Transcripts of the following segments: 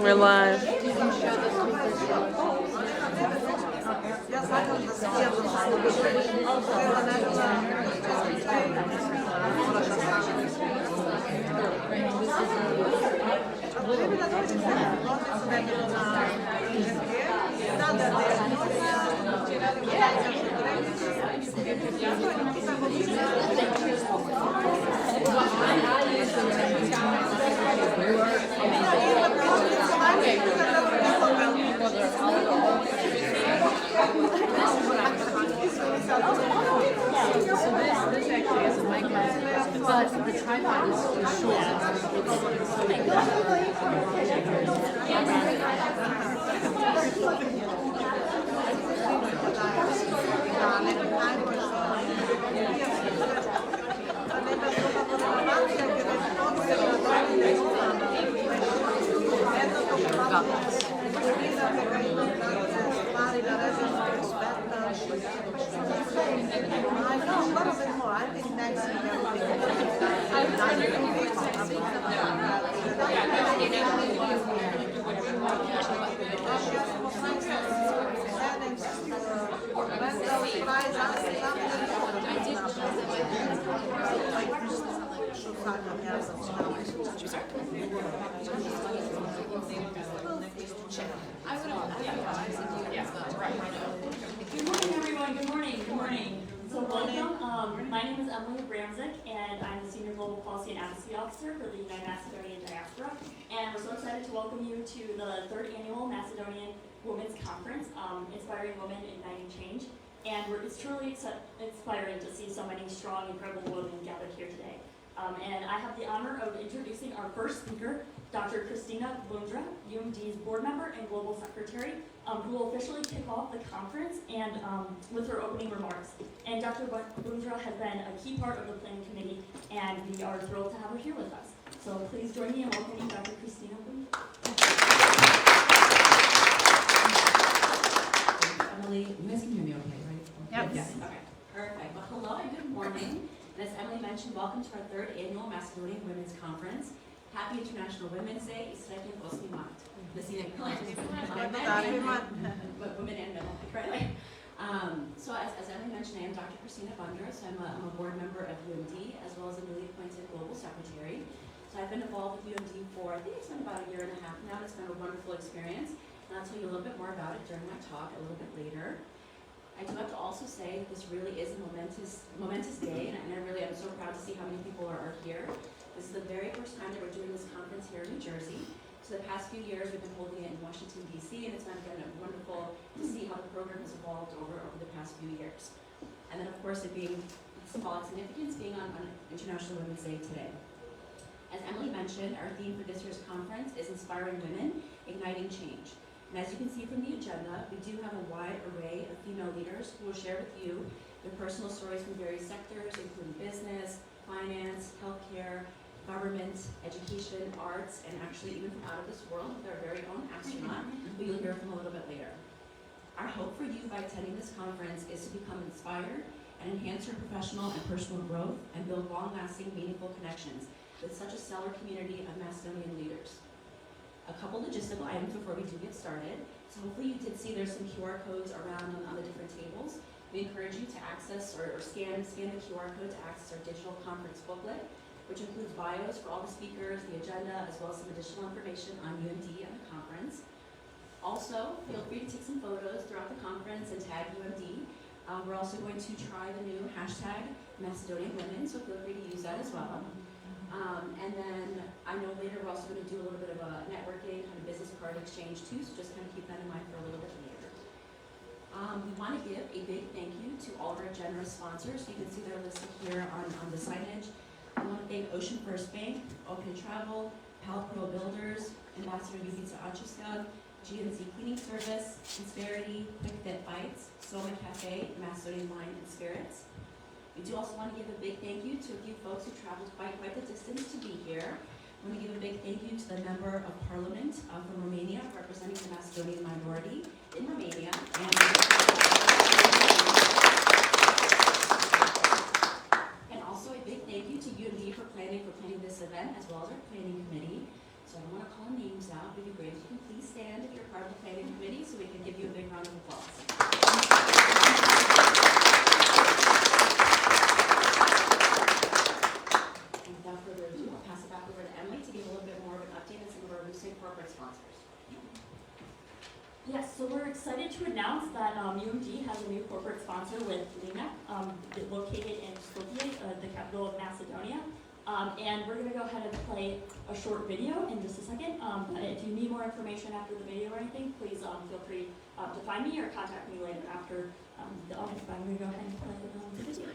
We're live. This actually is a mic, but the tripod is Good morning, everyone. Good morning. So welcome. My name is Emily Bramzik, and I'm the Senior Global Policy and Advocacy Officer for the United Macedonian Diaspora. And we're so excited to welcome you to the 3rd Annual Macedonian Women's Conference, Inspiring Women, Igniting Change. And it's truly inspiring to see so many strong, incredible women gathered here today. And I have the honor of introducing our first speaker, Dr. Christina Bundra, UMD's board member and global secretary, who will officially kick off the conference and with her opening remarks. And Dr. Bundra has been a key part of the planning committee, and we are thrilled to have her here with us. So please join me in welcoming Dr. Christina Bundra. Emily, you guys can hear me okay, right? Yep. Yes. Okay. Perfect. Well, hello and good morning. And as Emily mentioned, welcome to our 3rd Annual Macedonian Women's Conference. Happy International Women's Day. Srećan 8. mart. The scenic women and men, right? So as Emily mentioned, I am Dr. Christina Bundra. So I'm a board member of UMD as well as a newly appointed global secretary. So I've been involved with UMD for, I think it's been about 1.5 years now. It's been a wonderful experience. And I'll tell you a little bit more about it during my talk a little bit later. I do have to also say this really is a momentous day, and I am so proud to see how many people are here. This is the very first time that we're doing this conference here in New Jersey. So the past few years we've been holding it in Washington, D.C., and it's been wonderful to see how the program has evolved over the past few years. And then, of course, it being symbolic significance, being on International Women's Day today. As Emily mentioned, our theme for this year's conference is Inspiring Women, Igniting Change. And as you can see from the agenda, we do have a wide array of female leaders who will share with you their personal stories from various sectors, including business, finance, healthcare, government, education, arts, and actually even from out of this world with our very own astronaut, who you'll hear from a little bit later. Our hope for you by attending this conference is to become inspired and enhance your professional and personal growth and build long-lasting, meaningful connections with such a stellar community of Macedonian leaders. A couple logistical items before we do get started. So hopefully you did see there's some QR codes around on the different tables. We encourage you to access or scan the QR code to access our digital conference booklet, which includes bios for all the speakers, the agenda, as well as some additional information on UMD and the conference. Also, feel free to take some photos throughout the conference and tag UMD. We're also going to try the new hashtag Macedonian Women, so feel free to use that as well. And then I know later we're also going to do a little bit of a networking, kind of business card exchange too, so just kind of keep that in mind for a little bit later. We want to give a big thank you to all of our generous sponsors. You can see they're listed here on the signage. I want to thank Ocean First Bank, Open Travel, Pal Pro Builders, Ambassador Yubica Achiska, GNC Cleaning Service, Insperity, Quick Fit Bites, Soma Cafe, Macedonian Wine and Spirits. We do also want to give a big thank you to a few folks who traveled quite the distance to be here. I want to give a big thank you to the Member of Parliament from Romania, representing the Macedonian minority in Romania. And also a big thank you to UMD for planning this event, as well as our planning committee. So I don't want to call names out, but it'd be great if you can round of applause. And without further ado, I'll pass it back over to Emily to give a little bit more of an update on some of our recent corporate sponsors. Yes, so we're excited to announce that UMD has a new corporate sponsor with LINAC, located in Skopje, the capital of Macedonia. And we're going to go ahead and play a short video in just a second. But if you need more information after the video or anything, please feel free to find me or contact me later after the audio. I'm going to go ahead and play the video.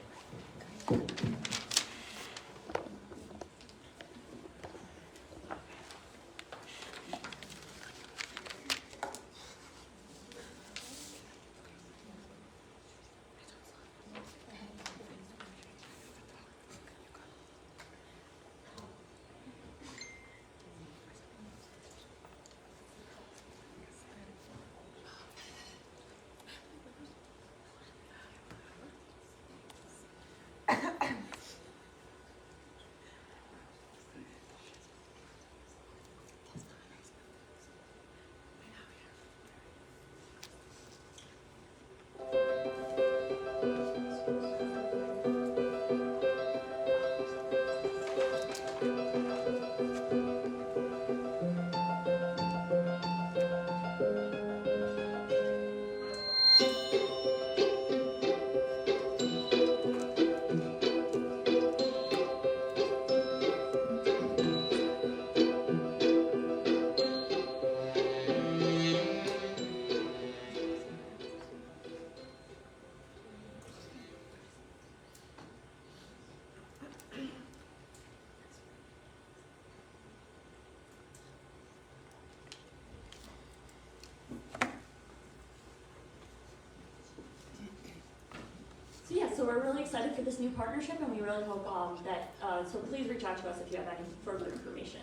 So we're really excited for this new partnership, and we really hope that, so please reach out to us if you have any further information,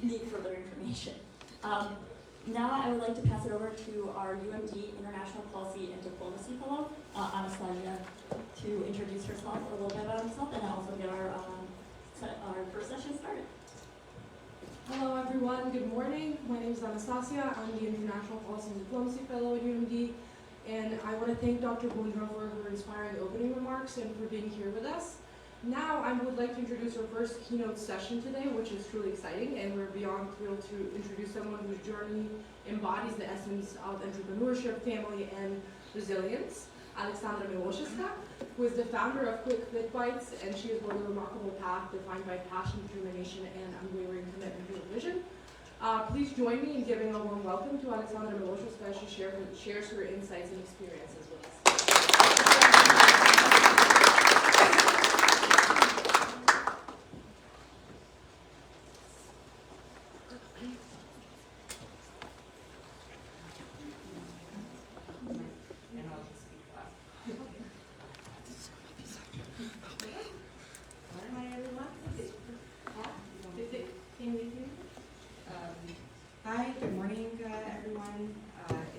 need further information. Now I would like to pass it over to our UMD International Policy and Diplomacy Fellow, Anastasia, to introduce herself, a little bit about herself, and also get our first session started. Hello everyone, good morning. My name is Anastasia. I'm the International Policy and Diplomacy Fellow at UMD. And I want to thank Dr. Bondra for her inspiring opening remarks and for being here with us. Now I would like to introduce our first keynote session today, which is truly exciting, and we're beyond thrilled to introduce someone whose journey embodies the essence of entrepreneurship, family, and resilience. Alexandra Miloszewska, who is the founder of Quick Fit Bites, and she has rode a remarkable path defined by passion, determination, and unwavering commitment to her vision. Please join me in giving a warm welcome to Alexandra Miloszewska as she shares her insights and experiences with us. Hi, good morning, everyone.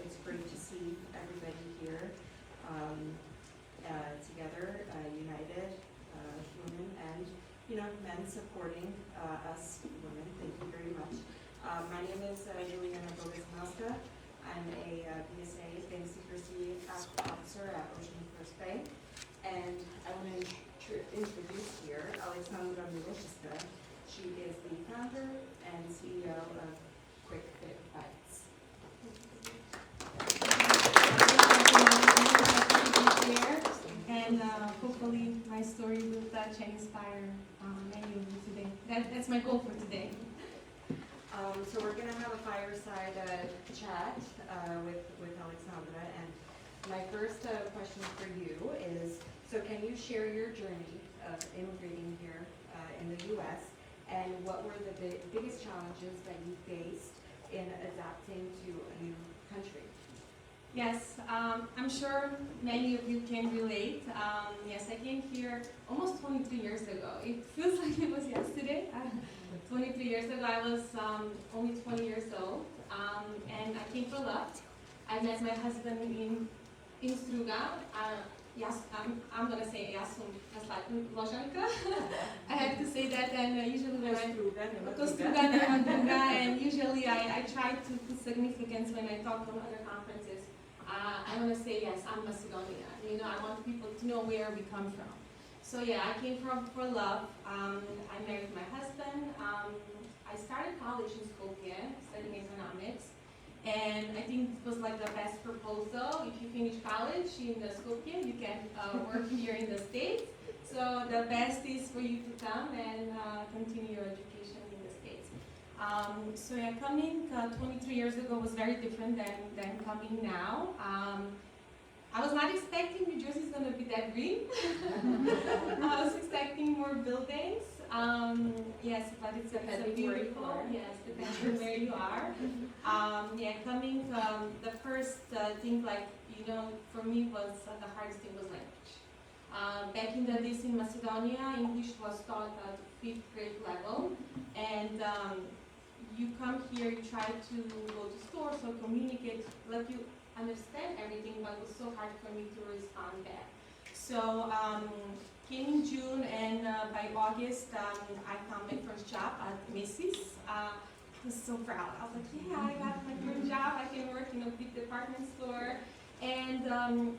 It's great to see everybody here together, united, women and, men supporting us women. Thank you very much. My name is Juliana Gomez-Masca. I'm a BSA Bank Secrecy Officer at Ocean First Bank. And I want to introduce here Alexandra Miloszewska. She is the founder and CEO of Quick Fit Bites. And hopefully my story will touch and inspire many of you today. That's my goal for today. So we're going to have a fireside chat with Alexandra. And my first question for you is, so can you share your journey of immigrating here in the U.S. and what were the biggest challenges that you faced in adapting to a new country? Yes, I'm sure many of you can relate. Yes, I came here almost 22 years ago. It feels like it was yesterday. 23 years ago, I was only 20 years old, and I came for love. I met my husband in Struga. Yes, I'm gonna say Jasum, just like Ložanka. I have to say that, and usually when and usually I try to put significance when I talk on other conferences I want to say, yes, I'm Macedonian. You know, I want people to know where we come from. So yeah, I came from for love. I married my husband. I started college in Skopje, studying economics. And I think it was like the best proposal. If you finish college in Skopje, you can work here in the States. So the best is for you to come and continue your education in the States. So yeah, coming 23 years ago was very different than coming now. I was not expecting New Jersey is going to be that green. I was expecting more buildings. Yes, but it's beautiful. Yes, depends on where you are. Yeah, coming, the first thing, like, you know, for me was the hardest thing was language. Back in the days in Macedonia, English was taught at 5th grade level, and you come here, you try to go to stores or communicate, like you understand everything, but it was so hard for me to respond back. So came in June, and by August, I found my first job at Macy's. I was so proud. I was like, yeah, I got my first job. I can work in a big department store. And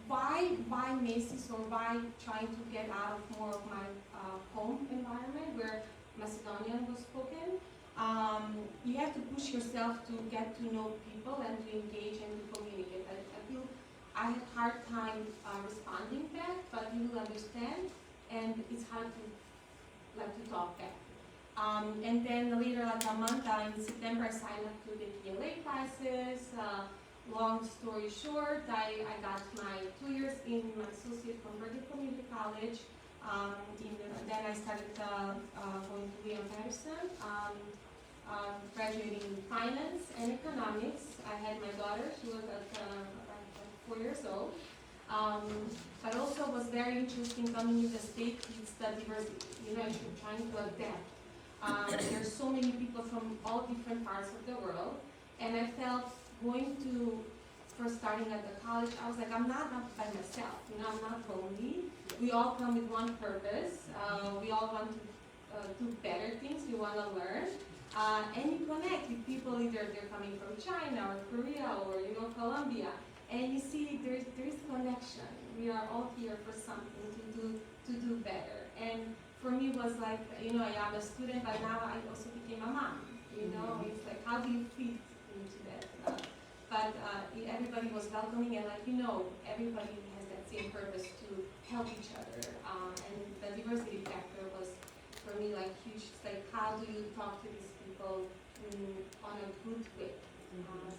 why Macy's, or why trying to get out of more of my home environment where Macedonian was spoken? You have to push yourself to get to know people and to engage and to communicate. I feel I had a hard time responding back, but you will understand, and it's hard to talk back. And then later, like a month in September, I signed up to the PLA classes. Long story short, I got my 2 years in my associate from Berkeley Community College. Then I started going to William Patterson, graduating in finance and economics. I had my daughter, she was at 4 years old. But also was very interesting coming to the States, it's the diversity, you know, you're trying to adapt. There's so many people from all different parts of the world, and I felt going to, first starting at the college, I was like, I'm not by myself, you know, I'm not lonely. We all come with one purpose. We all want to do better things, we want to learn. And you connect with people, either they're coming from China or Korea or, you know, Colombia. And you see there is connection. We are all here for something to do better. And for me it was like, you know, I am a student, but now I also became a mom. You know, it's like, how do you fit into that? But everybody was welcoming, and like, you know, everybody has that same purpose to help each other. And the diversity factor was for me like huge. It's like, how do you talk to these people on a good way?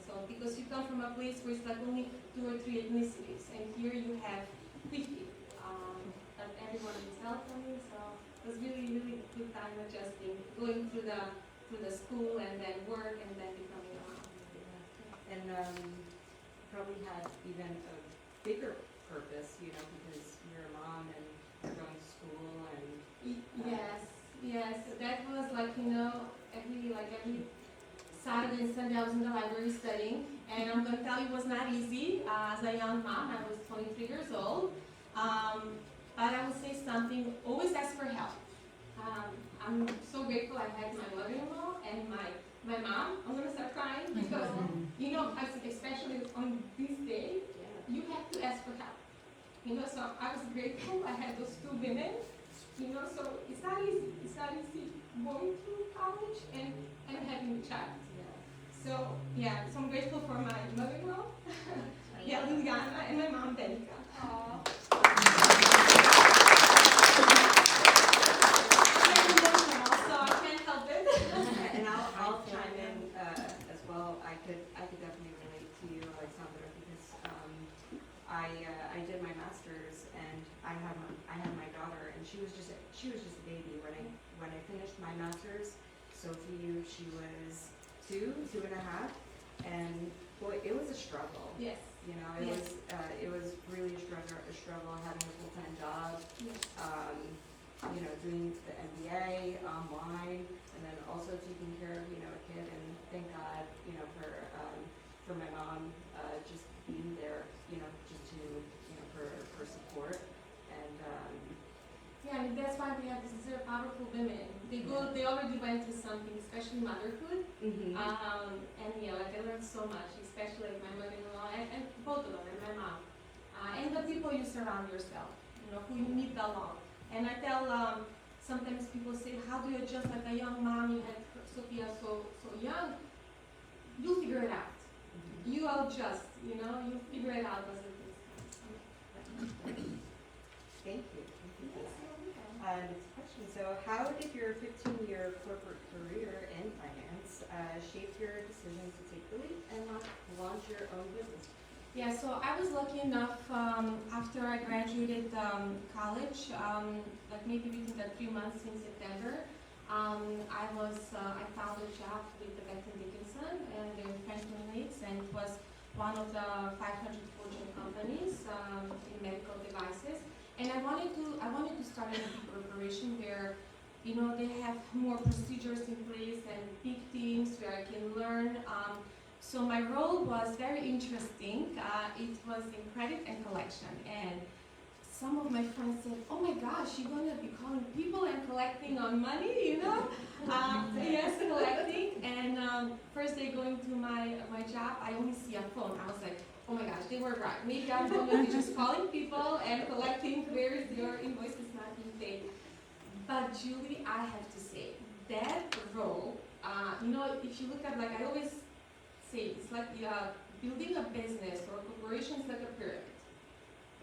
So because you come from a place where it's like only 2 or 3 ethnicities, and here you have 50. But everyone is welcoming, so it was really, really good time adjusting, going through the school and then work and then becoming a mom. And probably had even a bigger purpose, you know, because you're a mom and you're going to school and. Yes, that was like, you know, every Saturday and Sunday I was in the library studying, and I'm going to tell you it was not easy. As a young mom, I was 23 years old, but I would say something, always ask for help. I'm so grateful I had my mother-in-law and my mom. I'm going to start crying because, you know, especially on this day, you have to ask for help. You know, so I was grateful I had those 2 women. You know, so it's not easy. It's not easy going to college and having a child. So yeah, so I'm grateful for my mother-in-law, Liliana, and my mom, Danica. So I can't help it. And I'll chime in as well. I could definitely relate to you, Alexandra, because I did my master's, and I had my daughter, and she was just a baby when I finished my master's. Sophie, she was 2.5, and boy, it was a struggle. Yes. You know, it was really a struggle having a full-time job. Yes. You know, doing the MBA online, and then also taking care of, you know, a kid. And thank God, you know, for my mom just being there, you know, just to, you know, for support. And yeah, I mean, that's why we have these powerful women. They already went through something, especially motherhood. And yeah, like I learned so much, especially like my mother-in-law. And both of them, and my mom. And the people you surround yourself, who you meet along. And I tell, sometimes people say, how do you adjust like a young mom? You had Sophia so young. You'll figure it out. You adjust, you'll figure it out as it is. Thank you. Next question. So how did your 15-year corporate career in finance shape your decision to take the leap and launch your own business? Yeah, so I was lucky enough after I graduated college, like maybe within the 3 months in September, I found a job with the Becton Dickinson and their Franklin Lakes, and it was one of the 500 Fortune companies in medical devices. And I wanted to start in a big corporation where, they have more procedures in place and big teams where I can learn. So my role was very interesting. It was in credit and collection. And some of my friends said, oh my gosh, you're going to be calling people and collecting on money, Yes, collecting. And first day going to my job, I only see a phone. I was like, oh my gosh, they were right. Maybe I'm going to be just calling people and collecting where is your invoice is not being paid. But Julie, I have to say, that role, if you look at, like I always say, it's like building a business or a corporation is like a pyramid.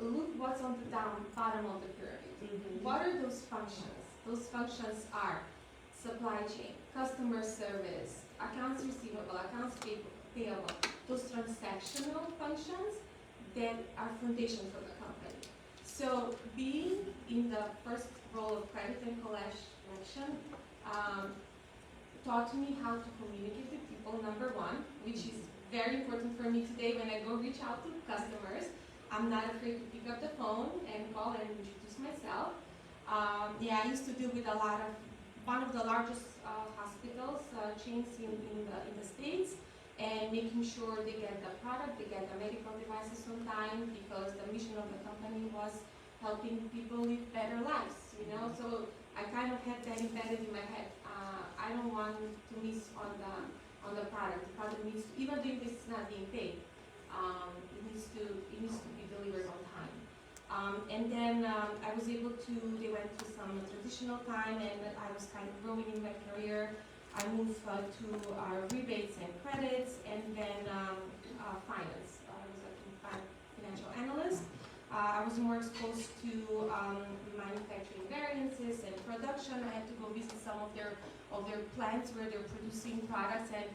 Look what's on the bottom of the pyramid. Mm-hmm. What are those functions? Those functions are supply chain, customer service, accounts receivable, accounts payable, those transactional functions that are foundation for the company. So being in the first role of credit and collection taught me how to communicate with people, number one, which is very important for me today when I go reach out to customers. I'm not afraid to pick up the phone and call and introduce myself. I used to deal with one of the largest hospitals chains in the States, and making sure they get the product, they get the medical devices on time, because the mission of the company was helping people live better lives, So I kind of had that embedded in my head. I don't want to miss on the product. The product needs to, even though it's not being paid, it needs to be delivered on time. And then I was able to, they went through some transitional time, and I was kind of growing in my career. I moved to rebates and credits, and then finance. I was a financial analyst. I was more exposed to manufacturing variances and production. I had to go visit some of their plants where they're producing products, and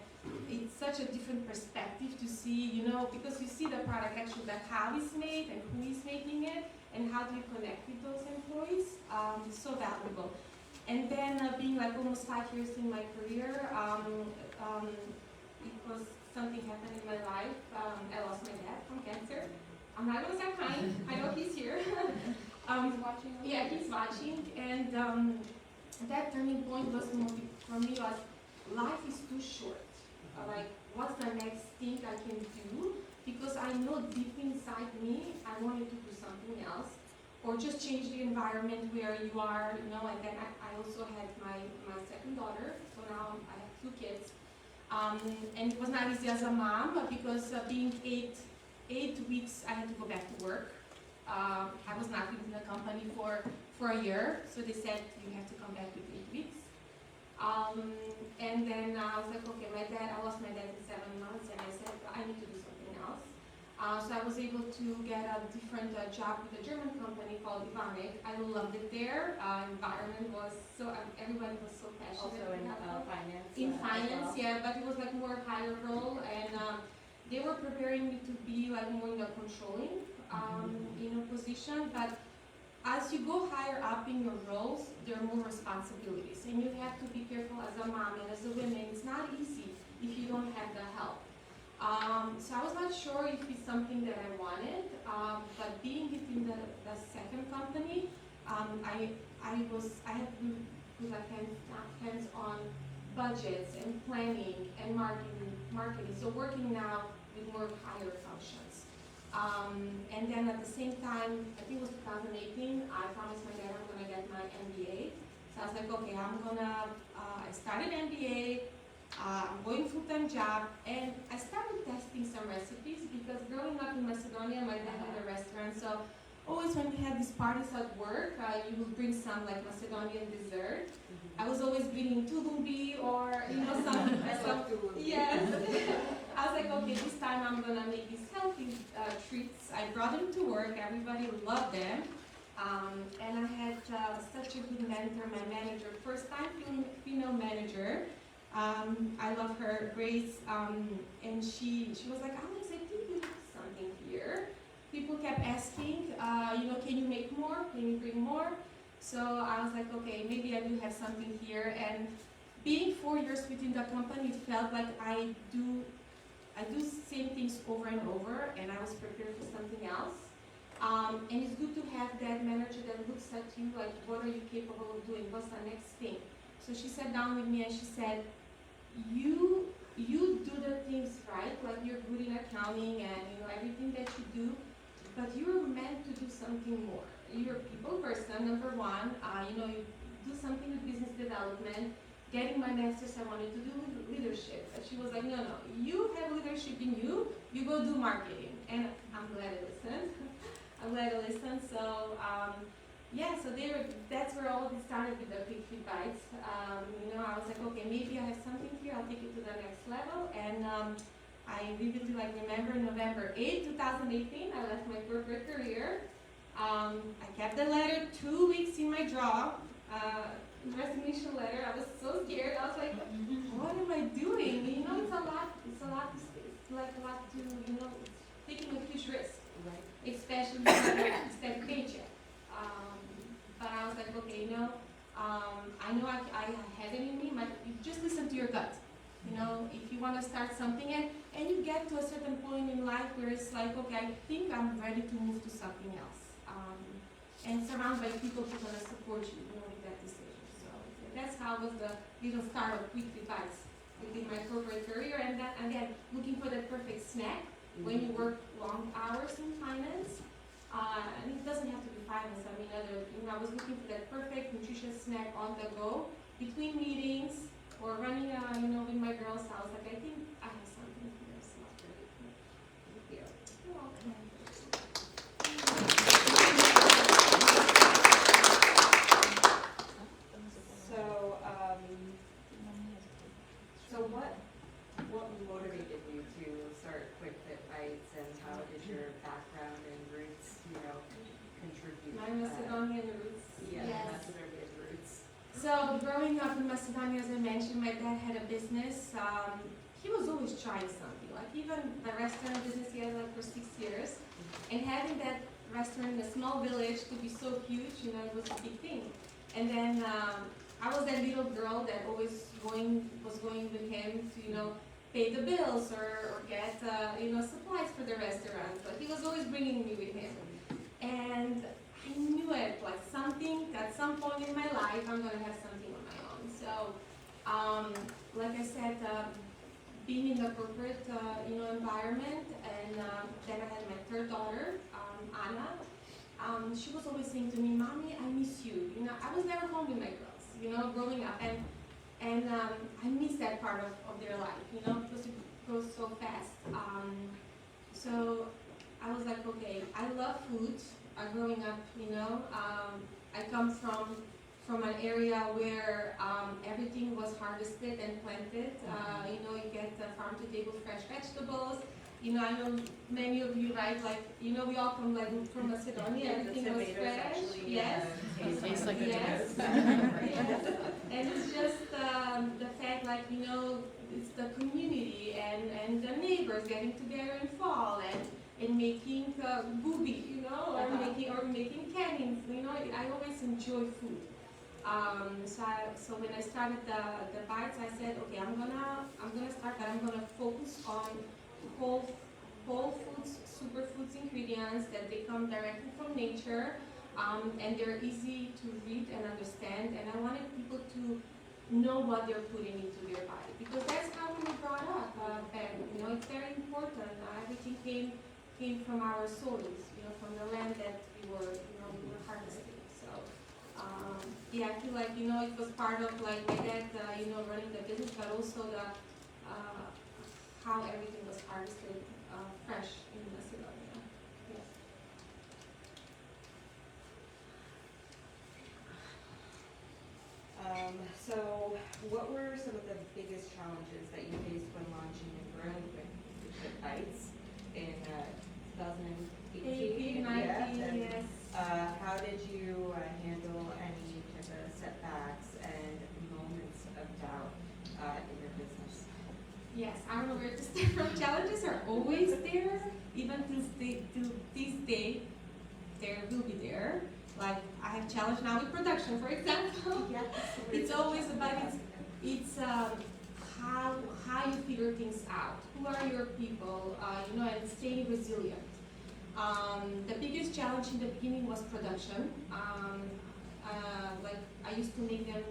it's such a different perspective to see, because you see the product actually, like how it's made and who is making it, and how do you connect with those employees. It's so valuable. And then being like almost 5 years in my career, it was something happened in my life. I lost my dad from cancer. I'm not going to say kind. I know he's here. He's watching. Yeah, he's watching. And that turning point was for me was life is too short. Like, what's the next thing I can do? Because I know deep inside me, I wanted to do something else, or just change the environment where you are, And then I also had my second daughter, so now I have 2 kids. And it was not easy as a mom, because being 8 weeks, I had to go back to work. I was not within the company for a year, so they said you have to come back with 8 weeks. And then I was like, okay, I lost my dad in 7 months, and I said, I need to do something else. So I was able to get a different job with a German company called Ivanek. I loved it there. Environment was everybody was so passionate. Also in finance. In finance, well. yeah, but it was like more higher role, and they were preparing me to be like more in the controlling, position. But as you go higher up in your roles, there are more responsibilities, and you have to be careful as a mom and as a woman. It's not easy if you don't have the help. So I was not sure if it's something that I wanted, but being within the second company, I had to put like hands on budgets and planning and marketing. So working now with more higher functions. And then at the same time, I think it was 2018, I promised my dad I'm gonna get my MBA. So I was like, okay, I started MBA. I'm going full-time job, and I started testing some recipes, because growing up in in Macedonia, my dad had a restaurant, so always when we had these parties at work, you would bring some like Macedonian dessert. I was always bringing tulumbi or some. Yes. I was like, okay, this time I'm gonna make these healthy treats. I brought them to work. Everybody loved them. And I had such a good mentor, my manager, first time female manager. I love her, Grace, and she was like, Alex, I think you have something here. People kept asking, can you make more? Can you bring more? So I was like, okay, maybe I do have something here. And being 4 years within the company, it felt like I do same things over and over, and I was prepared for something else. And it's good to have that manager that looks at you like, what are you capable of doing? What's the next thing? So she sat down with me and she said, you do the things right, like you're good in accounting and everything that you do, but you're meant to do something more. You're a people person, number one. You do something with business development. Getting my master's, I wanted to do leadership. But she was like, no, you have leadership in you. You go do marketing. And I'm glad I listened. I'm glad I listened. So that's where all of it started with the quick feed bites. I was like, okay, maybe I have something here. I'll take it to the next level. And I vividly remember November 8, 2018. I left my corporate career. I kept the letter 2 weeks in my drawer. Resignation letter. I was so scared. I was like, what am I doing? It's a lot. It's like a lot to, taking a huge risk, right? Especially with that paycheck. But I was like, okay, I know I have it in me. You just listen to your gut. If you want to start something and you get to a certain point in life where it's like, okay, I think I'm ready to move to something else. And surrounded by people who are going to support you, with that decision. So that's how it was the little start of quick advice within my corporate career. And then again, looking for that perfect snack when you work long hours in finance. And it doesn't have to be finance. I was looking for that perfect nutritious snack on the go between meetings or running, with my girls' house. Like, I think I have something here. So here. You're welcome. So what motivated you to start Quick Fit Bites, and how did your background and roots, contribute? My Macedonian roots. Yes. Macedonian roots. So growing up in Macedonia, as I mentioned, my dad had a business. He was always trying something. Like even the restaurant business he had for 6 years, and having that restaurant in a small village to be so huge, it was a big thing. And then I was that little girl that always was going with him to pay the bills or get supplies for the restaurant. But he was always bringing me with him, and I knew it, like something at some point in my life I'm gonna have something on my own. So like I said, being in the corporate environment, and then I had my third daughter, Anna. She was always saying to me, "Mommy, I miss you." I was never home with my girls, growing up, and I miss that part of their life, because it goes so fast. So I was like, okay, I love food. Growing up, I come from an area where everything was harvested and planted. You get farm to table fresh vegetables. I know many of you, right? Like, we all come from Macedonia. Everything was fresh. Yes. It tastes like a yes. tomato. Yes. And it's just the fact, it's the community and the neighbors getting together in fall and making booby, or making cannings. I always enjoy food. So when I started the bites, I said, okay, I'm gonna start, but I'm gonna focus on whole foods, superfoods ingredients that they come directly from nature, and they're easy to read and understand. And I wanted people to know what they're putting into their body, because that's how we were brought up. It's very important. Everything came from our soils, from the land that we were harvesting. So, I feel like, it was part of my dad, running the business, but also how everything was harvested fresh in Macedonia. what were some of the biggest challenges that you faced when launching and growing the Kites in 2018? 18, 19, and, yes. how did you handle any type of setbacks and moments of doubt in your business? Yes, I don't know where to start from. Challenges are always there, even till this day, there will be there. Like, I have challenge now with production, for example. Yes. It's always about it's how you figure things out. Who are your people? And staying resilient. The biggest challenge in the beginning was production. Like I used to make them,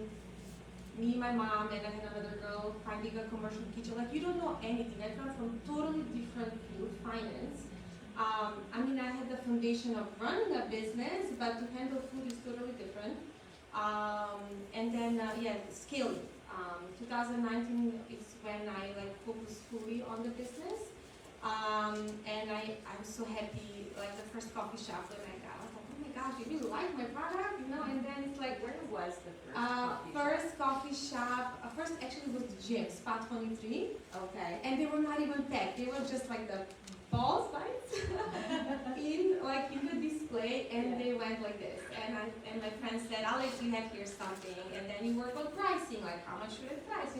me, my mom, and I had another girl finding a commercial kitchen. Like you don't know anything. I come from totally different field, finance. I had the foundation of running a business, but to handle food is totally different. Scaling. 2019 is when I focused fully on the business. And I was so happy, like the first coffee shop when I got, I was like, oh my gosh, you really like my product, and then it's like, Where was the first coffee shop, first actually was the gym, Spa 23, Okay. and they were not even packed, they were just like the balls, right? in the display, and they went like this, and my friend said, Alex, you have here something, and then you work on pricing, like how much should I price,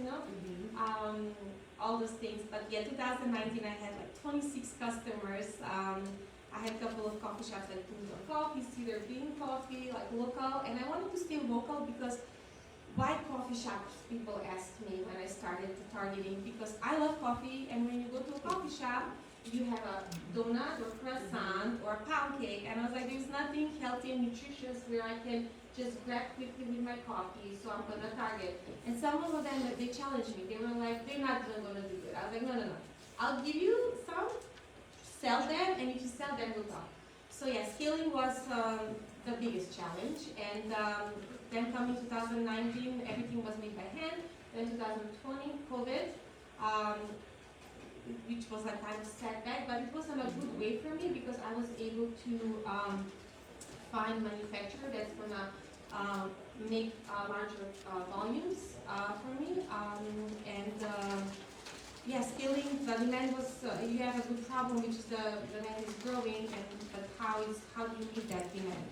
all those things. But yeah, 2019 I had like 26 customers. I had a couple of coffee shops like Punto Coffee, Cedar Bean Coffee, like local, and I wanted to stay local because why coffee shops, people asked me when I started targeting, because I love coffee, and when you go to a coffee shop, you have a donut or croissant or a pound cake, and I was like, there's nothing healthy and nutritious where I can just grab quickly with my coffee, so I'm gonna target. And some of them, they challenged me. They were like, they're not gonna do it. I was like, no. I'll give you some, sell them, and if you sell them, we'll talk. So yeah, scaling was the biggest challenge. And then coming 2019, everything was made by hand. Then 2020, COVID, which was a kind of setback, but it was in a good way for me because I was able to find manufacturer that's gonna make larger volumes for me. Scaling, the demand was, you have a good problem, which is the demand is growing, but how do you meet that demand?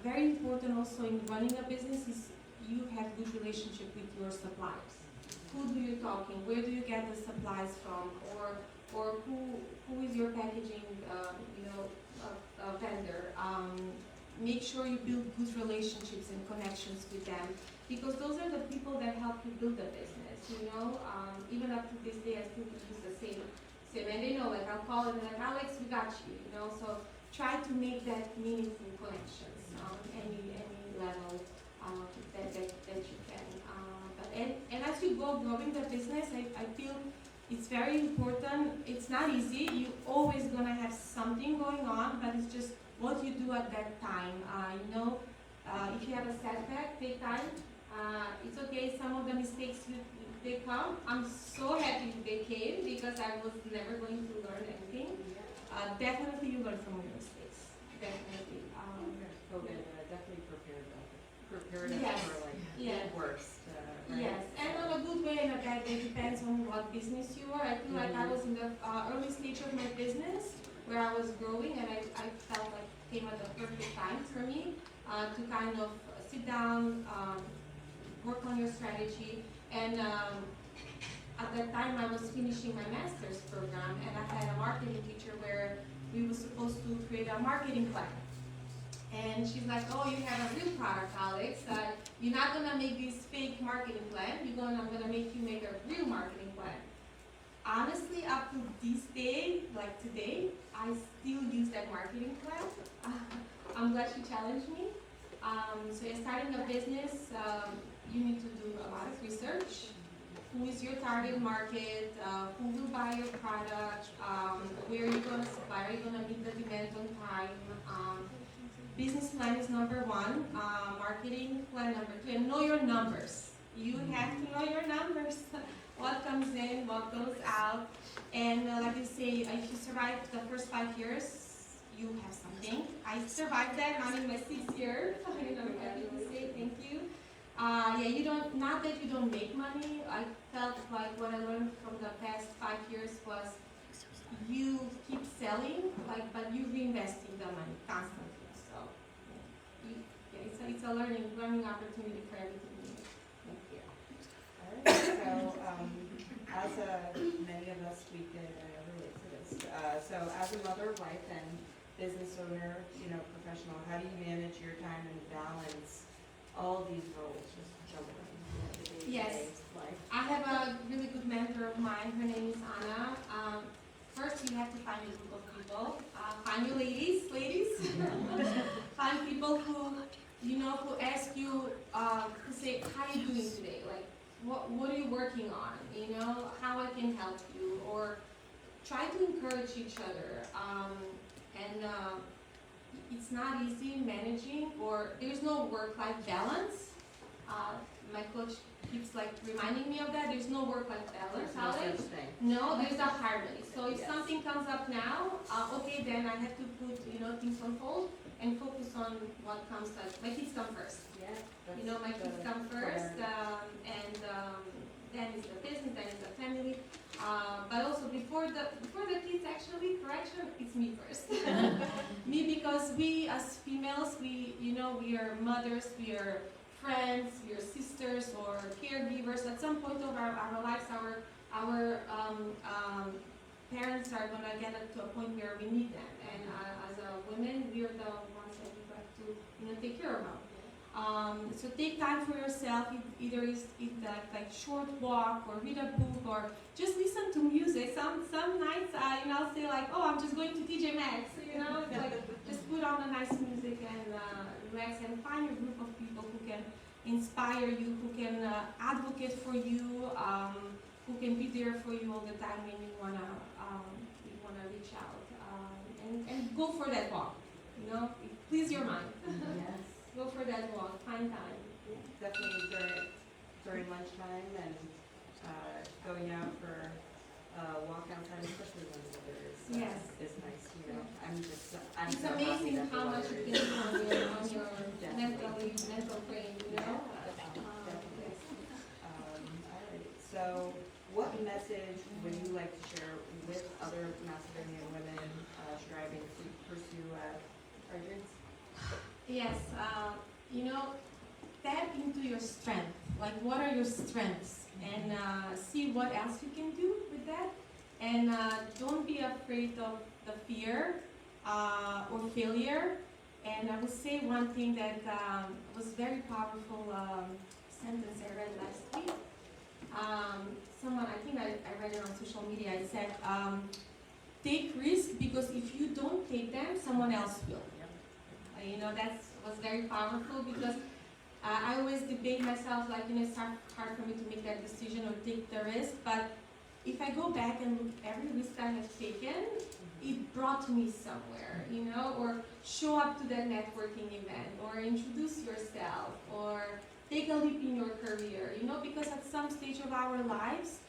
Very important also in running a business is you have good relationship with your suppliers. Who do you talking? Where do you get the supplies from? Or who is your packaging vendor? Make sure you build good relationships and connections with them, because those are the people that help you build a business. Even up to this day, I still use the same, and they know. Like I'll call and like, Alex, we got you. So try to make that meaningful connections on any level that you can. And as you go growing the business, I feel it's very important. It's not easy. You always gonna have something going on, but it's just what you do at that time. If you have a setback, take time. It's okay. Some of the mistakes they come. I'm so happy they came because I was never going to learn anything. Definitely, you learn from your mistakes. Definitely. COVID definitely prepared us Yes. for Yes. the worst. Right? Yes, and on a good way and a bad way, depends on what business you are. I feel like I was in the early stage of my business where I was growing, and I felt like it came at the perfect time for me to kind of sit down, work on your strategy. And at that time, I was finishing my master's program, and I had a marketing teacher where we were supposed to create a marketing plan. And she's like, oh, you have a real product, Alex. You're not going to make this fake marketing plan. I'm going to make you make a real marketing plan. Honestly, up to this day, like today, I still use that marketing plan. I'm glad she challenged me. So starting a business, you need to do a lot of research. Who is your target market? Who will buy your product? Where are you going to supply? Are you going to meet the demand on time? Business plan is number one. Marketing plan number two. And know your numbers. You have to know your numbers. What comes in, what goes out. And like you say, if you survive the first 5 years, you have something. I survived that. I'm in my 6th year. I'm happy to say thank you. Yeah, not that you don't make money. I felt like what I learned from the past 5 years was you keep selling, but you reinvesting the money constantly. So, it's a learning opportunity for everything you make here. All right, so many of us, we can relate to this. So as a mother, wife, and business owner, professional, how do you manage your time and balance all these roles, just juggling the day-to-day Yes. life? I have a really good mentor of mine. Her name is Anna. First, you have to find a group of people. Find your ladies. Find people who ask you, who say, how are you doing today? Like, what are you working on? How I can help you, or try to encourage each other. It's not easy managing, or there's no work-life balance. My coach keeps reminding me of that. There's no work-life balance. There's no such thing. No, there's a harmony. So if Yes. something comes up now, okay, then I have to put things on hold and focus on what comes first. My kids come first. Yeah. My kids come first, and then is the business, then is the family. But also before the kids, actually, correction, it's me first. Me, because we as females, we are mothers, we are friends, we are sisters or caregivers. At some point of our lives, our parents are gonna get to a point where we need them, and as a women, we are the ones that we have to take care of them. So take time for yourself. Either eat like short walk, or read a book, or just listen to music. Some nights I'll say oh, I'm just going to TJ Maxx. It's like just put on a nice music and relax, and find a group of people who can inspire you, who can advocate for you, who can be there for you all the time when you wanna reach out, and go for that walk. Please your mind. Yes. Go for that walk. Find time. Definitely during lunchtime and going out for a walk outside, especially when the weather Yes. is nice. I'm It's so happy amazing that the how much weather you is. can do on your Definitely. mental frame. Definitely. All right. So, what message would you like to share with other Macedonian women striving to pursue our dreams? Yes, tap into your strength. What are your strengths? And see what else you can do with that. And don't be afraid of the fear or failure. And I would say one thing that was very powerful sentence I read last week. I think I read it on social media. It said, take risks, because if you don't take them, someone else will. That was very powerful, because I always debate myself, it's hard for me to make that decision or take the risk, but if I go back and look every risk I have taken, it brought me somewhere, or show up to that networking event, or introduce yourself, or take a leap in your career, because at some stage of our lives,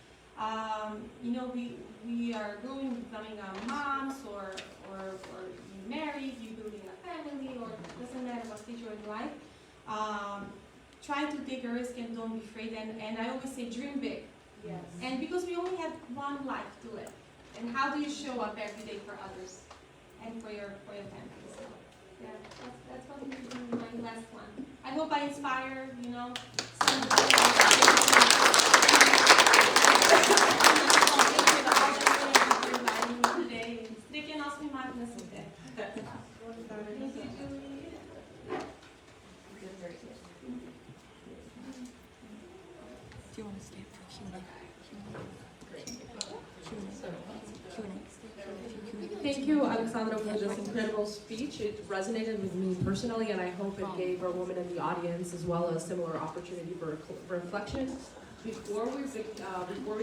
we are growing, becoming moms, or you married, you building a family, or it doesn't matter what stage you're in life. Try to take a risk and don't be afraid. And I always say, dream big. Yes. And because we only have one life to live, and how do you show up every day for others and for your family? So, yeah, that's what we do. My last one. I hope I inspire, some of you today. Stricken oss med Magnus inte. Thank you, Julie. Do you want to stay for Q&A? Thank you, Alexandra, for this incredible speech. It resonated with me personally, and I hope it gave our women in the audience as well a similar opportunity for reflection. Before we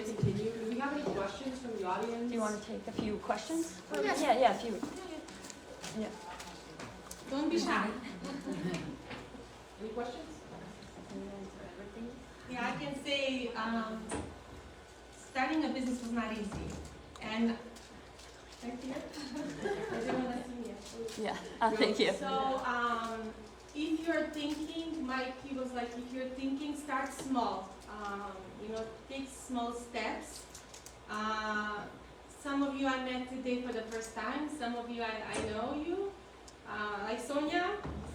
continue, do we have any questions from the audience? Do you want to take a few questions? Yeah, a few. Yeah. Don't be shy. Any questions? Yeah, I can say starting a business was not easy. And right here, everyone that's in here. Yeah, thank you. So if you're thinking, he was like, if you're thinking, start small. Take small steps. Some of you I met today for the first time. Some of you I know you. Like Sonia.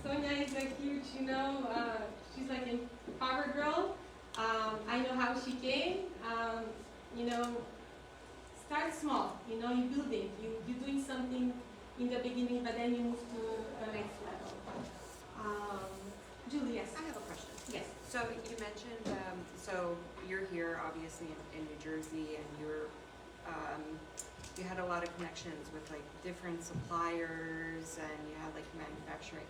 Sonia is like huge, she's like a Harvard girl. I know how she came. Start small. You're building. You're doing something in the beginning, but then you move to the next level. Julie, yes. I have a question. Yes. So you mentioned, so you're here obviously in New Jersey, and you had a lot of connections with like different suppliers, and you had like manufacturing.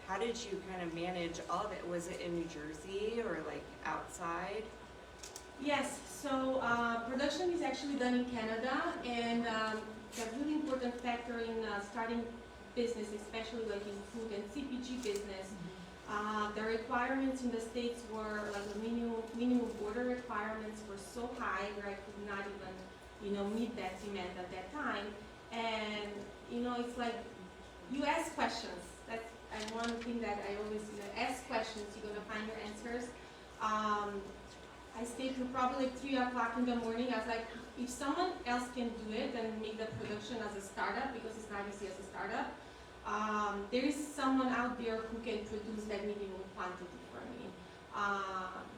How did you kind of manage all of it? Was it in New Jersey or like outside? Yes, so production is actually done in Canada, and a really important factor in starting business, especially like in food and CPG business. The requirements in the States were like the minimum order requirements were so high where I could not even, meet that demand at that time. And, it's like you ask questions. That's one thing that I always, ask questions, you're gonna find your answers. I stayed till probably like 3 o'clock in the morning. I was like, if someone else can do it and make the production as a startup, because it's not easy as a startup, there is someone out there who can produce that minimum quantity for me.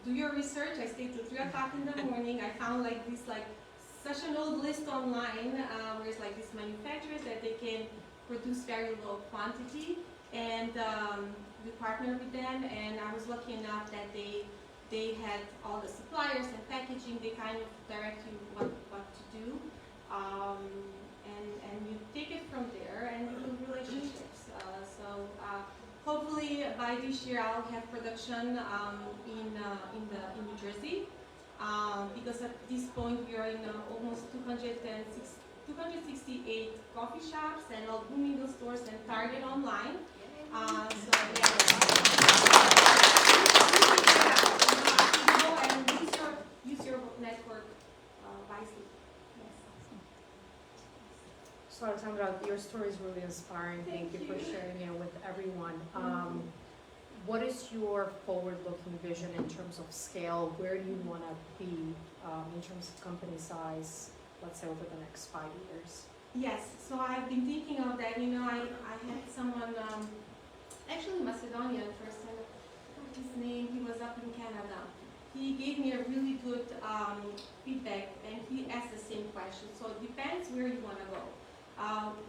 Do your research. I stayed till 3 o'clock in the morning. I found like this, such an old list online where it's like these manufacturers that they can produce very low quantity, and we partnered with them, and I was lucky enough that they had all the suppliers and packaging. They kind of direct you what to do, and you take it from there and you build relationships. Hopefully by this year I'll have production in New Jersey, because at this point we are in almost 268 coffee shops and all Bloomingdale stores and Target online. Use your network wisely. So Alexandra, your story is really inspiring. Thank you for sharing it with everyone. What is your forward-looking vision in terms of scale? Where do you want to be in terms of company size, let's say over the next 5 years? Yes, so I've been thinking of that. I had someone, actually Macedonian first, I forgot his name, he was up in Canada. He gave me a really good feedback, and he asked the same question. So it depends where you want to go.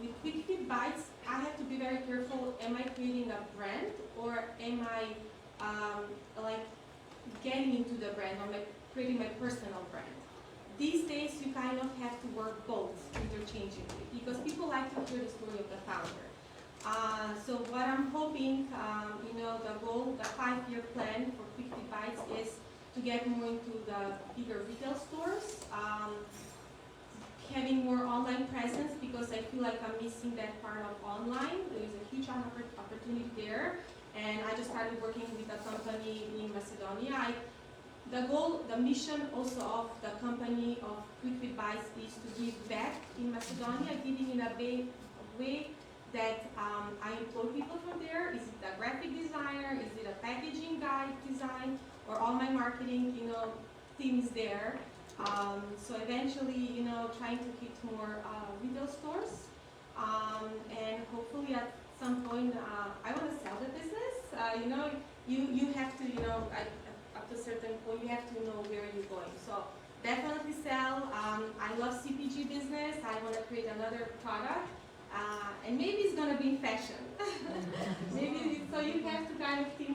With Quick Fit Bites, I have to be very careful. Am I creating a brand, or am I getting into the brand, or creating my personal brand? These days, you kind of have to work both interchangeably, because people like to hear the story of the founder. So what I'm hoping, the goal, the 5-year plan for Quick Fit Bites is to get more into the bigger retail stores, having more online presence, because I feel like I'm missing that part of online. There is a huge opportunity there, and I just started working with a company in Macedonia. The goal, the mission also of the company of Quick Fit Bites is to give back in Macedonia, giving in a way that I employ people from there. Is it a graphic designer? Is it a packaging guide design? Or all my marketing, team is there. So eventually, trying to hit more retail stores, and hopefully at some point, I want to sell the business. You have to, up to a certain point, you have to know where you're going. So definitely sell. I love CPG business. I want to create another product, and maybe it's going to be in fashion. So you have to kind of think,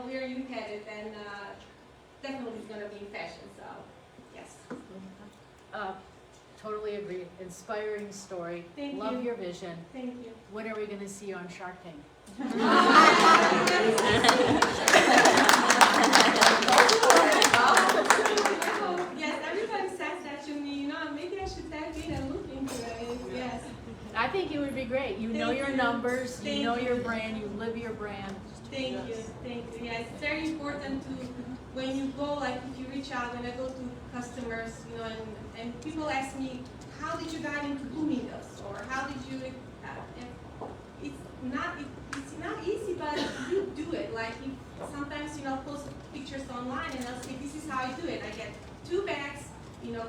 where you headed, and definitely it's going to be in fashion. So. Totally agree. Inspiring story. Thank Love you. your vision. Thank you. When are we going to see you on Shark Tank? Yes, everybody says that to me. Maybe I should tap in and look into it. Yes. I think it would be great. You know your numbers, you know your brand, you live your brand. Thank you. Yeah, it's very important to, when you go, like if you reach out, when I go to customers, and people ask me, how did you get into Bloomingdale's, or how did you, it's not easy, but you do it. Like you sometimes post pictures online, and I'll say this is how I do it. I get 2 bags.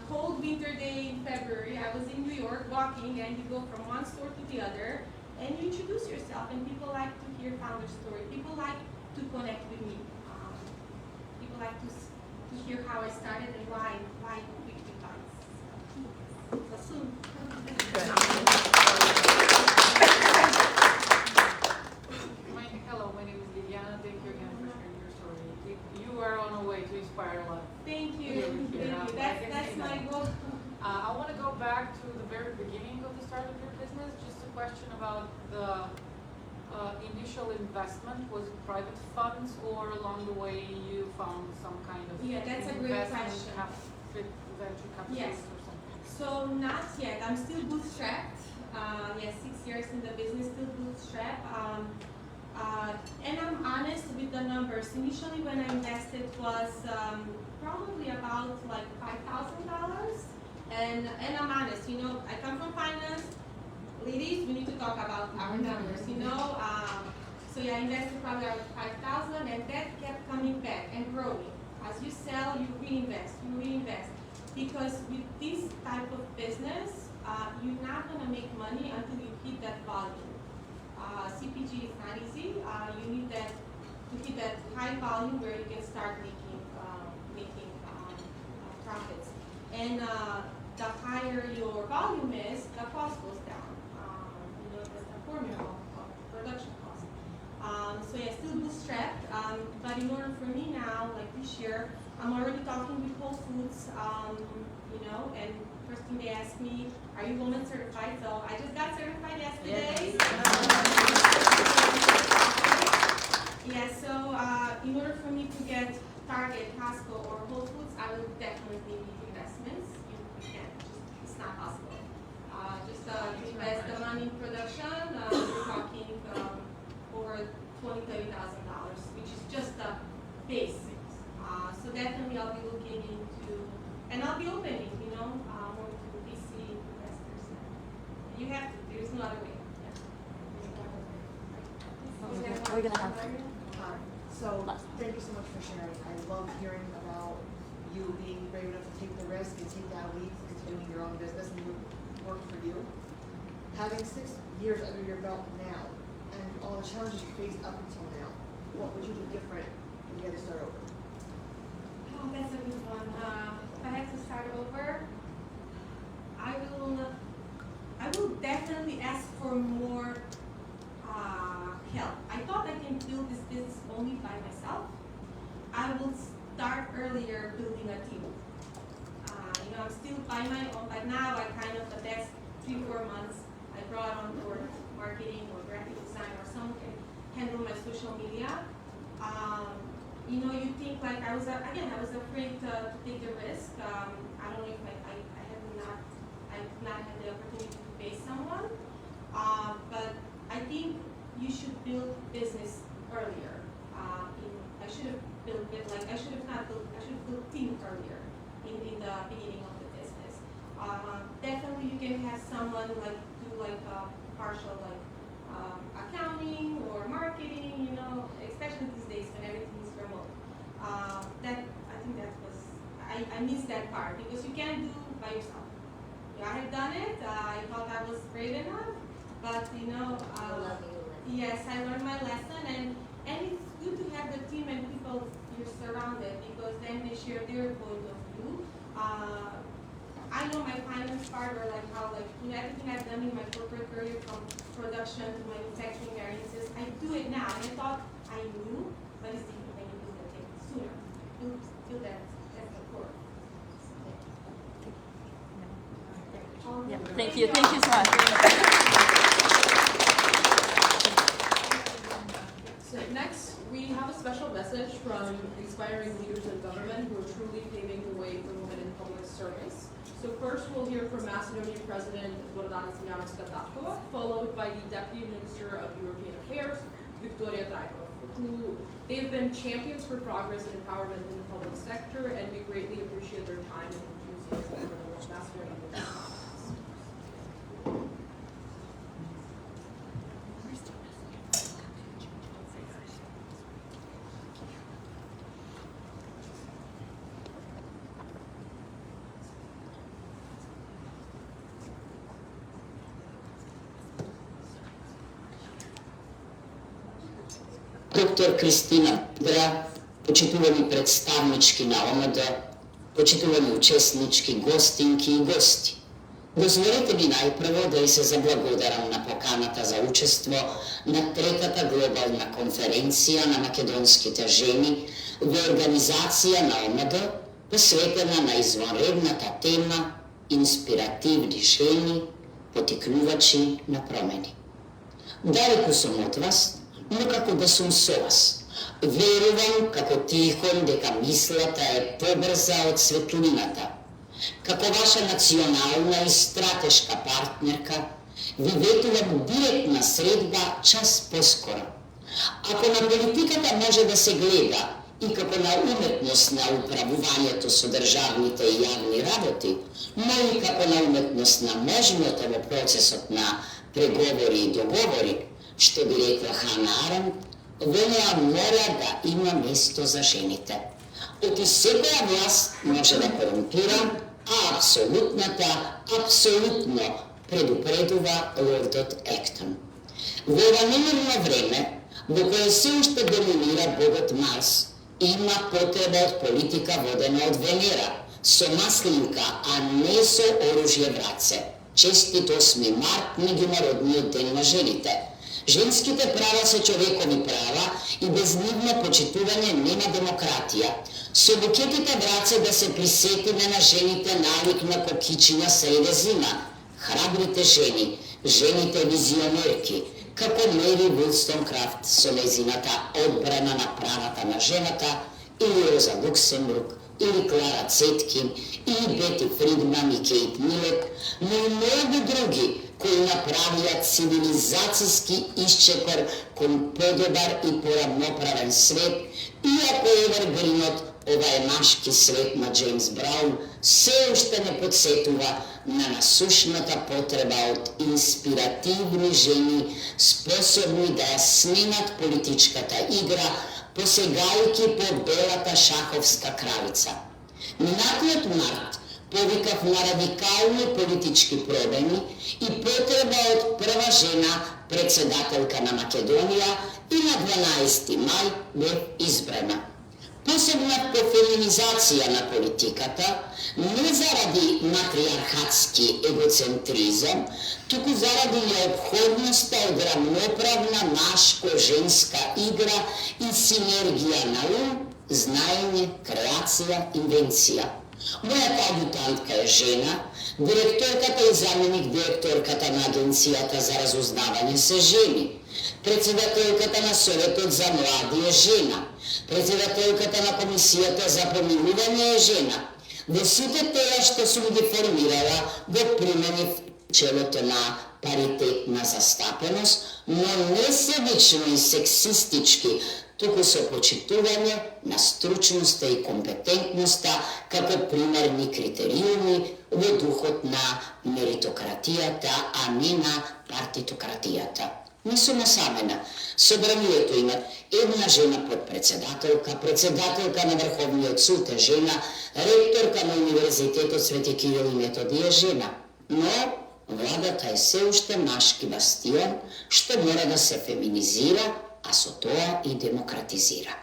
Cold winter day in February. I was in New York walking, and you go from one store to the other, and you introduce yourself. And people like to hear founder story. People like to connect with me. People like to hear how I started and why we do that. So soon. Hello, my name is Liliana. Thank you again for sharing your story. You are on a way to inspire a lot. Thank you. That's my goal. I want to go back to the very beginning of the start of your business. Just a question about the initial investment. Was it private funds, or along the way you found some kind of That's a great question. Venture capitalist Yes. or something? So not yet. I'm still bootstrapped. 6 years in the business, still bootstrapped. And I'm honest with the numbers. Initially, when I invested was probably about like $5,000. And I'm honest. I come from finance. Ladies, we need to talk about our numbers. So I invested probably around 5,000, and that kept coming back and growing. As you sell, you reinvest. Because with this type of business, you're not going to make money until you hit that volume. CPG is not easy. You need to hit that high volume where you can start making profits. And the higher your volume is, the cost goes down. That's the formula of production cost. Still bootstrapped. But in order for me now, like this year, I'm already talking with Whole Foods. And first thing they ask me, are you woman certified? So I just got certified yesterday. So in order for me to get Target, Costco, or Whole Foods, I will definitely need investments. You can't, it's not possible. To invest the money in production, we're talking over $20,000, $30,000, which is just the basics. So definitely I'll be looking into, and I'll be opening, more to VC investors. You have to, there's no other way. We're gonna have. So, thank you so much for sharing. I love hearing about you being brave enough to take the risk and take that leap into doing your own business and what worked for you. Having 6 years under your belt now, and all the challenges you faced up until now, what would you do different if you had to start over? Oh, that's a good one. If I had to start over, I will definitely ask for more help. I thought I can build this business only by myself. I will start earlier building a team. I'm still by my own, but now the past 3-4 months, I brought on board marketing or graphic design, or someone can handle my social media. You think like I was afraid to take the risk. I don't know if I've not had the opportunity to face someone. But I think you should build business earlier. I should have built team earlier in the beginning of the business. Definitely you can have someone do partial accounting or marketing, especially these days when everything is remote. I missed that part because you can't do by yourself. I had done it. I thought I was brave enough, but yes, I learned my lesson, and it's good to have the team and people you're surrounded, because then they share their point of view. I know my finance part, or everything I've done in my corporate career, from production to manufacturing variances, I do it now, and I thought I knew, but it's different when you do the thing sooner. You feel that's the core. Yeah. Thank you so much. So next, we have a special message from inspiring leaders in government who are truly paving the way for women in public service. So first, we'll hear from Macedonian President Gordana Simianowska-Tatko, followed by the Deputy Minister of European Affairs, Victoria Drago, who they've been champions for progress and empowerment in the public sector, and we greatly appreciate their time and enthusiasm for the Macedonian movement. Доктор Кристина Бра, почитувани представнички на ОМД, почитувани учеснички, гостинки и гости. Дозволете ми најпрво да и се заблагодарам на поканата за учество на третата глобална конференција на македонските жени во организација на ОМД, посветена на извонредната тема инспиративни жени, потикнувачи на промени. Далеку сум од вас, но како да сум со вас. Верувам како Тихон дека мислата е побрза од светлината. Како ваша национална и стратешка партнерка, ви ветувам директна средба час поскоро. Ако на политиката може да се гледа и како на уметност на управувањето со државните и јавни работи, но и како на уметност на можното во процесот на преговори и договори, што би рекла Хана Аренд, во неа мора да има место за жените. Оти секоја власт може да корумпира, а апсолутно предупредува лордот Ектон. Во ова немирно време, во кое се уште доминира богот Марс, има потреба од политика водена од Венера, со маслинка, а не со оружје в раце. Честит 8 март, меѓународниот ден на жените. Женските права се човекови права и без нивно почитување нема демократија. Со букетите в раце да се присетиме на жените навик на кокичиња среде зима. Храбрите жени, жените визионерки, како Мери Вулстонкрафт со незината одбрана на правата на жената, или Роза Луксембург, или Клара Цеткин, или Бети Фридман и Кейт Милет, но и многу други кои направија цивилизацијски исчекор кон подобар и поравноправен свет, иако евергринот ова е машки свет на Джеймс Браун се уште не подсетува на насушната потреба од инспиративни жени способни да ја сменат политичката игра, посегајќи по белата шаховска кралица. Минатиот март повикав на радикални политички промени и потреба од прва жена председателка на Македонија и на 12 мај бев избрана. Посебна по феминизација на политиката, не заради матриархатски егоцентризам, туку заради необходноста од рамноправна машко-женска игра и синергија на ум, знаење, креација, инвенција. Мојата адјутантка е жена, директорката и заменик директорката на Агенцијата за разузнавање се жени, председателката на Советот за млади е жена, председателката на Комисијата за помилување е жена. Во сите теа што сум ги формирала, го применив челото на паритетна застапеност, но не себично и сексистички, туку со почитување на стручноста и компетентноста како примерни критериуми во духот на меритократијата, а не на партитократијата. Не сум осамена. Собранието има една жена подпредседателка, председателка на Врховниот суд е жена, ректорка на Универзитетот Свети Кирил и Методија е жена. Но владата е се уште машки бастион, што мора да се феминизира, а со тоа и демократизира.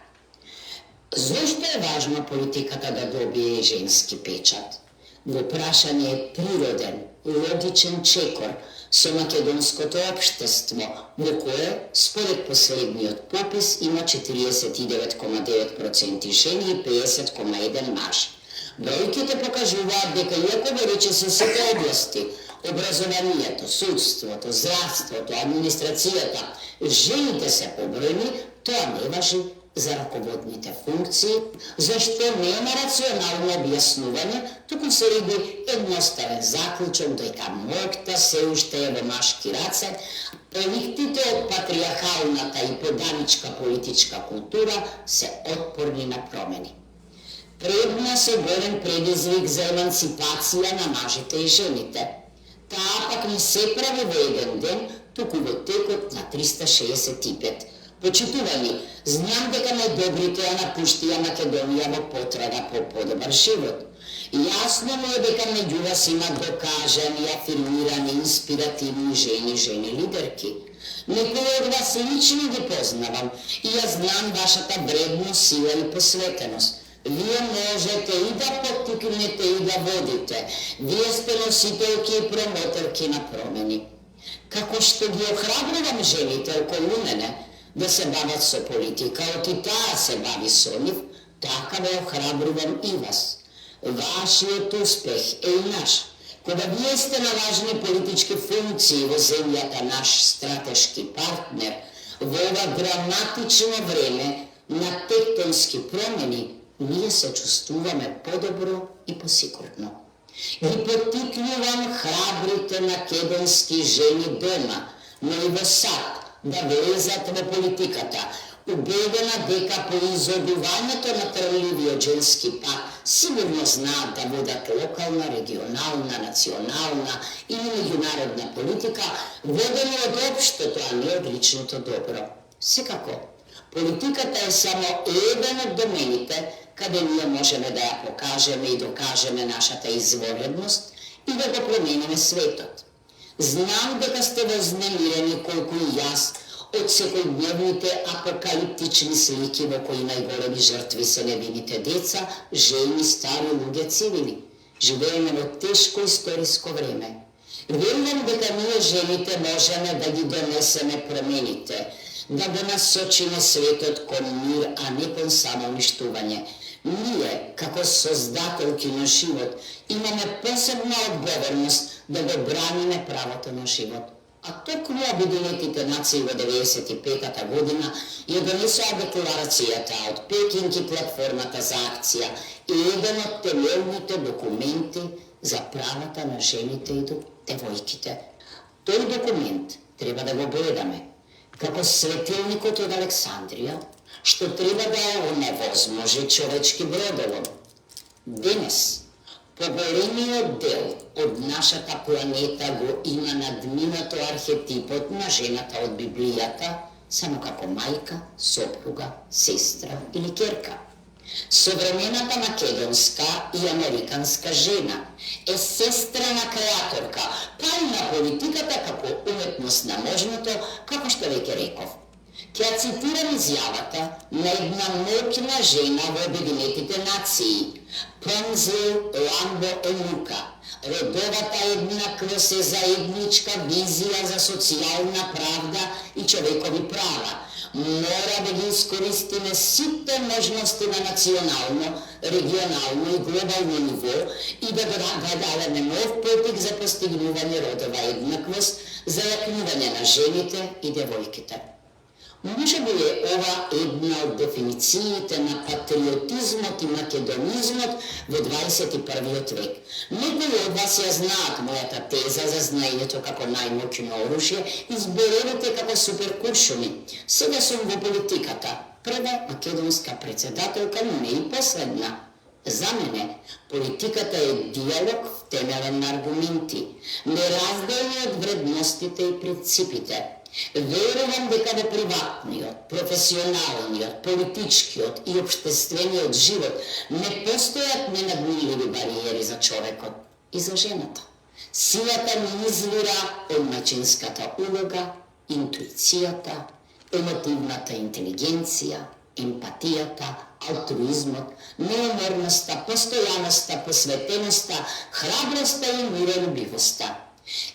Зошто е важно политиката да добие женски печат? Во прашање е природен, логичен чекор со македонското општество, во кое, според последниот попис, има 49,9% жени и 50,1% мажи. Бројките покажуваат дека иако величе се сите области, образованието, судството, здравството, администрацијата, жените се побројни, тоа не важи за раководните функции, зашто нема рационално објаснување, туку се роди едноставен заклучок дека моќта се уште е во машки раце, елитите од патриархалната и поданичка политичка култура се отпорни на промени. Пред нас е голем предизвик за емансипација на мажите и жените. Таа пак не се прави во еден ден, туку во текот на 365. Почитувани, знам дека најдобрите ја напуштија Македонија во потрага по подобар живот. Јасно ми е дека меѓу вас има докажани, афирмирани, инспиративни жени лидерки. Некои од вас лично ги познавам и ја знам вашата вредност, сила и посветеност. Вие можете и да поттикнете и да водите. Вие сте носителки и промоторки на промени. Како што ги охрабрувам жените околу мене да се бават со политика, оти таа се бави со нив, така ве охрабрувам и вас. Вашиот успех е и наш. Кога вие сте на важни политички функции во земјата, наш стратешки партнер, во ова драматично време на тектонски промени, ние се чувствуваме подобро и посигурно. Ги поттикнувам храбрите македонски жени дома, но и во САД, да влезат во политиката, убедена дека по изодувањето на трливиот женски пат сигурно знаат да водат локална, регионална, национална или меѓународна политика, водена од општото, а не од личното добро. Секако, политиката е само еден од домените каде ние можеме да ја покажеме и докажеме нашата изворедност и да го промениме светот. Знам дека сте вознемирени колку и јас од секојдневните апокалиптични слики во кои најголеми жртви се невините деца, жени, стари, луѓе, цивили. Живееме во тешко историско време. Верувам дека ние жените можеме да ги донесеме промените, да го насочиме светот кон мир, а не кон самоуништување. Ние, како создателки на живот, имаме посебна одговорност да го браниме правото на живот. А токму Обединетите нации во 95-та година ја донесоа декларацијата од Пекинг и платформата за акција, еден од темелните документи за правата на жените и девојките. Тој документ треба да го гледаме како светилникот од Александрија, што треба да ја оневозможи човечки бродолом. Денес, поголемиот дел од нашата планета го има надминато архетипот на жената од Библијата, само како мајка, сопруга, сестра или ќерка. Современата македонска и американска жена е сестра на креаторка, па и на политиката како уметност на можното, како што веќе реков. Ќе цитирам изјавата на една моќна жена во Обединетите нации, Пронзил Ламбо Енука. Родовата еднаквост е заедничка визија за социјална правда и човекови права. Мора да ги искористиме сите можности на национално, регионално и глобално ниво и да дадеме нов потик за постигнување родова еднаквост, за јакнување на жените и девојките. Може би е ова една од дефинициите на патриотизмот и македонизмот во 21. век. Некои од вас ја знаат мојата теза за знаењето како најмоќно оружје и зборовите како суперкуршуми. Сега сум во политиката. Прва македонска председателка, но не и последна. За мене, политиката е диалог втемелен на аргументи, неразделни од вредностите и принципите. Верувам дека во приватниот, професионалниот, политичкиот и општествениот живот не постојат ненадмиливи бариери за човекот и за жената. Силата ни извира од мајчинската улога, интуицијата, емотивната интелигенција, емпатијата, алтруизмот, неуморноста, постојаноста, посветеноста, храброста и миролюбивоста.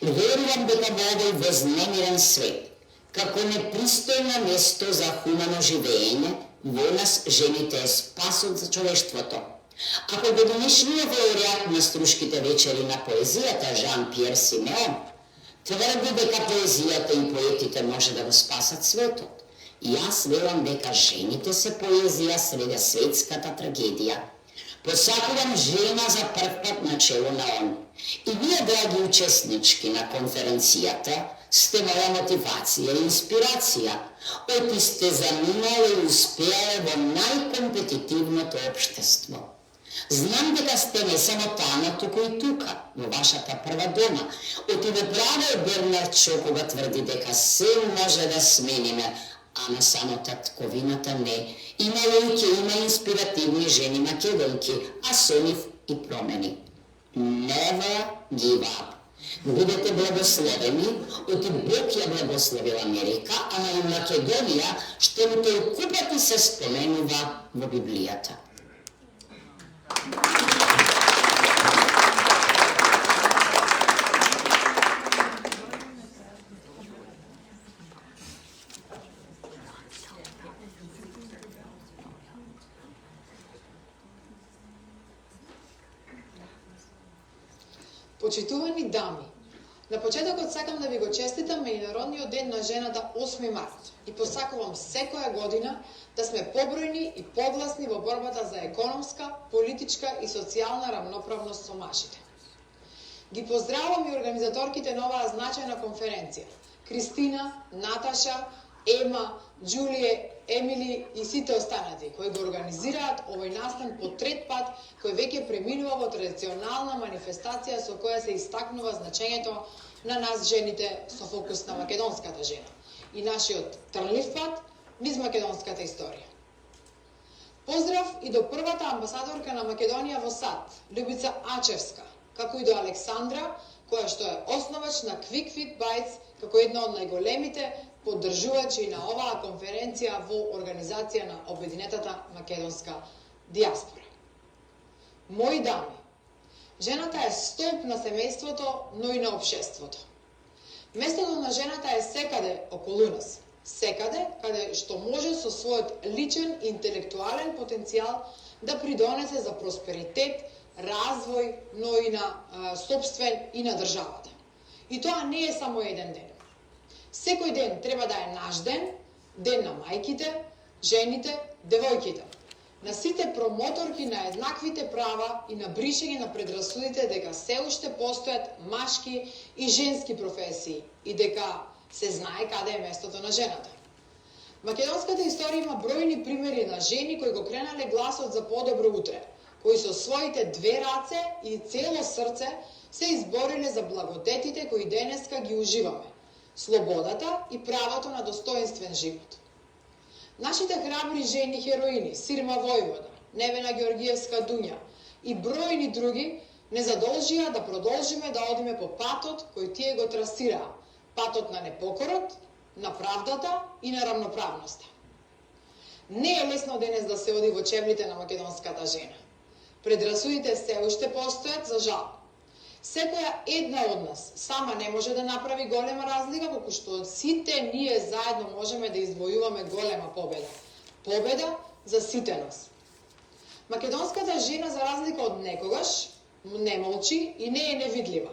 Верувам дека во овој вознемирен свет, како непристојно место за хумано живење, во нас жените е спасот за човештвото. Ако го денешниот лауреат на струшките вечери на поезијата Жан-Пиер Симеон тврди дека поезијата и поетите може да го спасат светот, јас верувам дека жените се поезија среде светската трагедија. Посакувам жена за прв пат на чело на ООН. И вие, драги учеснички на конференцијата, сте моја мотивација и инспирација. Оти сте заминале и успеале во најкомпетитивното општество. Знам дека сте не само тamo, туку и тука, во вашата прва дома. Оти ве право Бернард Шо кога тврди дека се може да смениме, ама само татковината не. Има луѓе, има инспиративни жени македонки, а со нив и промени. Never give up. Бидете благословени, оти Бог ја благословил Америка, а на Македонија што му толку пати се споменува во Библијата. Почитувани дами, на почетокот сакам да ви го честитам Меѓународниот ден на жената 8 март и посакувам секоја година да сме побројни и погласни во борбата за економска, политичка и социјална рамноправност со мажите. Ги поздравувам и организаторките на оваа значајна конференција: Кристина, Наташа, Ема, Џулие, Емили и сите останати кои го организираат овој настан по трет пат, кој веќе преминува во традиционална манифестација со која се истакнува значењето на нас жените со фокус на македонската жена и нашиот трнлив пат низ македонската историја. Поздрав и до првата амбасадорка на Македонија во САД, Љубица Ачевска, како и до Александра, која што е основач на Quick Fit Bites, како една од најголемите поддржувачи на оваа конференција во организација на Обединетата македонска диаспора. Мои дами, жената е столб на семејството, но и на општеството. Местото на жената е секаде околу нас, секаде каде што може со својот личен интелектуален потенцијал да придонесе за просперитет, развој, но и на собствен и на државата. И тоа не е само еден ден. Секој ден треба да е наш ден, ден на мајките, жените, девојките, на сите промоторки на еднаквите права и на бришење на предрасудите дека се уште постојат машки и женски професии и дека се знае каде е местото на жената. Македонската историја има бројни примери на жени кои го кренале гласот за подобро утре, кои со своите две раце и цело срце се избориле за благодетите кои денеска ги уживаме: слободата и правото на достоинствен живот. Нашите храбри жени хероини, Сирма Војвода, Невена Ѓоргиевска Дуња и бројни други не задолжија да продолжиме да одиме по патот кој тие го трасираа, патот на непокорот, на правдата и на рамноправноста. Не е лесно денес да се оди во чевлите на македонската жена. Предрасудите се уште постојат, за жал. Секоја една од нас сама не може да направи голема разлика, колку што сите ние заедно можеме да извојуваме голема победа. Победа за сите нас. Македонската жена, за разлика од некогаш, не молчи и не е невидлива.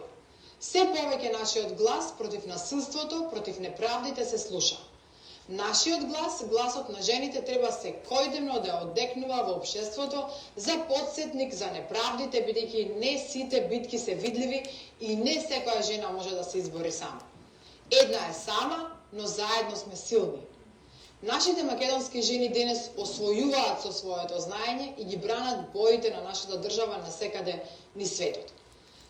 Се повеќе нашиот глас против насилството, против неправдите се слуша. Нашиот глас, гласот на жените, треба секојдневно да одекнува во општеството за подсетник за неправдите, бидејќи не сите битки се видливи и не секоја жена може да се избори сама. Една е сама, но заедно сме силни. Нашите македонски жени денес освојуваат со своето знаење и ги бранат боите на нашата држава насекаде низ светот.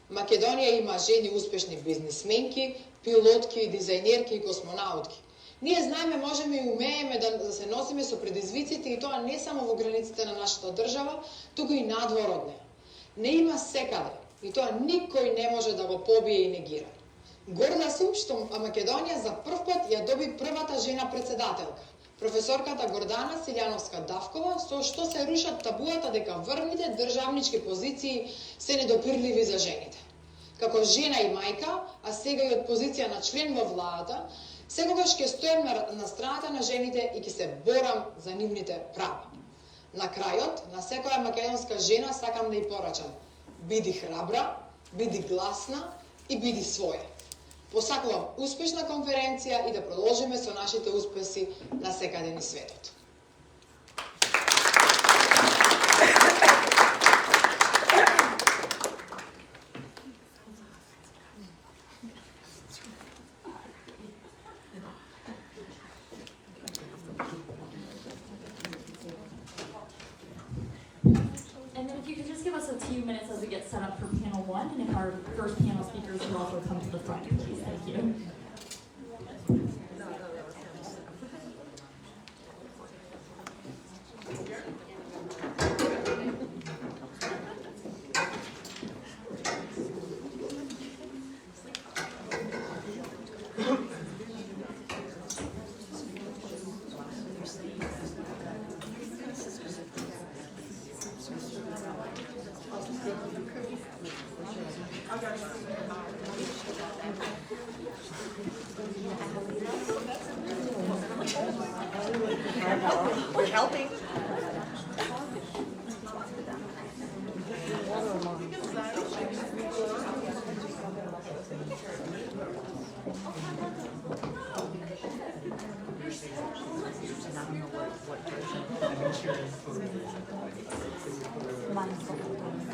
Македонија има жени успешни бизнисменки, пилотки, дизајнерки и космонаутки. Ние знаеме, можеме и умееме да се носиме со предизвиците и тоа не само во границите на нашата држава, туку и надвор од неа. Не има секаде и тоа никој не може да го побие и негира. Горда сум што Македонија за прв пат ја доби првата жена председателка, професорката Гордана Силјановска-Давкова, со што се рушат табуата дека врвните државнички позиции се недопирливи за жените. Како жена и мајка, а сега и од позиција на член во владата, секогаш ќе стојам на страната на жените и ќе се борам за нивните права. На крајот, на секоја македонска жена сакам да ја порачам: биди храбра, биди гласна и биди своја. Посакувам успешна конференција и да продолжиме со нашите успеси на секаде низ светот. And then if you could just give us a few minutes as we get set up for panel one, and if our first panel speakers will also come to the front, please. Thank you. We're helping. Mine's the whole thing.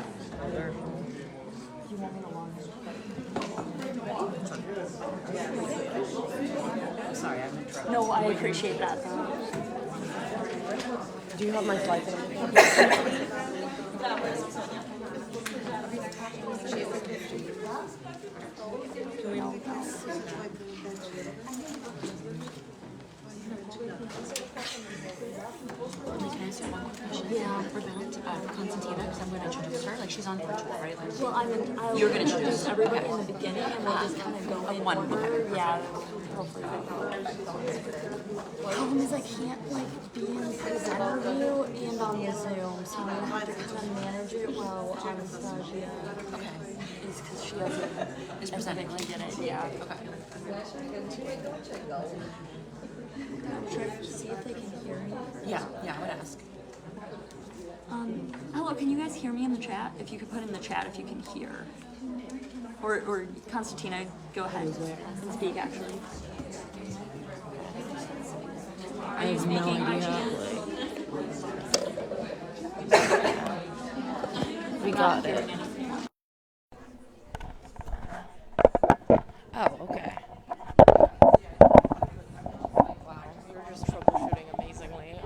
You want me to long Sorry, I'm in trouble. No, I appreciate that. Do you have my slides? Yeah. For Constantina, because I'm going to introduce her. Like, she's on virtual, right? Like, Well, I'll You're gonna introduce choose. everybody Okay. in the beginning, and we'll just kind of go in one, order. okay. Yeah, hopefully. Problem is, I can't like be in presenter view and on the Zoom, so I'm gonna have to kind of manage it while Anastasia is, because she doesn't Is presenting. evidently get it. Yeah. okay. I'm trying to see if they can hear me. Yeah, I would ask. Hello, can you guys hear me in the chat? If you could put in the chat if you can hear. Or Constantina, go ahead and speak actually. Are you speaking by chance? We got it. Oh, okay. Wow, you're just troubleshooting amazingly.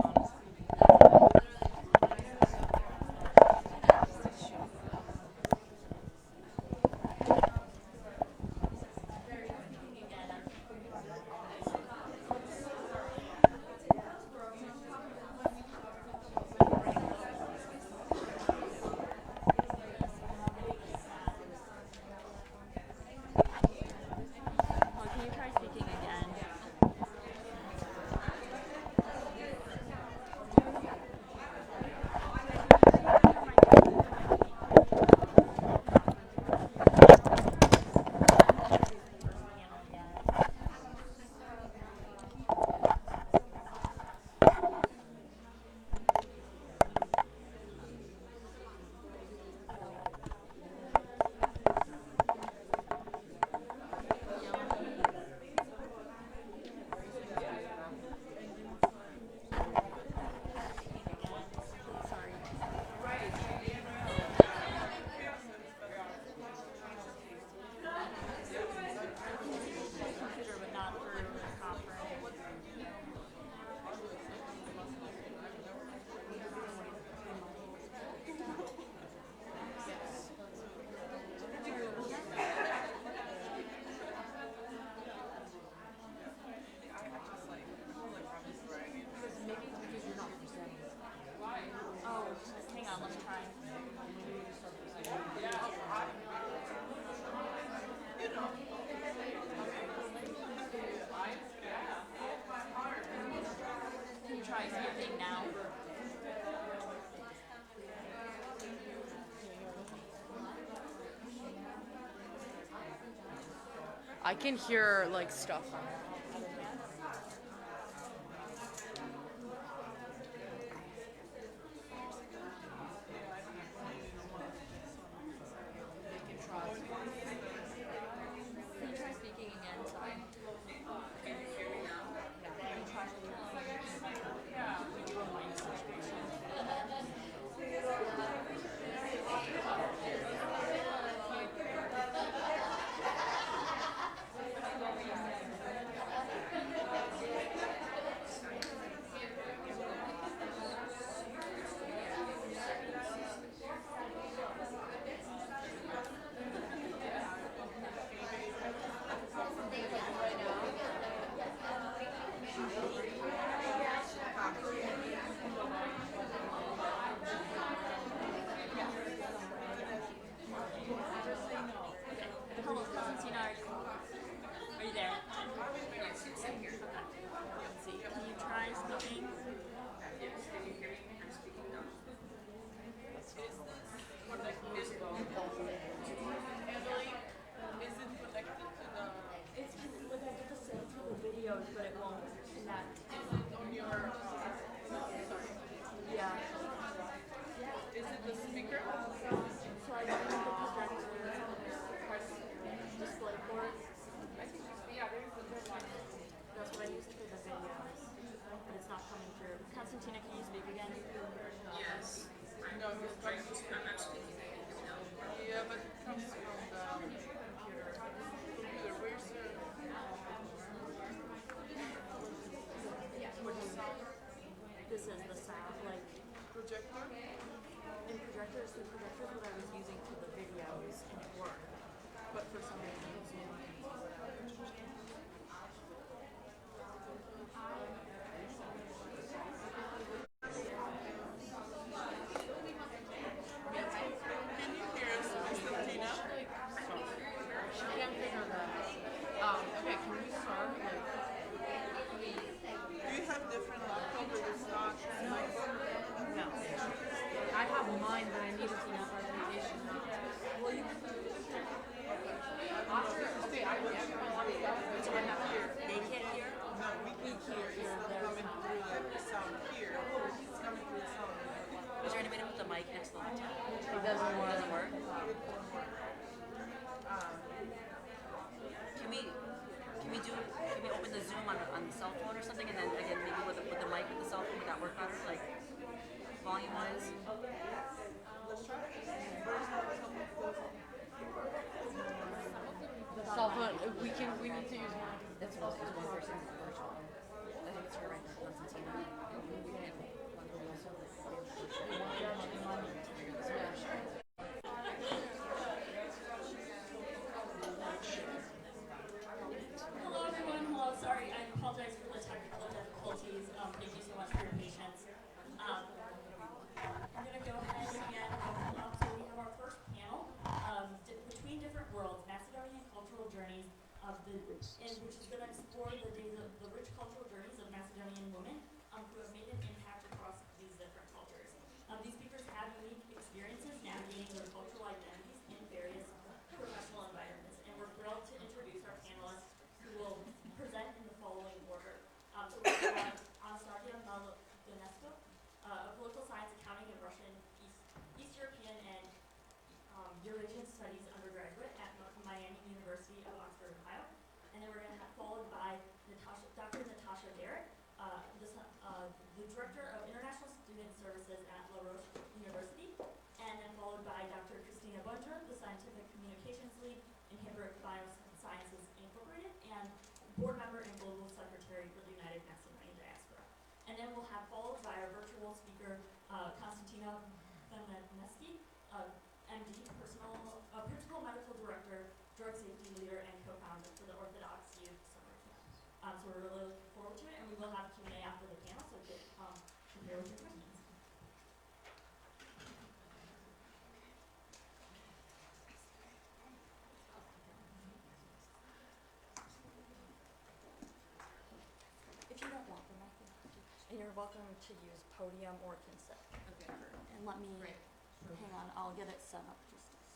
Oh, can you try speaking again? Sorry. Computer, but not through the conference. Oh, hang on, let me try. Can you try speaking now? I can hear like stuff. Can you try speaking again? Sorry. Can you hear me now? Yeah. Try we do a mic situation. Hello, Constantina. Are you there? Let's see. Can you try speaking? Is it connected to the? for some reason. She can't figure that out. Okay, can we start? Like, Do you have different laptop that is not MacBook? no. I have mine, but I need it to use presentation now. Well, you can. After, okay, I have here. They can't hear? No, we can hear. It's not coming through the sound here. It's coming through the sound. Is there any way to put the mic next to the laptop? It doesn't work. Doesn't work? Um, Can we open the Zoom on the cell phone or something, and then again maybe with the mic with the cell phone, would that work better? Like volume wise? let's try. The cell phone, we need to use mine. That's one person virtual. I think it's her right now, Constantina. Hello everyone, hello, sorry, I apologize for the technical difficulties. Thank you so much for your patience. I'm gonna go ahead and open up, so we have our first panel, Between Different Worlds, Macedonian Cultural Journeys, which is gonna explore the rich cultural journeys of Macedonian women, who have made an impact across these different cultures. These speakers have unique experiences navigating their cultural identities in various professional environments, and we're thrilled to introduce our panelists who will present in the following order. So we have Anastasia Malodonescu, a political science, accounting, and Russian East European and Eurasian Studies undergraduate at Miami University of Oxford, Ohio. And then we're going to have followed by Dr. Natasha Derrick, the Director of International Student Services at La Roche University, and then followed by Dr. Christina Bunter, the Scientific Communications Lead in Hibbert Biosciences Incorporated, and Board Member and Global Secretary for the United Macedonian Diaspora. And then we'll have followed by our virtual speaker, Konstantina Vemnesky, MD, Principal Medical Director, Drug Safety Leader, and co-founder for the Orthodox Youth Summer Camp. So we're really looking forward to it, and we will have Q&A after the panel, so get prepared with your questions. If you don't want them, I can. And you're welcome to use podium or consent. Okay. And let me, hang on, I'll get it set up just a second.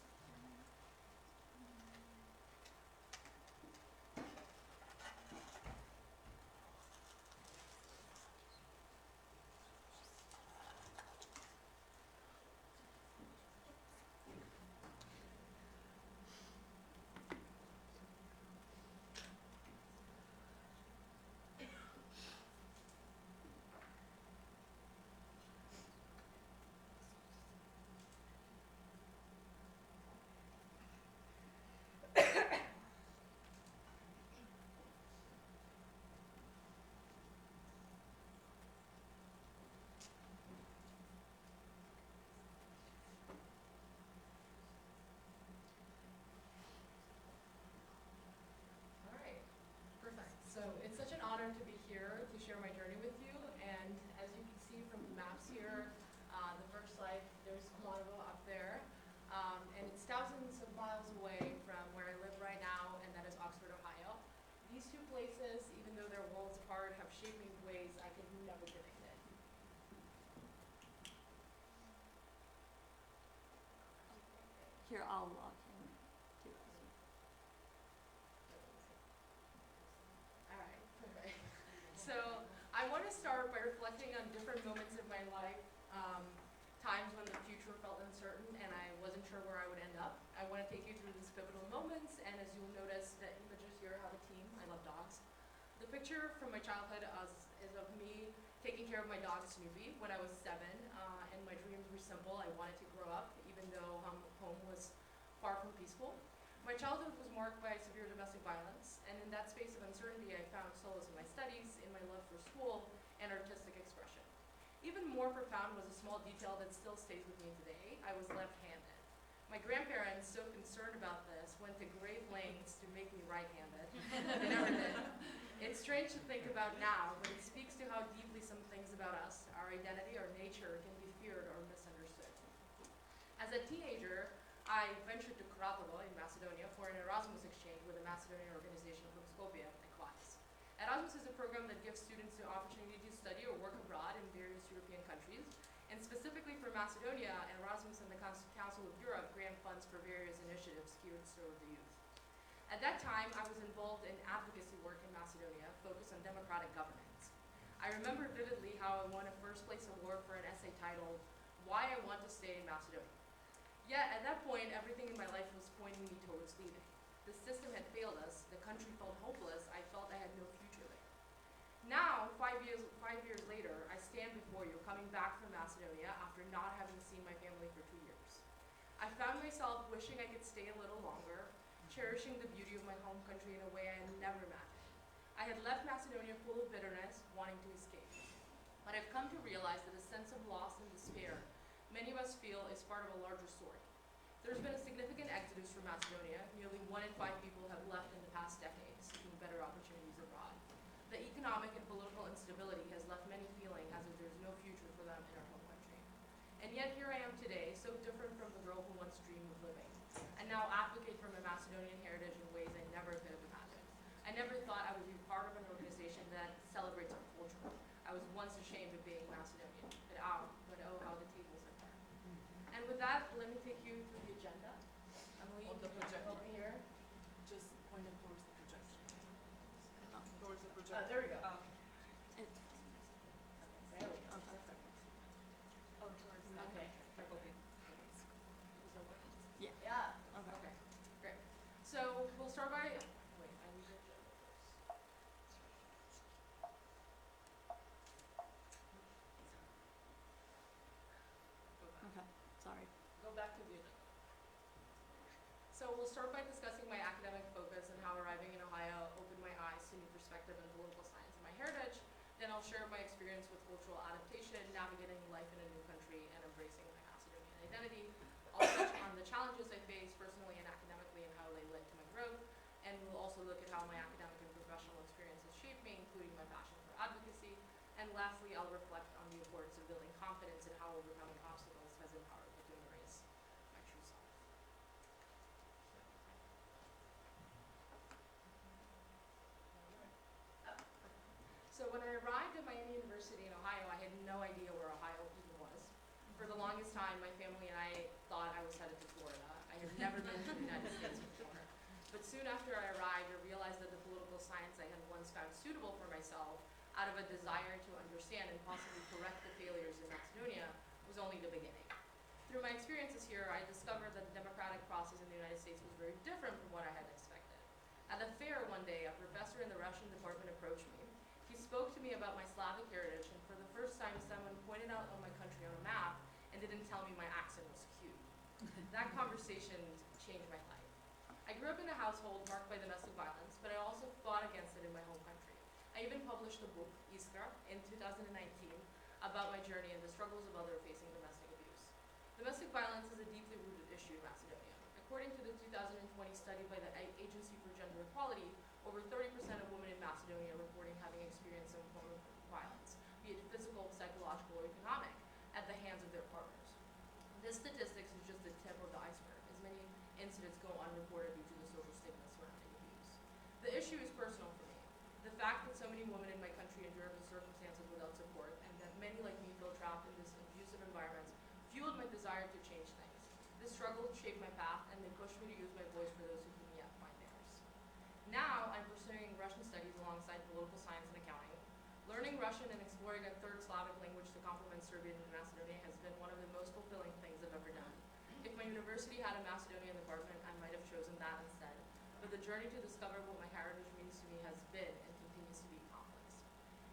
So it's such an honor to be here to share my journey with you. And as you can see from the maps here, the first slide, there's Komarova up there. And it's thousands of miles away from where I live right now, and that is Oxford, Ohio. These two places, even though they're worlds apart, have shaped me in ways I could never predict it. Here, I'll log in too. All right, perfect. So I want to start by reflecting on different moments of my life, times when the future felt uncertain and I wasn't sure where I would end up. I want to take you through these pivotal moments, and as you'll notice, the images here have a team. I love dogs. The picture from my childhood is of me taking care of my dog Snoopy when I was 7, and my dreams were simple. I wanted to grow up, even though home was far from peaceful. My childhood was marked by severe domestic violence, and in that space of uncertainty, I found solace in my studies, in my love for school, and artistic expression. Even more profound was a small detail that still stays with me today. I was left-handed. My grandparents, so concerned about this, went to great lengths to make me right-handed. They never did. It's strange to think about now, but it speaks to how deeply some things about us, our identity, our nature, can be feared or misunderstood. As a teenager, I ventured to Kratovo in Macedonia for an Erasmus exchange with a Macedonian organization from Skopje, Equatis. Erasmus is a program that gives students the opportunity to study or work abroad in various European countries. And specifically for Macedonia, Erasmus and the Council of Europe grant funds for various initiatives geared toward the youth. At that time, I was involved in advocacy work in Macedonia, focused on democratic governance. I remember vividly how I won a first place award for an essay titled, "Why I Want to Stay in Macedonia." Yet, at that point, everything in my life was pointing me towards leaving. The system had failed us, the country felt hopeless, I felt I had no future there. Now, 5 years later, I stand before you, coming back from Macedonia after not having seen my family for 2 years. I found myself wishing I could stay a little longer, cherishing the beauty of my home country in a way I had never imagined. I had left Macedonia full of bitterness, wanting to escape. But I've come to realize that a sense of loss and despair many of us feel is part of a larger story. There's been a significant exodus from Macedonia. Nearly 1 in 5 people have left in the past decade, seeking better opportunities abroad. The economic and political instability has left many feeling as if there's no future for them in our home country. And yet here I am today, so different from the girl who once dreamed of living, and now advocate for my Macedonian heritage in ways I never could have imagined. I never thought I would be part of an organization that celebrates our culture. I was once ashamed of being Macedonian, but oh, how the tables have turned. And with that, let me take you through the agenda. Emily, On the projector. over here. Just point it towards the projection. Towards the projector. There we go. Okay. There we go. Perfect. Oh, towards Okay. Okay. Yeah. Yeah. Okay. Great. So we'll start by. Wait, I need to. Okay, sorry. Go back to the agenda. So we'll start by discussing my academic focus and how arriving in Ohio opened my eyes to new perspective in political science and my heritage. Then I'll share my experience with cultural adaptation, navigating life in a new country, and embracing my Macedonian identity. I'll touch on the challenges I face personally and academically and how they led to my growth. And we'll also look at how my academic and professional experiences shaped me, including my passion for advocacy. And lastly, I'll reflect on the importance of building confidence and how overcoming obstacles has empowered me to embrace my true self. So when I arrived at Miami University in Ohio, I had no idea where Ohio even was. For the longest time, my family and I thought I was headed to Florida. I had never been to the United States before. But soon after I arrived, I realized that the political science I had once found suitable for myself, out of a desire to understand and possibly correct the failures in Macedonia, was only the beginning. Through my experiences here, I discovered that the democratic process in the United States was very different from what I had expected. At a fair one day, a professor in the Russian department approached me. He spoke to me about my Slavic heritage, and for the first time, someone pointed out on my country on a map and didn't tell me my accent was cute. That conversation changed my life. I grew up in a household marked by domestic violence, but I also fought against it in my home country. I even published a book, Iskra, in 2019 about my journey and the struggles of others facing domestic abuse. Domestic violence is a deeply rooted issue in Macedonia. According to the 2020 study by the Agency for Gender Equality, over 30% of women in Macedonia are reporting having experienced some form of violence, be it physical, psychological, or economic, at the hands of their partners. This statistics is just the tip of the iceberg, as many incidents go unreported due to the social stigma surrounding abuse. The issue is personal for me. The fact that so many women in my country endure the circumstances without support, and that many like me feel trapped in this abusive environment, fueled my desire to change things. This struggle shaped my path, and they pushed me to use my voice for those who couldn't yet find theirs. Now, I'm pursuing Russian studies alongside political science and accounting. Learning Russian and exploring a third Slavic language to complement Serbian and Macedonian has been one of the most fulfilling things I've ever done. If my university had a Macedonian department, I might have chosen that instead. But the journey to discover what my heritage means to me has been and continues to be complex.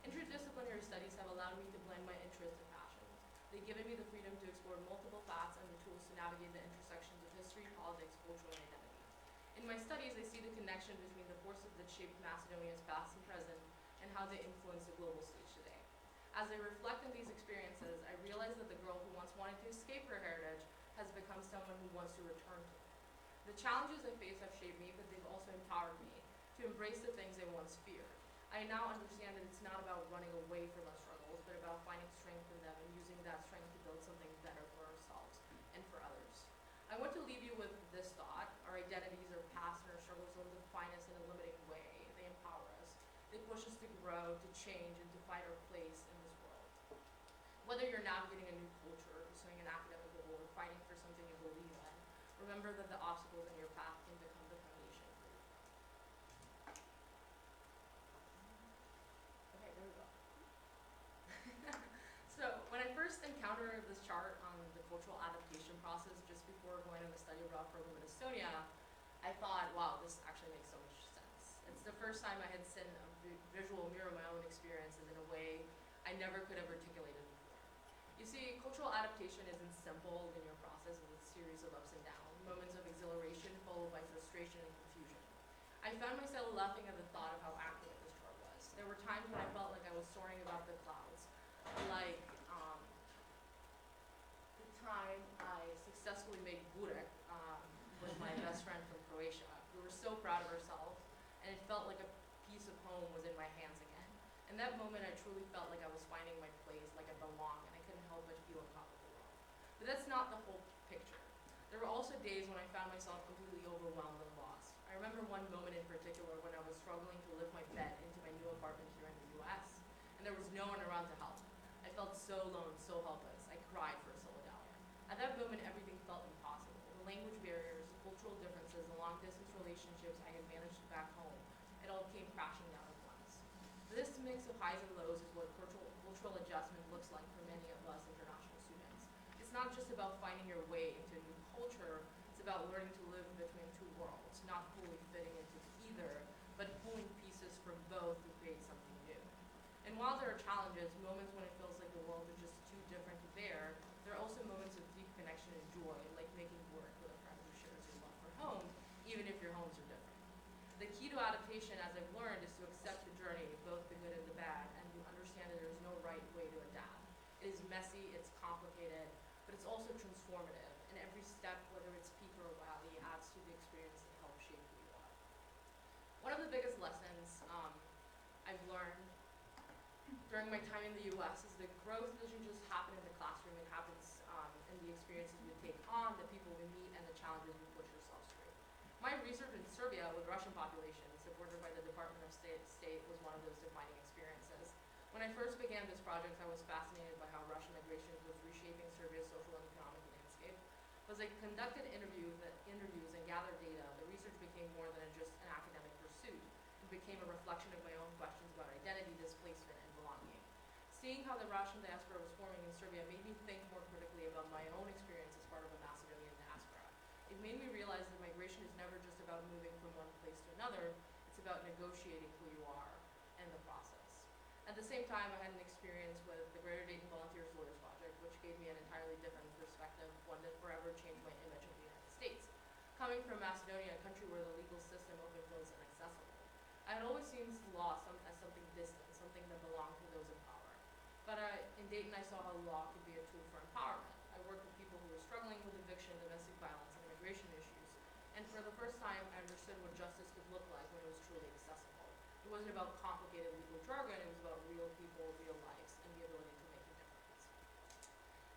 Interdisciplinary studies have allowed me to blend my interests and passions. They've given me the freedom to explore multiple paths and the tools to navigate the intersections of history, politics, culture, and identity. In my studies, I see the connection between the forces that shaped Macedonia's past and present and how they influence the global stage today. As I reflect on these experiences, I realize that the girl who once wanted to escape her heritage has become someone who wants to return to it. The challenges I face have shaped me, but they've also empowered me to embrace the things I once feared. I now understand that it's not about running away from our struggles, but about finding strength in them and using that strength to build something better for ourselves and for others. I want to leave you with this thought: our identities, our past, and our struggles don't define us in a limiting way. They empower us. They push us to grow, to change, and to find our place in this world. Whether you're navigating a new culture, pursuing an academic goal, or fighting for something you believe in, remember that the obstacles in your path can become the foundation for your growth. Okay, there we go. So, when I first encountered this chart on the cultural adaptation process just before going on the study abroad program in Estonia, I thought, wow, this actually makes so much sense. It's the first time I had seen a visual mirror of my own experiences in a way I never could have articulated before. You see, cultural adaptation isn't simple linear process, it's a series of ups and downs, moments of exhilaration followed by frustration and confusion. I found myself laughing at the thought of how accurate this chart was. There were times when I felt like I was soaring above the clouds, like the time I successfully made burek with my best friend from Croatia. We were so proud of ourselves, and it felt like a piece of home was in my hands again. In that moment, I truly felt like I was finding my place, like I belonged, and I couldn't help but feel on top of the world. But that's not the whole picture. There were also days when I found myself completely overwhelmed and lost. I remember one moment in particular when I was struggling to lift my bed into my new apartment here in the US, and there was no one around to help. I felt so alone, so helpless. I cried for solidarity. At that moment, everything felt impossible. The language barriers, the cultural differences, the long-distance relationships I had managed back home, it all came crashing down at once. This mix of highs and lows is what cultural adjustment looks like for many of us international students. It's not just about finding your way into a new culture, it's about learning to live between two worlds, not fully fitting into either, but pulling pieces from both to create something new. And while there are challenges, moments when it feels like the world is just too different to bear, there are also moments of deep connection and joy, like making work with a friend who shares your love for home, even if your homes are different. The key to adaptation, as I've learned, is to accept the journey, both the good and the bad, and to understand that there is no right way to adapt. It is messy, it's complicated, but it's also transformative, and every step, whether it's peak or valley, adds to the experience and helps shape who you are. One of the biggest lessons I've learned during my time in the US is that growth doesn't just happen in the classroom, it happens in the experiences we take on, the people we meet, and the challenges we push ourselves through. My research in Serbia with Russian population, supported by the Department of State, was one of those defining experiences. When I first began this project, I was fascinated by how Russian migration was reshaping Serbia's social and economic landscape. As I conducted interviews and gathered data, the research became more than just an academic pursuit. It became a reflection of my own questions about identity, displacement, and belonging. Seeing how the Russian diaspora was forming in Serbia made me think more critically about my own experience as part of a Macedonian diaspora. It made me realize that migration is never just about moving from one place to another, it's about negotiating who you are and the process. At the same time, I had an experience with the Greater Dayton Volunteers Lawyers Project, which gave me an entirely different perspective, one that forever changed my image of the United States. Coming from Macedonia, a country where the legal system often feels inaccessible, I had always seen law as something distant, something that belonged to those in power. But in Dayton, I saw how law could be a tool for empowerment. I worked with people who were struggling with eviction, domestic violence, and immigration issues. And for the first time, I understood what justice could look like when it was truly accessible. It wasn't about complicated legal jargon, it was about real people, real lives, and the ability to make a difference.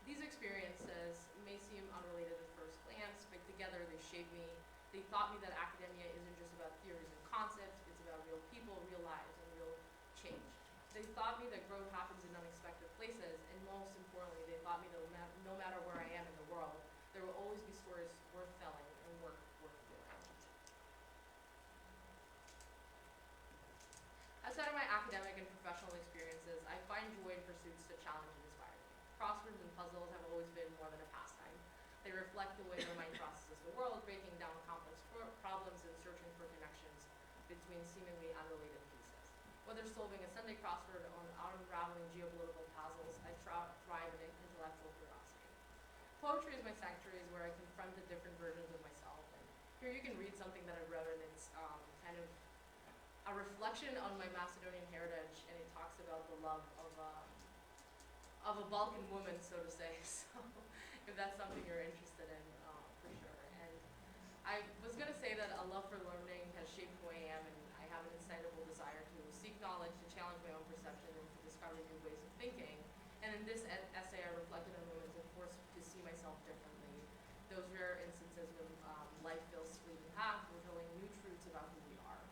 These experiences may seem unrelated at first glance, but together they shaped me. They taught me that academia isn't just about theories and concepts, it's about real people, real lives, and real change. They taught me that growth happens in unexpected places, and most importantly, they taught me that no matter where I am in the world, there will always be stories worth telling and work worth doing. Outside of my academic and professional experiences, I find joy in pursuits that challenge and inspire me. Crosswords and puzzles have always been more than a pastime. They reflect the way my mind processes the world, breaking down complex problems and searching for connections between seemingly unrelated pieces. Whether solving a Sunday crossword or unraveling geopolitical puzzles, I thrive in intellectual curiosity. Poetry is my sanctuary, is where I confront the different versions of myself. And here you can read something that I wrote, and it's kind of a reflection on my Macedonian heritage, and it talks about the love of a Balkan woman, so to say. So if that's something you're interested in, for sure. And I was going to say that a love for learning has shaped who I am, and I have an incitable desire to seek knowledge, to challenge my own perception, and to discover new ways of thinking. And in this essay, I reflected on moments of forced to see myself differently. Those rare instances when life feels split in half, revealing new truths about who we are.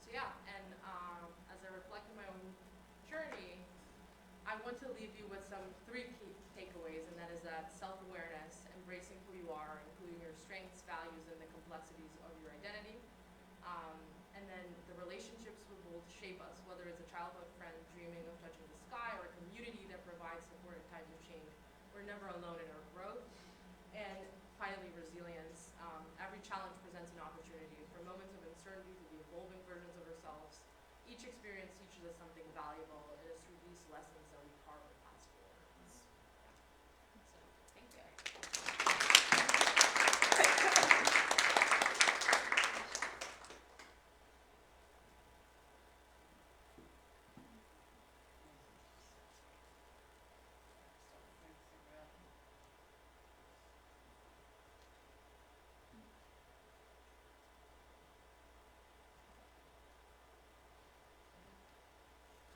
So yeah, and as I reflect on my own journey, I want to leave you with three key takeaways, and that is that self-awareness, embracing who you are, including your strengths, values, and the complexities of your identity. And then the relationships will shape us, whether it's a childhood friend dreaming of touching the sky or a community that provides support in times of change. We're never alone in our growth. And finally, resilience. Every challenge presents an opportunity. From moments of uncertainty to the evolving versions of ourselves, each experience teaches us something valuable. It is through these lessons that we carve our paths forward. So, thank you.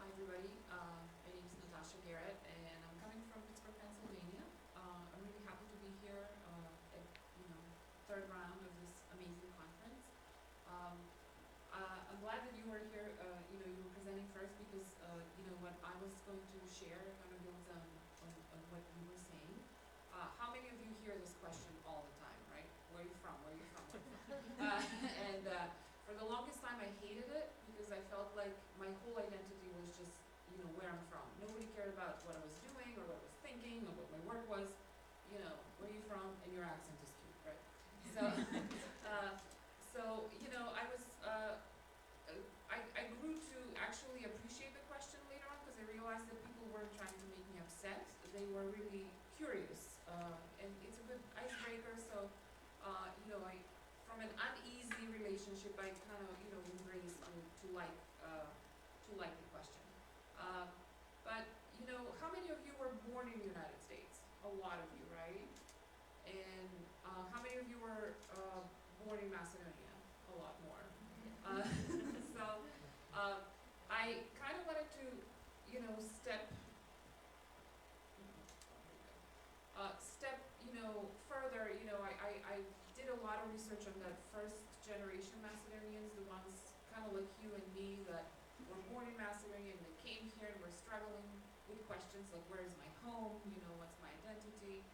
Hi everybody, my name is Natasha Garrett and I'm coming from Pittsburgh, Pennsylvania. I'm really happy to be here at third round of this amazing conference. I'm glad that you were here. You were presenting first because what I was going to share kind of builds on what you were saying. How many of you hear this question all the time, right? Where are you from? Where are you from? Where are you from? For the longest time I hated it because I felt like my whole identity was just, where I'm from. Nobody cared about what I was doing or what I was thinking or what my work was. Where are you from? And your accent is cute, right? So, I was, I grew to actually appreciate the question later on because I realized that people weren't trying to make me upset. They were really curious. And it's a good icebreaker, so, from an uneasy relationship, I kind of, embraced to like the question. But, how many of you were born in the United States? A lot of you, right? And how many of you were born in Macedonia? A lot more. I kind of wanted to, step further. I did a lot of research on that first generation Macedonians, the ones kind of like you and me that were born in Macedonia and they came here and were struggling with questions like where is my home, what's my identity.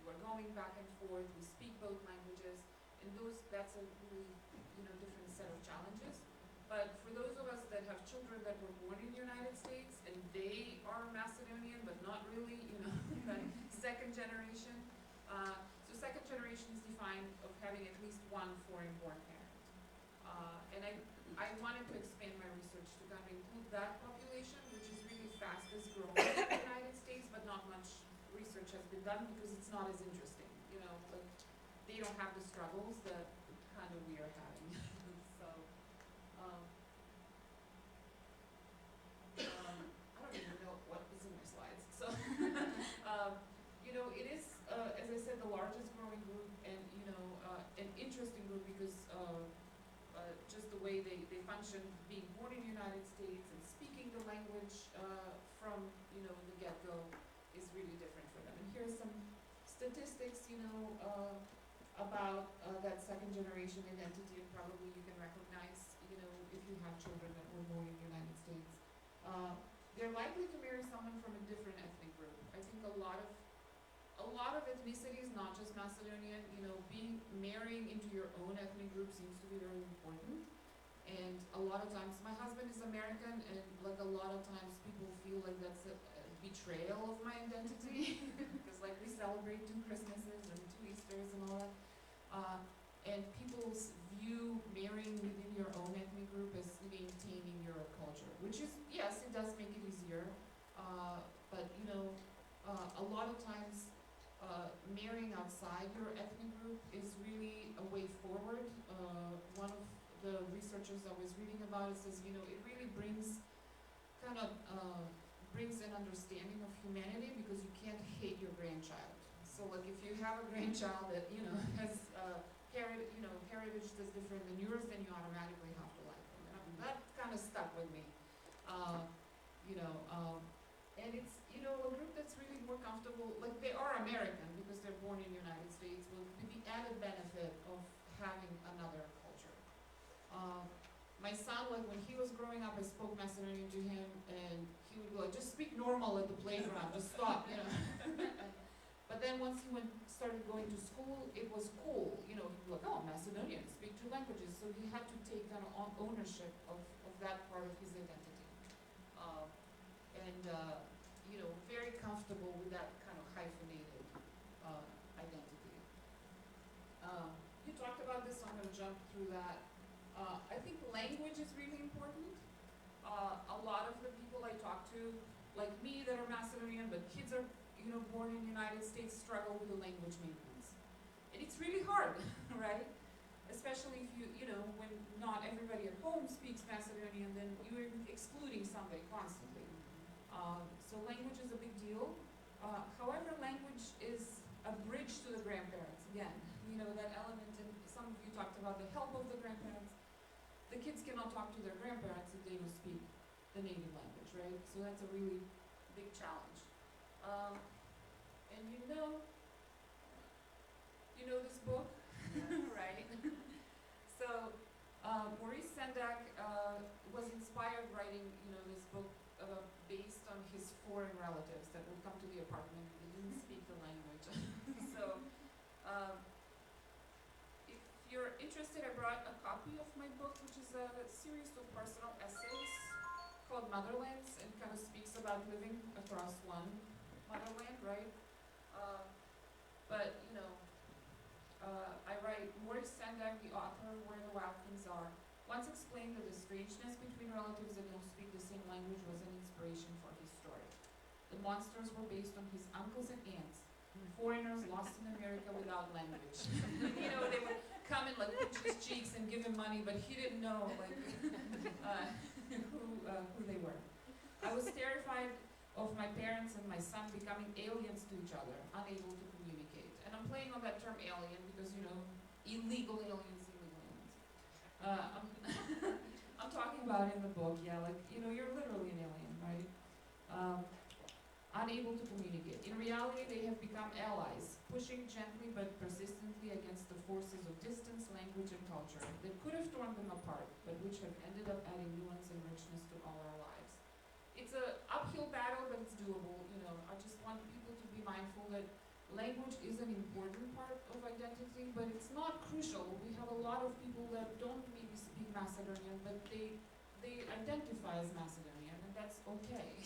We're going back and forth, we speak both languages, and that's a really different set of challenges. But for those of us that have children that were born in the United States and they are Macedonian but not really, that second generation. So second generation is defined of having at least one foreign-born parent. And I wanted to expand my research to kind of include that population, which is really fastest growing in the United States, but not much research has been done because it's not as interesting. Like they don't have the struggles that kind of we are having. So, I don't even know what is in my slides. So, it is, as I said, the largest growing group and, an interesting group because just the way they function, being born in the United States and speaking the language from, the get-go is really different for them. And here's some statistics, about that second generation identity, and probably you can recognize, if you have children that were born in the United States. They're likely to marry someone from a different ethnic group. I think a lot of ethnicities, not just Macedonian, marrying into your own ethnic group seems to be very important. And a lot of times, my husband is American, and like a lot of times people feel like that's a betrayal of my identity because like we celebrate 2 Christmases and 2 Easters and all that. And people view marrying within your own ethnic group as maintaining your culture, which is, yes, it does make it easier, but a lot of times marrying outside your ethnic group is really a way forward. One of the researchers I was reading about it says, it really brings kind of brings an understanding of humanity because you can't hate your grandchild. So like if you have a grandchild that, you know, has heritage that's different than yours, then you automatically have to like them. And that kind of stuck with me. And it's, you know, a group that's really more comfortable, like they are American because they're born in the United States, with the added benefit of having another culture. My son, like when he was growing up, I spoke Macedonian to him, and he would go, just speak normal at the playground, just stop, you know. But then once he started going to school, it was cool, you know, he'd be like, oh, Macedonian, speak 2 languages, so he had to take kind of ownership of that part of his identity. You know, very comfortable with that kind of hyphenated identity. You talked about this, so I'm going to jump through that. I think language is really important. A lot of the people I talk to, like me, that are Macedonian, but kids are, you know, born in the United States, struggle with the language maintenance. And it's really hard, right? Especially if you know, when not everybody at home speaks Macedonian, then you're excluding somebody constantly. So language is a big deal. However, language is a bridge to the grandparents. Again, you know, that element, and some of you talked about the help of the grandparents. The kids cannot talk to their grandparents if they don't speak the native language, right? So that's a really big challenge. And you know this book, right? So Maurice Sendak was inspired writing, you know, this book based on his foreign relatives that would come to the apartment and they didn't speak the language. So if you're interested, I brought a copy of my book, which is a series of personal essays called Motherlands, and kind of speaks about living across one motherland, right? But, you know, I write, Maurice Sendak, the author, Where the Wild Things Are, once explained that the strangeness between relatives that don't speak the same language was an inspiration for his story. The monsters were based on his uncles and aunts, foreigners lost in America without language. You know, they would come and like pinch his cheeks and give him money, but he didn't know like who they were. I was terrified of my parents and my son becoming aliens to each other, unable to communicate. And I'm playing on that term alien because, you know, illegal aliens. I'm talking about in the book, yeah, like, you know, you're literally an alien, right? Unable to communicate. In reality, they have become allies, pushing gently but persistently against the forces of distance, language, and culture that could have torn them apart, but which have ended up adding nuance and richness to all our lives. It's an uphill battle, but it's doable, you know. I just want people to be mindful that language is an important part of identity, but it's not crucial. We have a lot of people that don't maybe speak Macedonian, but they identify as Macedonian, and that's okay.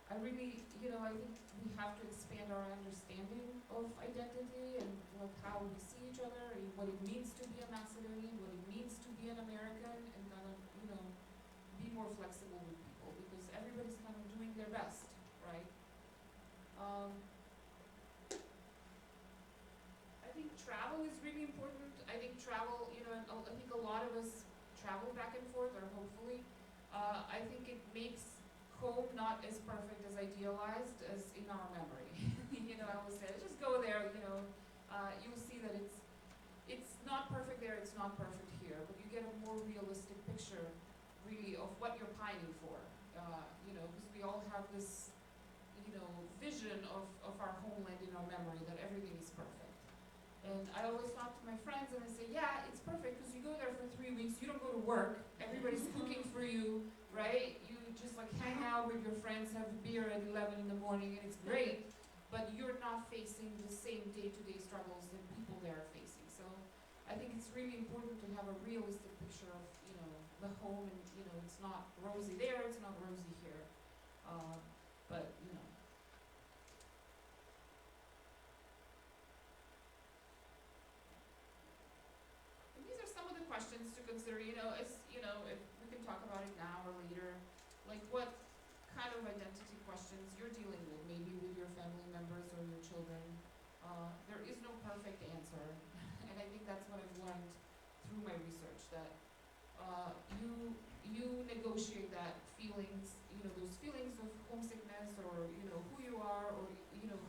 I really, you know, I think we have to expand our understanding of identity and like how we see each other, and what it means to be a Macedonian, what it means to be an American, and kind of, you know, be more flexible with people because everybody's kind of doing their best, right? I think travel is really important. I think travel, you know, and I think a lot of us travel back and forth, or hopefully. I think it makes home not as perfect as idealized as in our memory. You know, I always say, just go there, you know, you'll see that it's not perfect there, it's not perfect here, but you get a more realistic picture, really, of what you're pining for. You know, because we all have this, you know, vision of our homeland in our memory that everything is perfect. And I always talk to my friends and I say, yeah, it's perfect because you go there for 3 weeks, you don't go to work, everybody's cooking for you, right? You just like hang out with your friends, have a beer at 11 in the morning, and it's great, but you're not facing the same day-to-day struggles that people there are facing. So I think it's really important to have a realistic picture of, you know, the home, and, you know, it's not rosy there, it's not rosy here, but, you know. And these are some of the questions to consider, you know, as, you know, if we can talk about it now or later, like what kind of identity questions you're dealing with, maybe with your family members or your children. There is no perfect answer, and I think that's what I've learned through my research, that you negotiate that feelings, you those feelings of homesickness, or, who you are, or,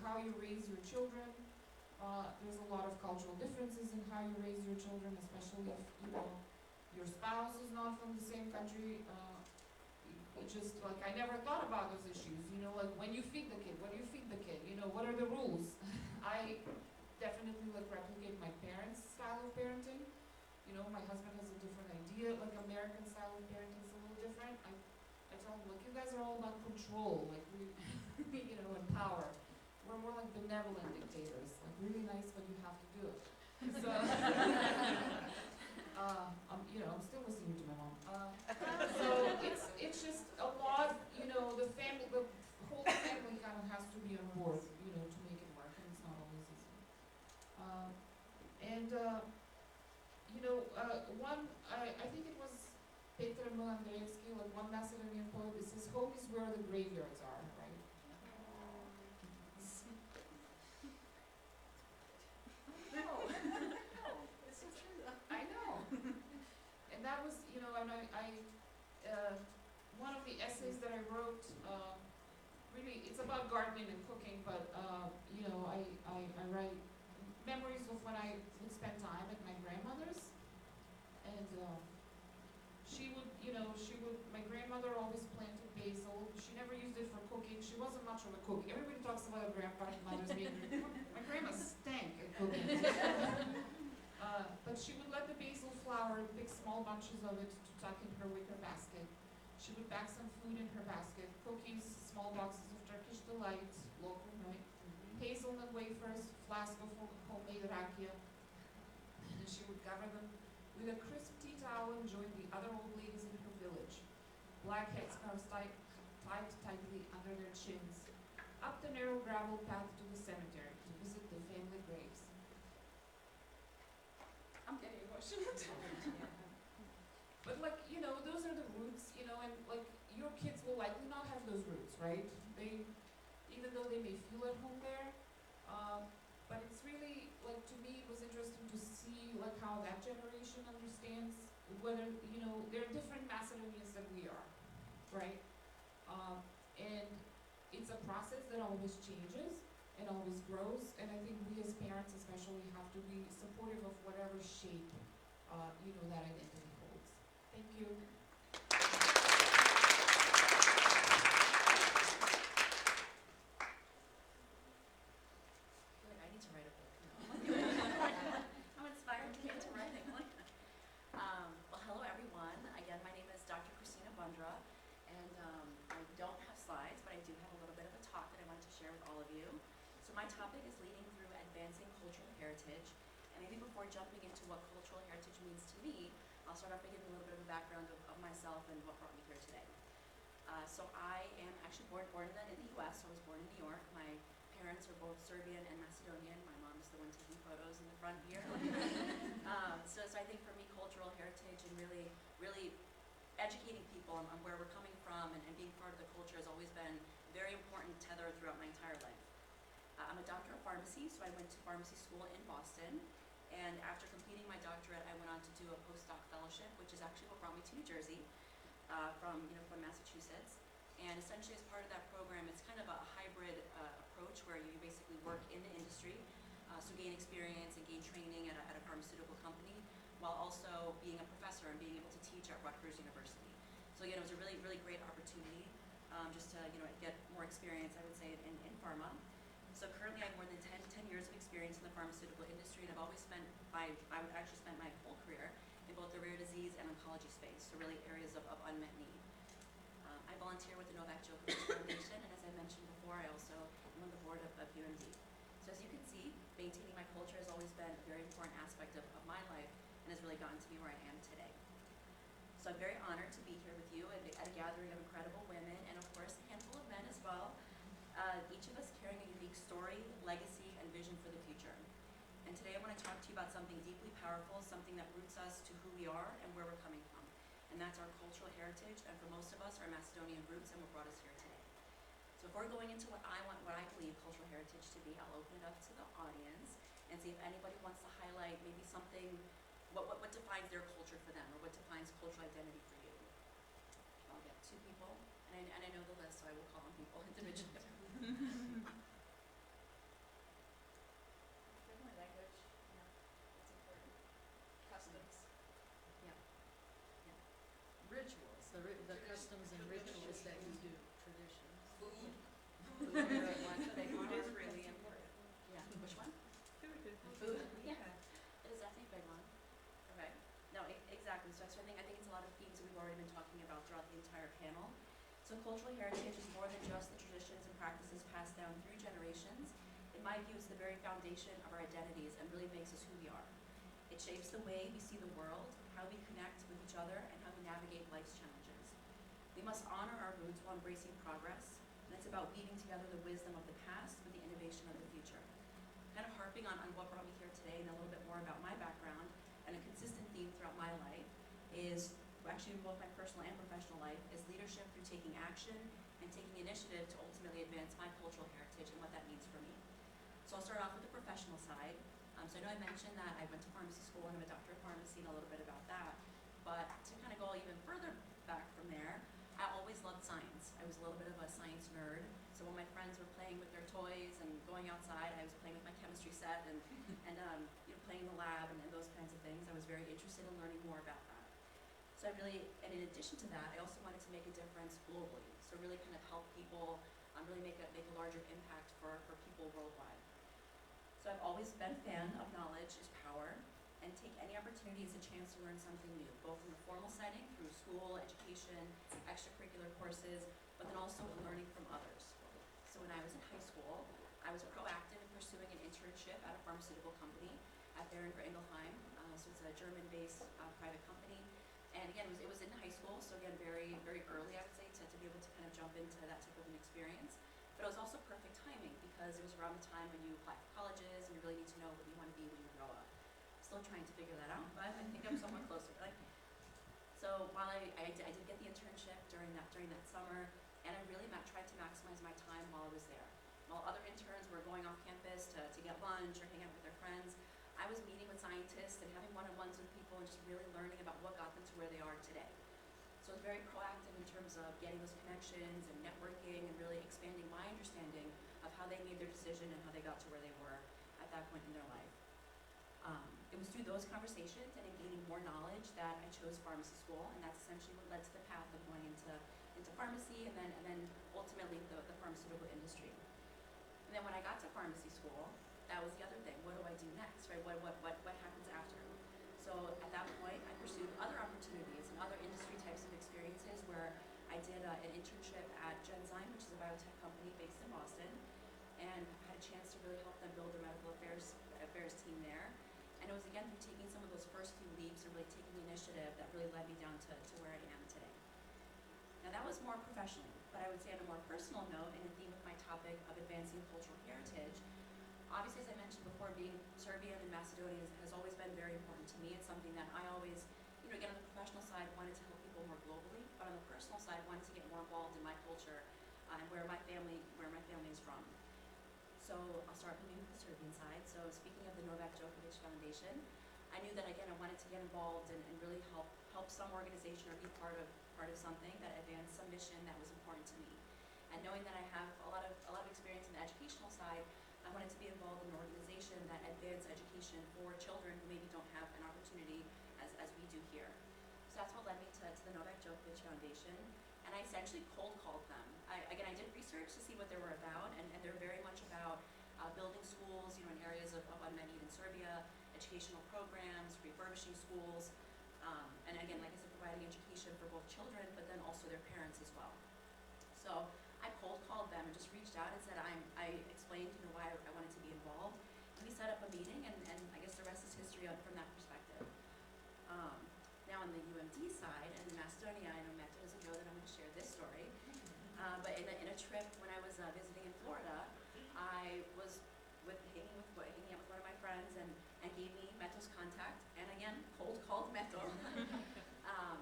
how you raise your children. There's a lot of cultural differences in how you raise your children, especially if, your spouse is not from the same country. It just, like, I never thought about those issues, like, when you feed the kid, what do you feed the kid, what are the rules? I definitely, like, replicate my parents' style of parenting. My husband has a different idea, like, American style of parenting is a little different. I tell him, look, you guys are all about control, like, we, and power. We're more like benevolent dictators, like, really nice, but you have to do it. So, I'm still listening to my mom. So it's just a lot, the whole family kind of has to be on board, to make it work, and it's not always easy. I think it was Petr Andreevsky, like one Macedonian poet, that says, home is where the graveyards are, right? It's so true though. I know. And that was, one of the essays that I wrote, really, it's about gardening and cooking, but, I write memories of when I would spend time at my grandmother's. And my grandmother always planted basil. She never used it for cooking. She wasn't much of a cook. Everybody talks about grandmother's being, my grandma stank at cooking. But she would let the basil flower, pick small bunches of it to tuck in her wicker basket. She would pack some food in her basket, cookies, small boxes of Turkish delight, local, right? Hazelnut wafers, flask of homemade rakia. And she would cover them with a crisp tea towel and join the other old ladies in her village. Black headscarves tied tightly under their chins, up the narrow gravel path to the cemetery to visit the family graves. I'm getting emotional. But those are the roots, and like your kids will likely not have those roots, right? Even though they may feel at home there, but it's really, like, to me, it was interesting to see, like, how that generation understands whether, there are different Macedonians than we are, right? And it's a process that always changes and always grows, and I think we as parents especially have to be supportive of whatever shape, that identity holds. Thank you. I need to write a book. I'm inspired to get into writing. Well, hello everyone. Again, my name is Dr. Christina Bundra, and I don't have slides, but I do have a little bit of a talk that I wanted to share with all of you. So my topic is leading through advancing cultural heritage, and maybe before jumping into what cultural heritage means to me, I'll start off by giving a little bit of a background of myself and what brought me here today. So I am actually born in the U.S., so I was born in New York. My parents are both Serbian and Macedonian. My mom is the one taking photos in the front here. So I think for me, cultural heritage and really educating people on where we're coming from and being part of the culture has always been a very important tether throughout my entire life. I'm a doctor of pharmacy, so I went to pharmacy school in Boston. And after completing my doctorate, I went on to do a postdoc fellowship, which is actually what brought me to New Jersey from Massachusetts. And essentially, as part of that program, it's kind of a hybrid approach where you basically work in the industry, so gain experience and gain training at a pharmaceutical company, while also being a professor and being able to teach at Rutgers University. So again, it was a really great opportunity just to get more experience, I would say, in pharma. So currently, I have more than 10 years of experience in the pharmaceutical industry, and I've always spent I would actually spend my whole career in both the rare disease and oncology space, so really areas of unmet need. I volunteer with the Novak Djokovic Foundation, and as I mentioned before, I also am on the board of UMD. So as you can see, maintaining my culture has always been a very important aspect of my life, and has really gotten to me where I am today. So I'm very honored to be here with you at a gathering of incredible women, and of course, a handful of men as well. Each of us carrying a unique story, legacy, and vision for the future. And today I want to talk to you about something deeply powerful, something that roots us to who we are and where we're coming from. And that's our cultural heritage, and for most of us, our Macedonian roots, and what brought us here today. So before going into what I believe cultural heritage to be, I'll open it up to the audience and see if anybody wants to highlight maybe something, what defines their culture for them, or what defines cultural identity for you. I'll get two people. And I and I know the list, so I will call on people individually. Family language, yeah, it's important. Customs, yeah, yeah. Rituals, the customs and rituals that you do, traditions. Food. Food is a big one. Big one is really important. Yeah, which one? Food, yeah. It is definitely a big one. Okay. No, exactly. So I think it's a lot of themes that we've already been talking about throughout the entire panel. So cultural heritage is more than just the traditions and practices passed down through generations. In my view, it's the very foundation of our identities and really makes us who we are. It shapes the way we see the world, how we connect with each other, and how we navigate life's challenges. We must honor our roots while embracing progress, and it's about weaving together the wisdom of the past with the innovation of the future. Kind of harping on what brought me here today and a little bit more about my background, and a consistent theme throughout my life is, actually in both my personal and professional life, is leadership through taking action and taking initiative to ultimately advance my cultural heritage and what that means for me. So I'll start off with the professional side. So I know I mentioned that I went to pharmacy school and I'm a doctor of pharmacy and a little bit about that, but to kind of go even further back from there, I always loved science. I was a little bit of a science nerd, so when my friends were playing with their toys and going outside, I was playing with my chemistry set and playing in the lab and those kinds of things. I was very interested in learning more about that. So I really, and in addition to that, I also wanted to make a difference globally. So really kind of help people, really make a larger impact for people worldwide. So I've always been a fan of knowledge is power, and take any opportunity as a chance to learn something new, both in the formal setting, through school, education, extracurricular courses, but then also in learning from others. So when I was in high school, I was proactive in pursuing an internship at a pharmaceutical company at Boehringer Ingelheim. So it's a German-based private company. And again, it was in high school, so again, very, very early, I would say, to be able to kind of jump into that type of an experience. But it was also perfect timing because it was around the time when you apply for colleges and you really need to know what you want to be when you grow up. Still trying to figure that out, but I think I'm somewhat closer. So while I did get the internship during that summer, and I really tried to maximize my time while I was there. While other interns were going off campus to get lunch or hang out with their friends, I was meeting with scientists and having one-on-ones with people and just really learning about what got them to where they are today. So I was very proactive in terms of getting those connections and networking and really expanding my understanding of how they made their decision and how they got to where they were at that point in their life. It was through those conversations and in gaining more knowledge that I chose pharmacy school, and that's essentially what led to the path of going into pharmacy and then ultimately the pharmaceutical industry. And then when I got to pharmacy school, that was the other thing. What do I do next, right? What happens after? So at that point, I pursued other opportunities and other industry types of experiences where I did an internship at Genzyme, which is a biotech company based in Boston, and had a chance to really help them build their medical affairs team there. And it was again through taking some of those first few leaps and really taking the initiative that really led me down to where I am today. Now that was more professionally, but I would say on a more personal note, in the theme of my topic of advancing cultural heritage, obviously, as I mentioned before, being Serbian and Macedonian has always been very important to me. It's something that I always, again, on the professional side, wanted to help people more globally, but on the personal side, wanted to get more involved in my culture and where my family is from. So I'll start with the Serbian side. So speaking of the Novak Djokovic Foundation, I knew that again I wanted to get involved and really help some organization or be part of something that advanced some mission that was important to me. And knowing that I have a lot of experience in the educational side, I wanted to be involved in an organization that advances education for children who maybe don't have an opportunity as we do here. So that's what led me to the Novak Djokovic Foundation, and I essentially cold called them. I did research to see what they were about, and they're very much about building schools, in areas of unmet need in Serbia, educational programs, refurbishing schools, and again, like I said, providing education for both children, but then also their parents as well. So I cold called them and just reached out and said I explained why I wanted to be involved. And we set up a meeting, and I guess the rest is history from that perspective. Now on the UMD side, and in Macedonia, I know Matt doesn't know that I'm going to share this story. But in a trip when I was visiting in Florida, I was hanging out with one of my friends and gave me Meto's contact, and again, cold called Meto.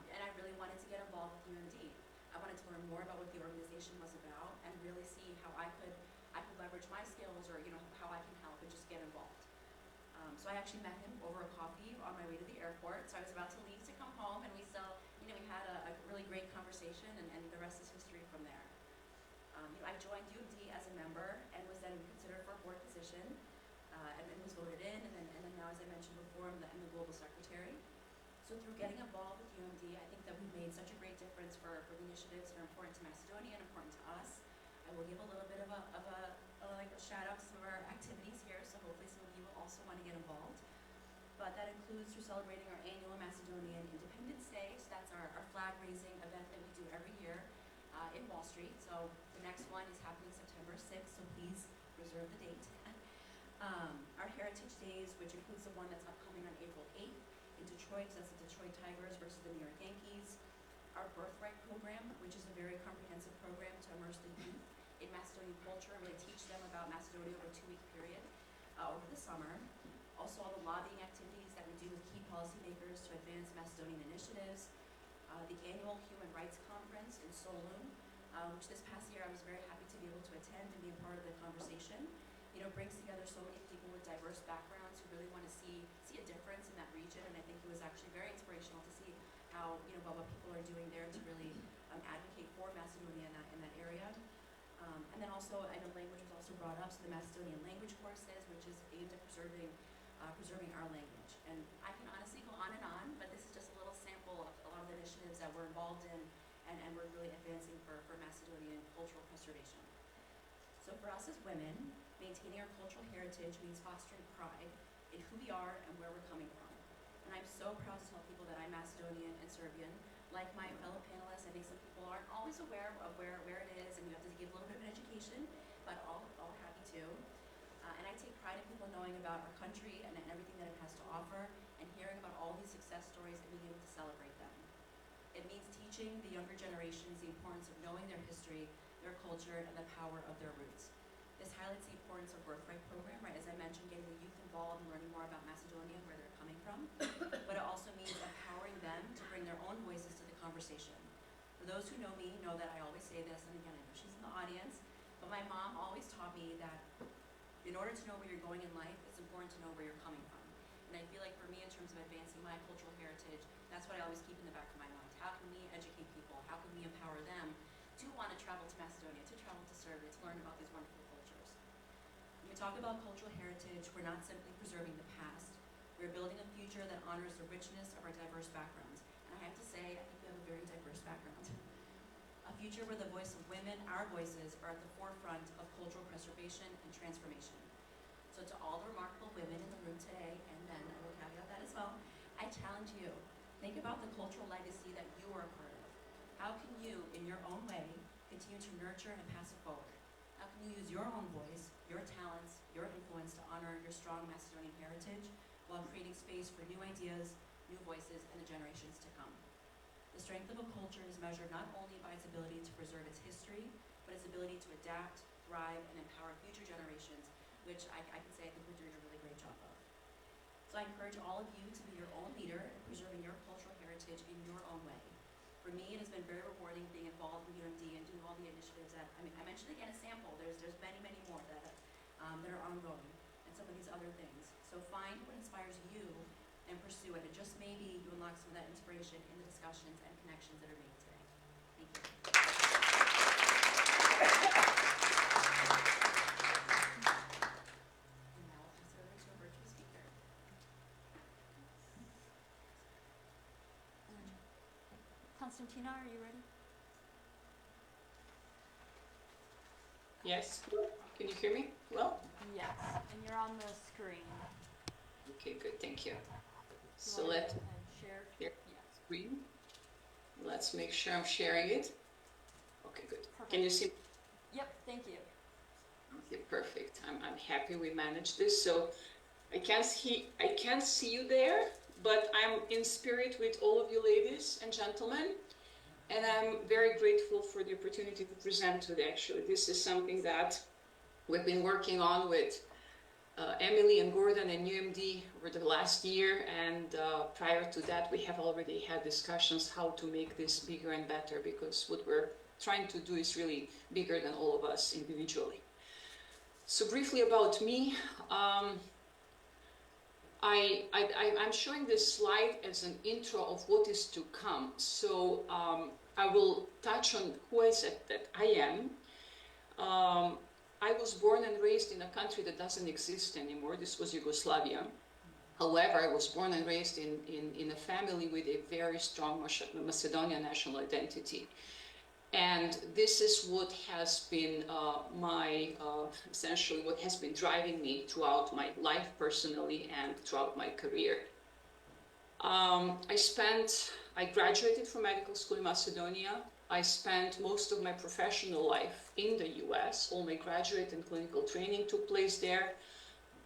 And I really wanted to get involved with UMD. I wanted to learn more about what the organization was about and really see how I could leverage my skills or how I can help and just get involved. So I actually met him over a coffee on my way to the airport. So I was about to leave to come home, and we still, we had a really great conversation, and the rest is history from there. I joined UMD as a member and was then considered for a board position, and then was voted in, and then now, as I mentioned before, I'm the global secretary. So through getting involved with UMD, I think that we've made such a great difference for the initiatives that are important to Macedonia and important to us. I will give a little bit of a shout out to some of our activities here, so hopefully some of you will also want to get involved. But that includes through celebrating our annual Macedonian Independence Day. So that's our flag raising event that we do every year in Wall Street. So the next one is happening September 6th, so please reserve the date. Our Heritage Days, which includes the one that's upcoming on April 8th in Detroit, so that's the Detroit Tigers versus the New York Yankees. Our Birthright program, which is a very comprehensive program to immerse the youth in Macedonian culture and really teach them about Macedonia over a 2-week period over the summer. Also all the lobbying activities that we do with key policymakers to advance Macedonian initiatives. The annual Human Rights Conference in Solun, which this past year I was very happy to be able to attend and be a part of the conversation. You know, brings together so many people with diverse backgrounds who really want to see a difference in that region, and I think it was actually very inspirational to see how, you know, what people are doing there to really advocate for Macedonia in that area. And then also, I know language was also brought up, so the Macedonian language courses, which is aimed at preserving our language. And I can honestly go on, but this is just a little sample of a lot of the initiatives that we're involved in and we're really advancing for Macedonian cultural preservation. So for us as women, maintaining our cultural heritage means fostering pride in who we are and where we're coming from. And I'm so proud to tell people that I'm Macedonian and Serbian. Like my fellow panelists, I think some people aren't always aware of where it is, and you have to give a little bit of an education, but all happy to. And I take pride in people knowing about our country and everything that it has to offer, and hearing about all these success stories and being able to celebrate them. It means teaching the younger generations the importance of knowing their history, their culture, and the power of their roots. This highlights the importance of Birthright program, right? As I mentioned, getting the youth involved and learning more about Macedonia and where they're coming from. But it also means empowering them to bring their own voices to the conversation. For those who know me, know that I always say this, and again, I know she's in the audience, but my mom always taught me that in order to know where you're going in life, it's important to know where you're coming from. And I feel like for me, in terms of advancing my cultural heritage, that's what I always keep in the back of my mind. How can we educate people? How can we empower them to want to travel to Macedonia, to travel to Serbia, to learn about these wonderful cultures? When we talk about cultural heritage, we're not simply preserving the past. We're building a future that honors the richness of our diverse backgrounds. And I have to say, I think we have a very diverse background. A future where the voice of women, our voices, are at the forefront of cultural preservation and transformation. So to all the remarkable women in the room today, and men, I will caveat that as well, I challenge you, think about the cultural legacy that you are a part of. How can you, in your own way, continue to nurture and pass it forward? How can you use your own voice, your talents, your influence to honor your strong Macedonian heritage while creating space for new ideas, new voices, and the generations to come? The strength of a culture is measured not only by its ability to preserve its history, but its ability to adapt, thrive, and empower future generations, which I can say I think we're doing a really great job of. So I encourage all of you to be your own leader in preserving your cultural heritage in your own way. For me, it has been very rewarding being involved in UMD and doing all the initiatives that, I mentioned again a sample, there's many, many more that are ongoing, and some of these other things. So find what inspires you and pursue it, and just maybe you unlock some of that inspiration in the discussions and connections that are made today. Thank you. And now I'll pass it over to our virtual speaker. Konstantina, are you ready? Yes. Can you hear me well? Yes, and you're on the screen. Okay, good. Thank you. So Go ahead let's and share. share Yes. screen. Let's make sure I'm sharing it. Okay, good. Perfect. Can you see? Yep, thank you. Okay, perfect. I'm happy we managed this. So I can't see you there, but I'm in spirit with all of you ladies and gentlemen. And I'm very grateful for the opportunity to present today. Actually, this is something that we've been working on with Emily and Gordon and UMD over the last year, and prior to that we have already had discussions how to make this bigger and better, because what we're trying to do is really bigger than all of us individually. So briefly about me, I'm showing this slide as an intro of what is to come. So I will touch on who is it that I am. I was born and raised in a country that doesn't exist anymore. This was Yugoslavia. However, I was born and raised in a family with a very strong Macedonian national identity. And this is what has been essentially what has been driving me throughout my life personally and throughout my career. I graduated from medical school in Macedonia. I spent most of my professional life in the US. All my graduate and clinical training took place there.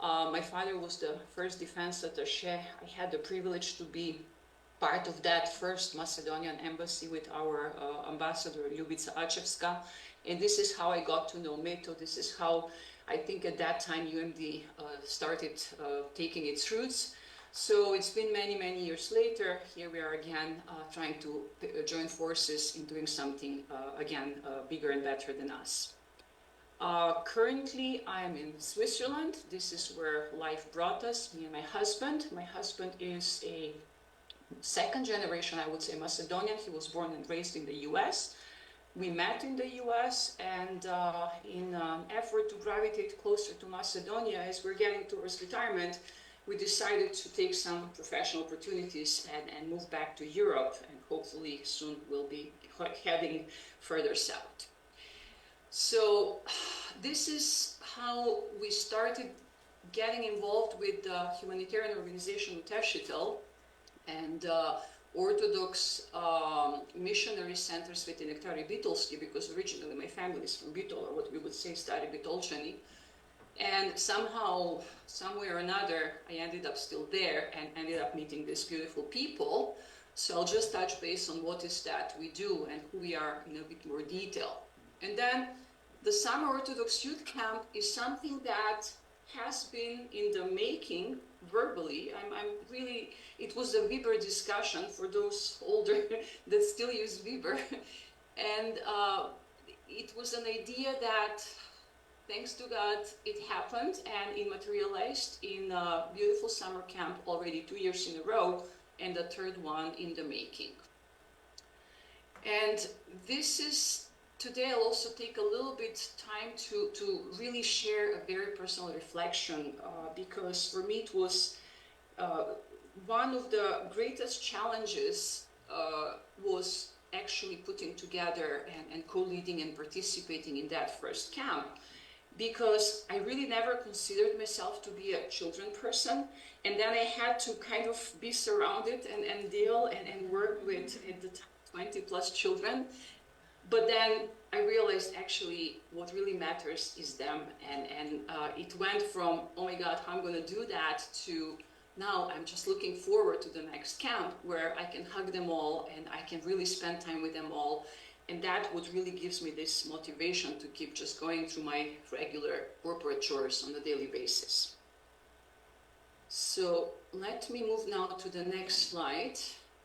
My father was the first defense attaché. I had the privilege to be part of that first Macedonian embassy with our ambassador, Ljubica Achevska. And this is how I got to know Meto. This is how I think at that time UMD started taking its roots. So it's been many, many years later. Here we are again trying to join forces in doing something again bigger and better than us. Currently, I am in Switzerland. This is where life brought us, me and my husband. My husband is a second generation, I would say, Macedonian. He was born and raised in the US. We met in the US, and in an effort to gravitate closer to Macedonia as we're getting towards retirement, we decided to take some professional opportunities and move back to Europe, and hopefully soon we'll be heading further south. So this is how we started getting involved with the humanitarian organization Utešitelj and Orthodox missionary centers within Nektari Bitolski, because originally my family is from Bitol, or what we would say Stari Bitolčani. And somehow, some way or another, I ended up still there and ended up meeting these beautiful people. So I'll just touch base on what is that we do and who we are in a bit more detail. And then the Summer Orthodox Youth Camp is something that has been in the making verbally. It was a Weber discussion for those older that still use Weber. And it was an idea that, thanks to God, it happened and it materialized in a beautiful summer camp already 2 years in a row, and the third one in the making. And this is, today I'll also take a little bit time to really share a very personal reflection, because for me it was one of the greatest challenges was actually putting together and co-leading and participating in that first camp, because I really never considered myself to be a children person, and then I had to kind of be surrounded and deal and work with, at the time, 20 plus children. But then I realized actually what really matters is them, and it went from, oh my God, how I'm going to do that, to now I'm just looking forward to the next camp where I can hug them all and I can really spend time with them all. And that what really gives me this motivation to keep just going through my regular corporate chores on a daily basis. So let me move now to the next slide.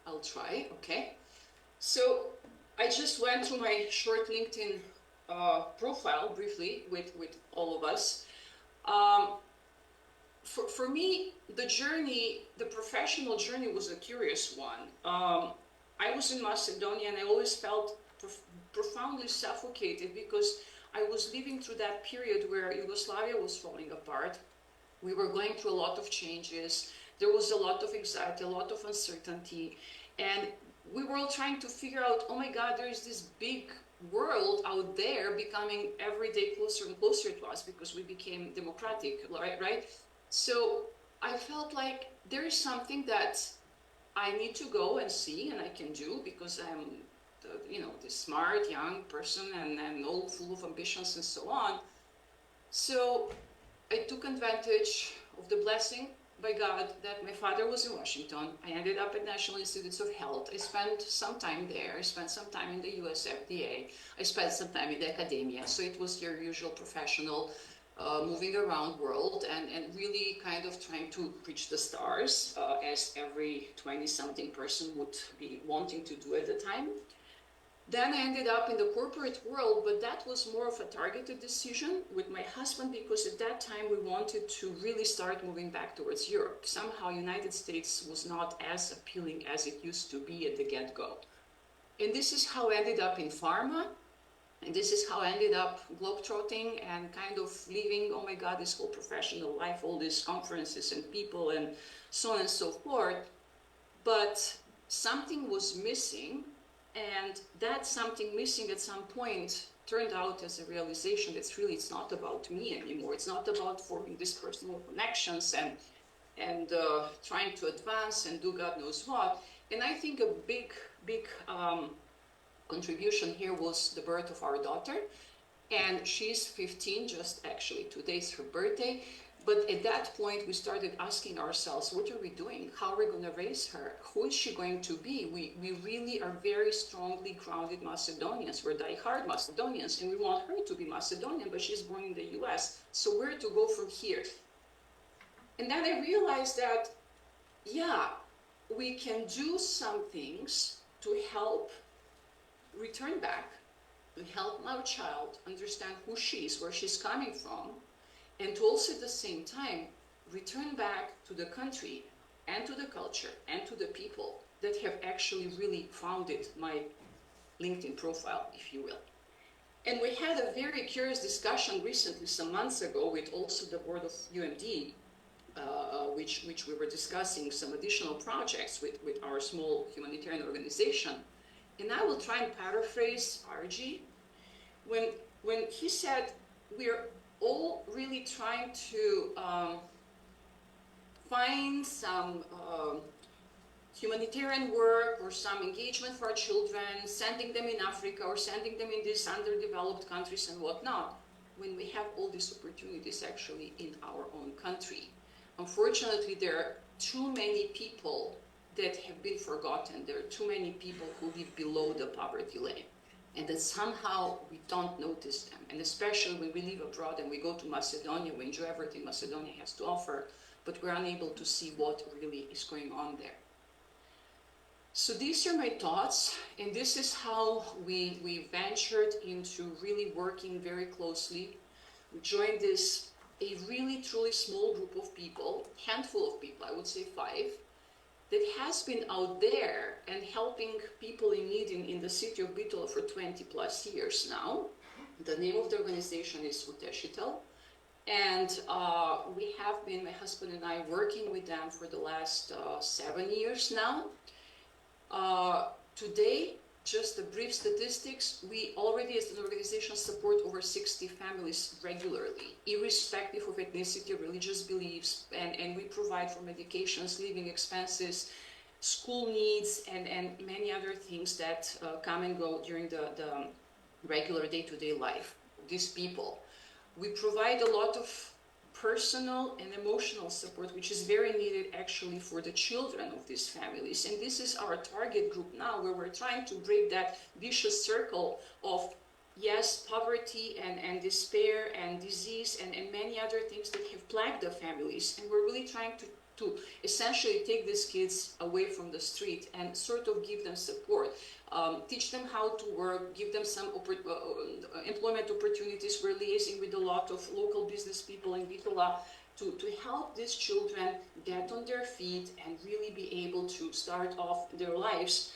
I'll try, okay. So I just went through my short LinkedIn profile briefly with all of us. For me, the journey, the professional journey was a curious one. I was in Macedonia and I always felt profoundly suffocated because I was living through that period where Yugoslavia was falling apart. We were going through a lot of changes. There was a lot of anxiety, a lot of uncertainty. And we were all trying to figure out, oh my God, there is this big world out there becoming every day closer and closer to us because we became democratic, right? So I felt like there is something that I need to go and see and I can do because I'm, this smart young person and all full of ambitions and so on. So I took advantage of the blessing by God that my father was in Washington. I ended up at National Institutes of Health. I spent some time there. I spent some time in the US FDA. I spent some time in the academia. So it was your usual professional moving around world and really kind of trying to reach the stars as every 20-something person would be wanting to do at the time. Then I ended up in the corporate world, but that was more of a targeted decision with my husband because at that time we wanted to really start moving back towards Europe. Somehow United States was not as appealing as it used to be at the get-go. And this is how I ended up in pharma. And this is how I ended up globetrotting and kind of living, oh my God, this whole professional life, all these conferences and people and so on and so forth. But something was missing, and that something missing at some point turned out as a realization that really it's not about me anymore. It's not about forming these personal connections and trying to advance and do God knows what. And I think a big contribution here was the birth of our daughter. And she's 15, just actually today's her birthday. But at that point, we started asking ourselves, what are we doing? How are we going to raise her? Who is she going to be? We really are very strongly grounded Macedonians. We're diehard Macedonians, and we want her to be Macedonian, but she's born in the US. So where to go from here? And then I realized that, yeah, we can do some things to help return back, to help our child understand who she is, where she's coming from, and to also at the same time return back to the country and to the culture and to the people that have actually really founded my LinkedIn profile, if you will. And we had a very curious discussion recently, some months ago, with also the board of UMD, which we were discussing some additional projects with our small humanitarian organization. And I will try and paraphrase RG when he said, we're all really trying to find some humanitarian work or some engagement for our children, sending them in Africa or sending them in these underdeveloped countries and whatnot, when we have all these opportunities actually in our own country. Unfortunately, there are too many people that have been forgotten. There are too many people who live below the poverty line, and that somehow we don't notice them. And especially when we live abroad and we go to Macedonia, we enjoy everything Macedonia has to offer, but we're unable to see what really is going on there. So these are my thoughts, and this is how we ventured into really working very closely. We joined a really truly small group of people, handful of people, I would say 5, that has been out there and helping people in need in the city of Bitola for 20 plus years now. The name of the organization is Uteshitel, and we have been, my husband and I, working with them for the last 7 years now. Today, just the brief statistics, we already as an organization support over 60 families regularly, irrespective of ethnicity, religious beliefs, and we provide for medications, living expenses, school needs, and many other things that come and go during the regular day-to-day life of these people. We provide a lot of personal and emotional support, which is very needed actually for the children of these families. And this is our target group now, where we're trying to break that vicious circle of, yes, poverty and despair and disease and many other things that have plagued the families. And we're really trying to essentially take these kids away from the street and sort of give them support. Teach them how to work, give them some employment opportunities. We're liaising with a lot of local business people in Bitola to help these children get on their feet and really be able to start off their lives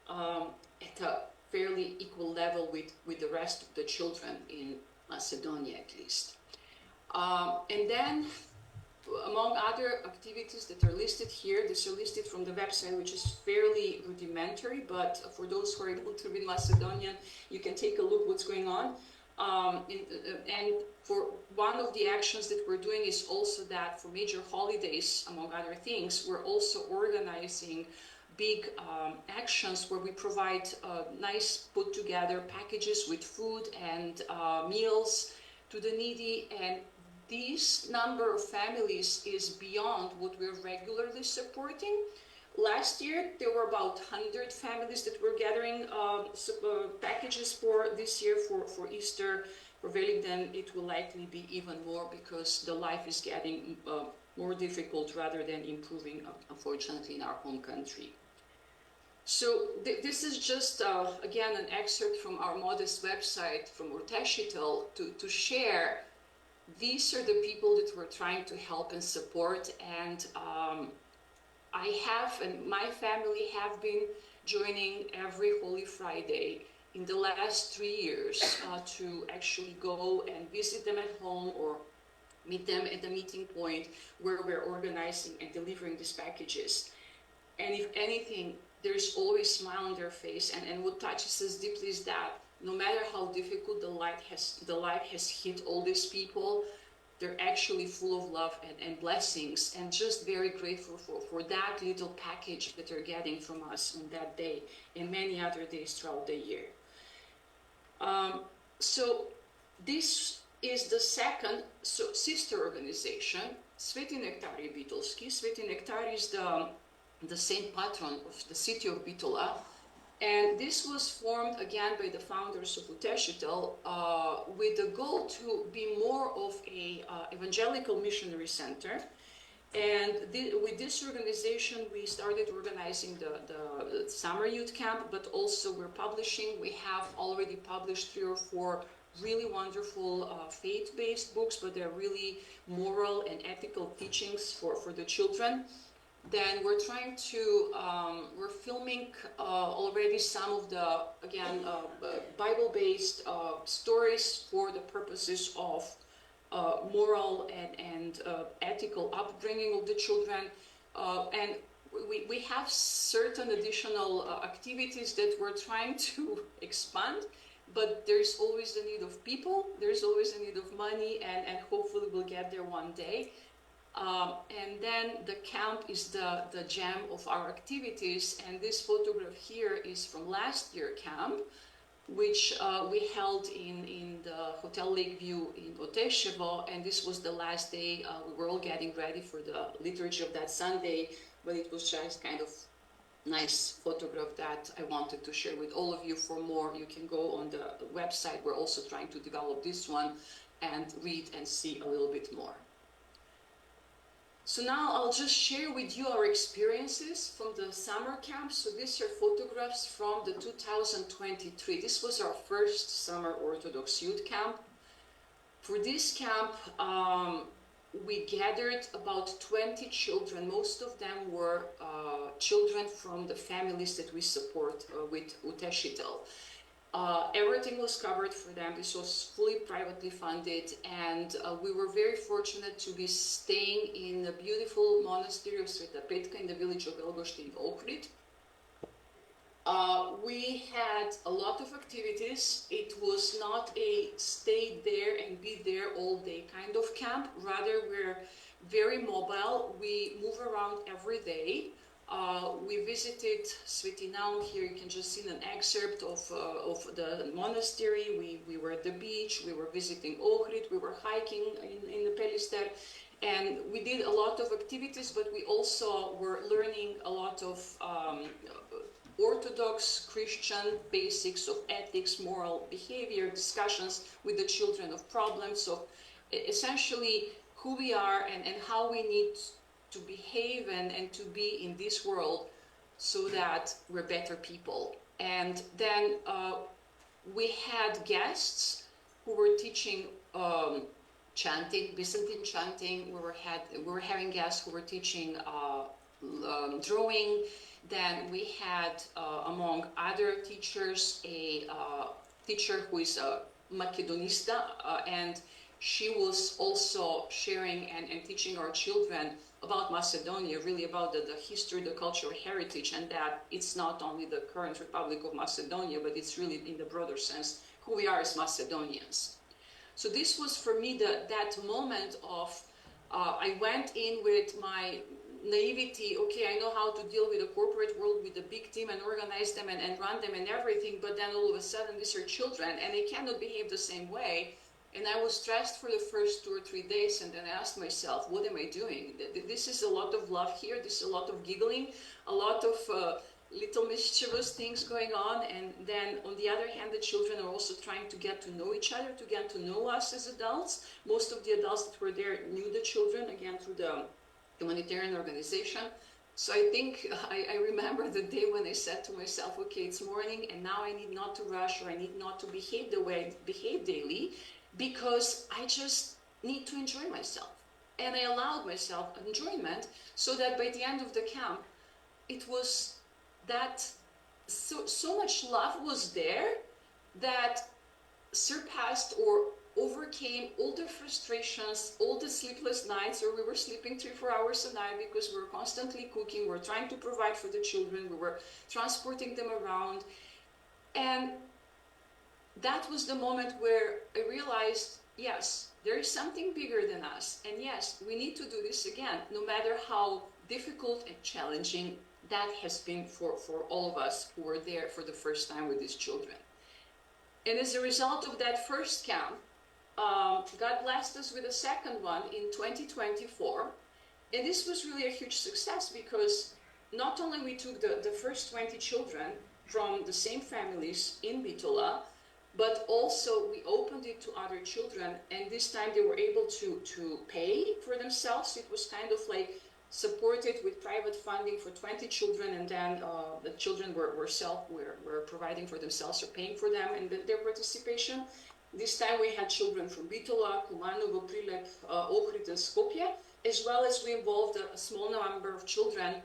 at a fairly equal level with the rest of the children in Macedonia, at least. And then, among other activities that are listed here, these are listed from the website, which is fairly rudimentary, but for those who are able to read Macedonian, you can take a look what's going on. And for one of the actions that we're doing is also that for major holidays, among other things, we're also organizing big actions where we provide nice put together packages with food and meals to the needy. And this number of families is beyond what we're regularly supporting. Last year, there were about 100 families that were gathering packages for this year for Easter. For Velikdan, it will likely be even more because the life is getting more difficult rather than improving, unfortunately, in our home country. So this is just, again, an excerpt from our modest website from Urteshitel to share. These are the people that we're trying to help and support, and I have, and my family have been joining every Holy Friday in the last 3 years to actually go and visit them at home or meet them at the meeting point where we're organizing and delivering these packages. And if anything, there's always a smile on their face. And what touches us deeply is that no matter how difficult the life has hit all these people, they're actually full of love and blessings, and just very grateful for that little package that they're getting from us on that day and many other days throughout the year. So this is the second sister organization, Sveti Nektar Bitolski. Sveti Nektar is the saint patron of the city of Bitola. And this was formed again by the founders of Utešitelj with the goal to be more of a evangelical missionary center. And with this organization, we started organizing the summer youth camp, but also we're publishing. We have already published 3 or 4 really wonderful faith-based books, but they're really moral and ethical teachings for the children. Then we're trying to, we're filming already some of the, again, Bible-based stories for the purposes of moral and ethical upbringing of the children. And we have certain additional activities that we're trying to expand, but there's always the need of people, there's always a need of money, and hopefully we'll get there one day. And then the camp is the gem of our activities, and this photograph here is from last year camp, which we held in the Hotel Lakeview in Oteševo, and this was the last day. We were all getting ready for the liturgy of that Sunday, but it was just kind of nice photograph that I wanted to share with all of you. For more, you can go on the website. We're also trying to develop this one and read and see a little bit more. So now I'll just share with you our experiences from the summer camp. So these are photographs from the 2023. This was our first summer Orthodox youth camp. For this camp, we gathered about 20 children. Most of them were children from the families that we support with Utešitelj. Everything was covered for them. This was fully privately funded, and we were very fortunate to be staying in the beautiful monastery of Sveta Petka in the village of Velgošte in Ohrid. We had a lot of activities. It was not a stay there and be there all day kind of camp. Rather, we're very mobile. We move around every day. We visited Svetinaum. Here you can just see an excerpt of the monastery. We were at the beach, we were visiting Ohrid, we were hiking in the Pelister, and we did a lot of activities, but we also were learning a lot of Orthodox Christian basics of ethics, moral behavior, discussions with the children of problems. So essentially who we are and how we need to behave and to be in this world so that we're better people. And then we had guests who were teaching chanting, Byzantine chanting. We were having guests who were teaching drawing. Then we had, among other teachers, a teacher who is a Macedonista, and she was also sharing and teaching our children about Macedonia, really about the history, the cultural heritage, and that it's not only the current Republic of Macedonia, but it's really in the broader sense who we are as Macedonians. So this was for me that moment of, I went in with my naivety. Okay, I know how to deal with the corporate world, with the big team and organize them and run them and everything, but then all of a sudden these are children and they cannot behave the same way. And I was stressed for the first 2 or 3 days, and then I asked myself, what am I doing? This is a lot of love here, this is a lot of giggling, a lot of little mischievous things going on, and then on the other hand, the children are also trying to get to know each other, to get to know us as adults. Most of the adults that were there knew the children, again, through the humanitarian organization. So I think I remember the day when I said to myself, okay, it's morning, and now I need not to rush, or I need not to behave the way I behave daily, because I just need to enjoy myself. And I allowed myself enjoyment, so that by the end of the camp, it was that so much love was there that surpassed or overcame all the frustrations, all the sleepless nights, or we were sleeping 3-4 hours a night because we were constantly cooking, we were trying to provide for the children, we were transporting them around. And that was the moment where I realized, yes, there is something bigger than us. And yes, we need to do this again, no matter how difficult and challenging that has been for all of us who were there for the first time with these children. And as a result of that first camp, God blessed us with a second one in 2024. And this was really a huge success because not only we took the first 20 children from the same families in Bitola, but also we opened it to other children, and this time they were able to pay for themselves. It was kind of like supported with private funding for 20 children, and then the children were providing for themselves or paying for them and their participation. This time we had children from Bitola, Kumanovo, Prilep, Ohrid and Skopje, as well as we involved a small number of children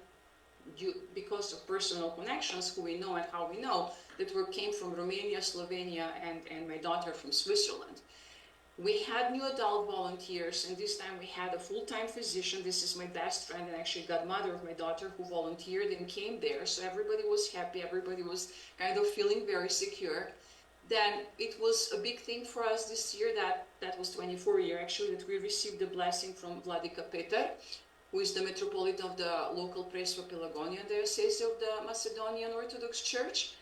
because of personal connections, who we know and how we know, that came from Romania, Slovenia, and my daughter from Switzerland. We had new adult volunteers, and this time we had a full-time physician. This is my best friend and actually godmother of my daughter, who volunteered and came there. So everybody was happy, everybody was kind of feeling very secure. Then it was a big thing for us this year, that was 24 year actually, that we received the blessing from Vladika Petar, who is the Metropolitan of the local Presvo-Pelagonian Diocese of the Macedonian Orthodox Church.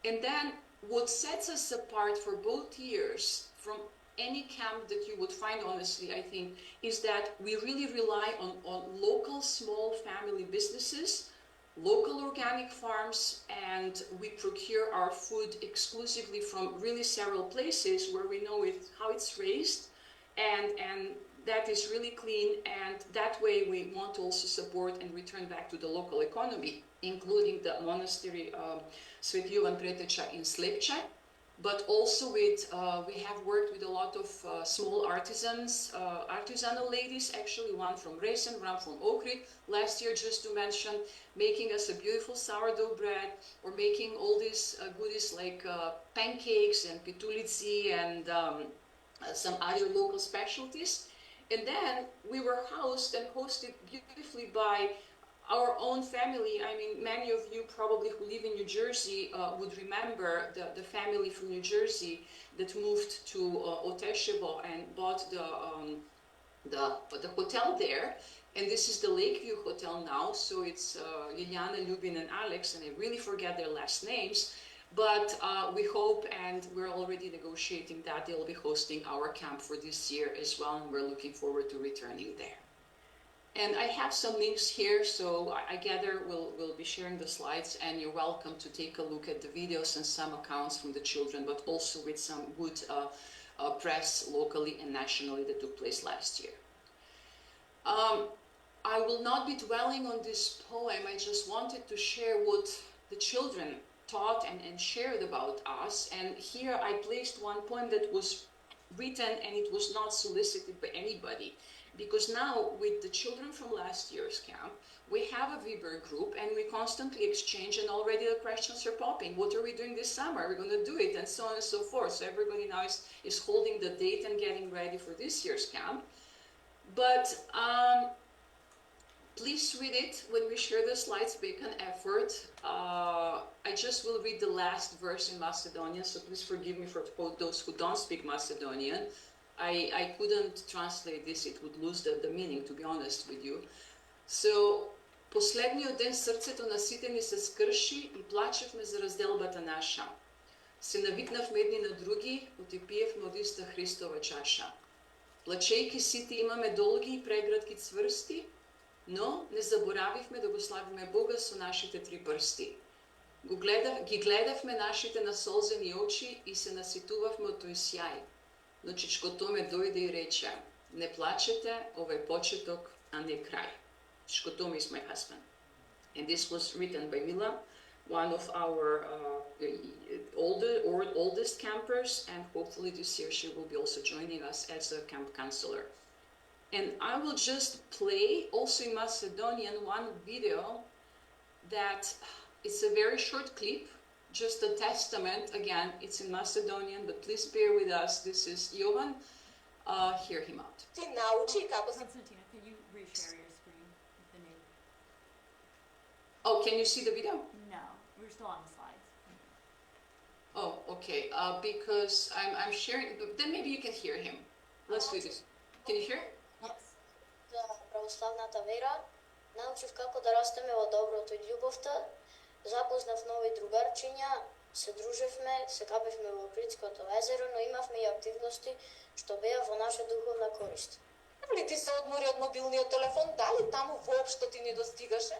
And then what sets us apart for both years from any camp that you would find, honestly, I think, is that we really rely on local small family businesses, local organic farms, and we procure our food exclusively from really several places where we know how it's raised, and that is really clean, and that way we want to also support and return back to the local economy, including the monastery Svet Jovan Preteča in Slepče, but also with, we have worked with a lot of small artisans, artisanal ladies, actually one from Resen, one from Ohrid, last year just to mention, making us a beautiful sourdough bread, or making all these goodies like pancakes and pitulici and some other local specialties. And then we were housed and hosted beautifully by our own family. I mean, many of you probably who live in New Jersey would remember the family from New Jersey that moved to Oteshevo and bought the hotel there. And this is the Lakeview Hotel now, so it's Liliana, Lubin, and Alex, and I really forget their last names. But we hope, and we're already negotiating, that they'll be hosting our camp for this year as well, and we're looking forward to returning there. And I have some links here, so I gather we'll be sharing the slides, and you're welcome to take a look at the videos and some accounts from the children, but also with some good press locally and nationally that took place last year. I will not be dwelling on this poem. I just wanted to share what the children taught and shared about us. And here I placed one poem that was written, and it was not solicited by anybody. Because now, with the children from last year's camp, we have a Viber group, and we constantly exchange, and already the questions are popping. What are we doing this summer? Are we going to do it? And so on and so forth. So everybody now is holding the date and getting ready for this year's camp. But please read it when we share the slides, make an effort. I just will read the last verse in Macedonian, so please forgive me for those who don't speak Macedonian. I couldn't translate this, it would lose the meaning, to be honest with you. So, последниот ден срцето на сите ни се скрши и плачевме за разделбата наша. Се навикнавме едни на други, отипиевме од иста Христова чаша. Плачејки сите имаме долги и прегратки цврсти, но не заборавивме да го славиме Бога со нашите три прсти. Ги гледавме нашите насолзени очи и се наситувавме од тој сјај. Но чичкото ме дојде и рече, не плачете, ова е почеток, а не крај. Чичкото is my husband. And this was written by Mila, one of our oldest campers, and hopefully this year she will be also joining us as a camp counselor. And I will just play, also in Macedonian, one video that it's a very short clip, just a testament. Again, it's in Macedonian, but please bear with us. This is Jovan. Hear him out. Konstantina, can you reshare your screen with the new? Oh, can you see the video? No, we're still on the slides. Oh, okay. Because I'm sharing, then maybe you can hear him. Let's do this. Can you hear? Yes. За православната вера, научив како да растеме во доброто и љубовта, запознав нови другарчиња, се дружевме, се капевме во Критското езеро, но имавме и активности што беа во наша духовна корист. Дали ти се одмори од мобилниот телефон? Дали таму воопшто ти не достигаше?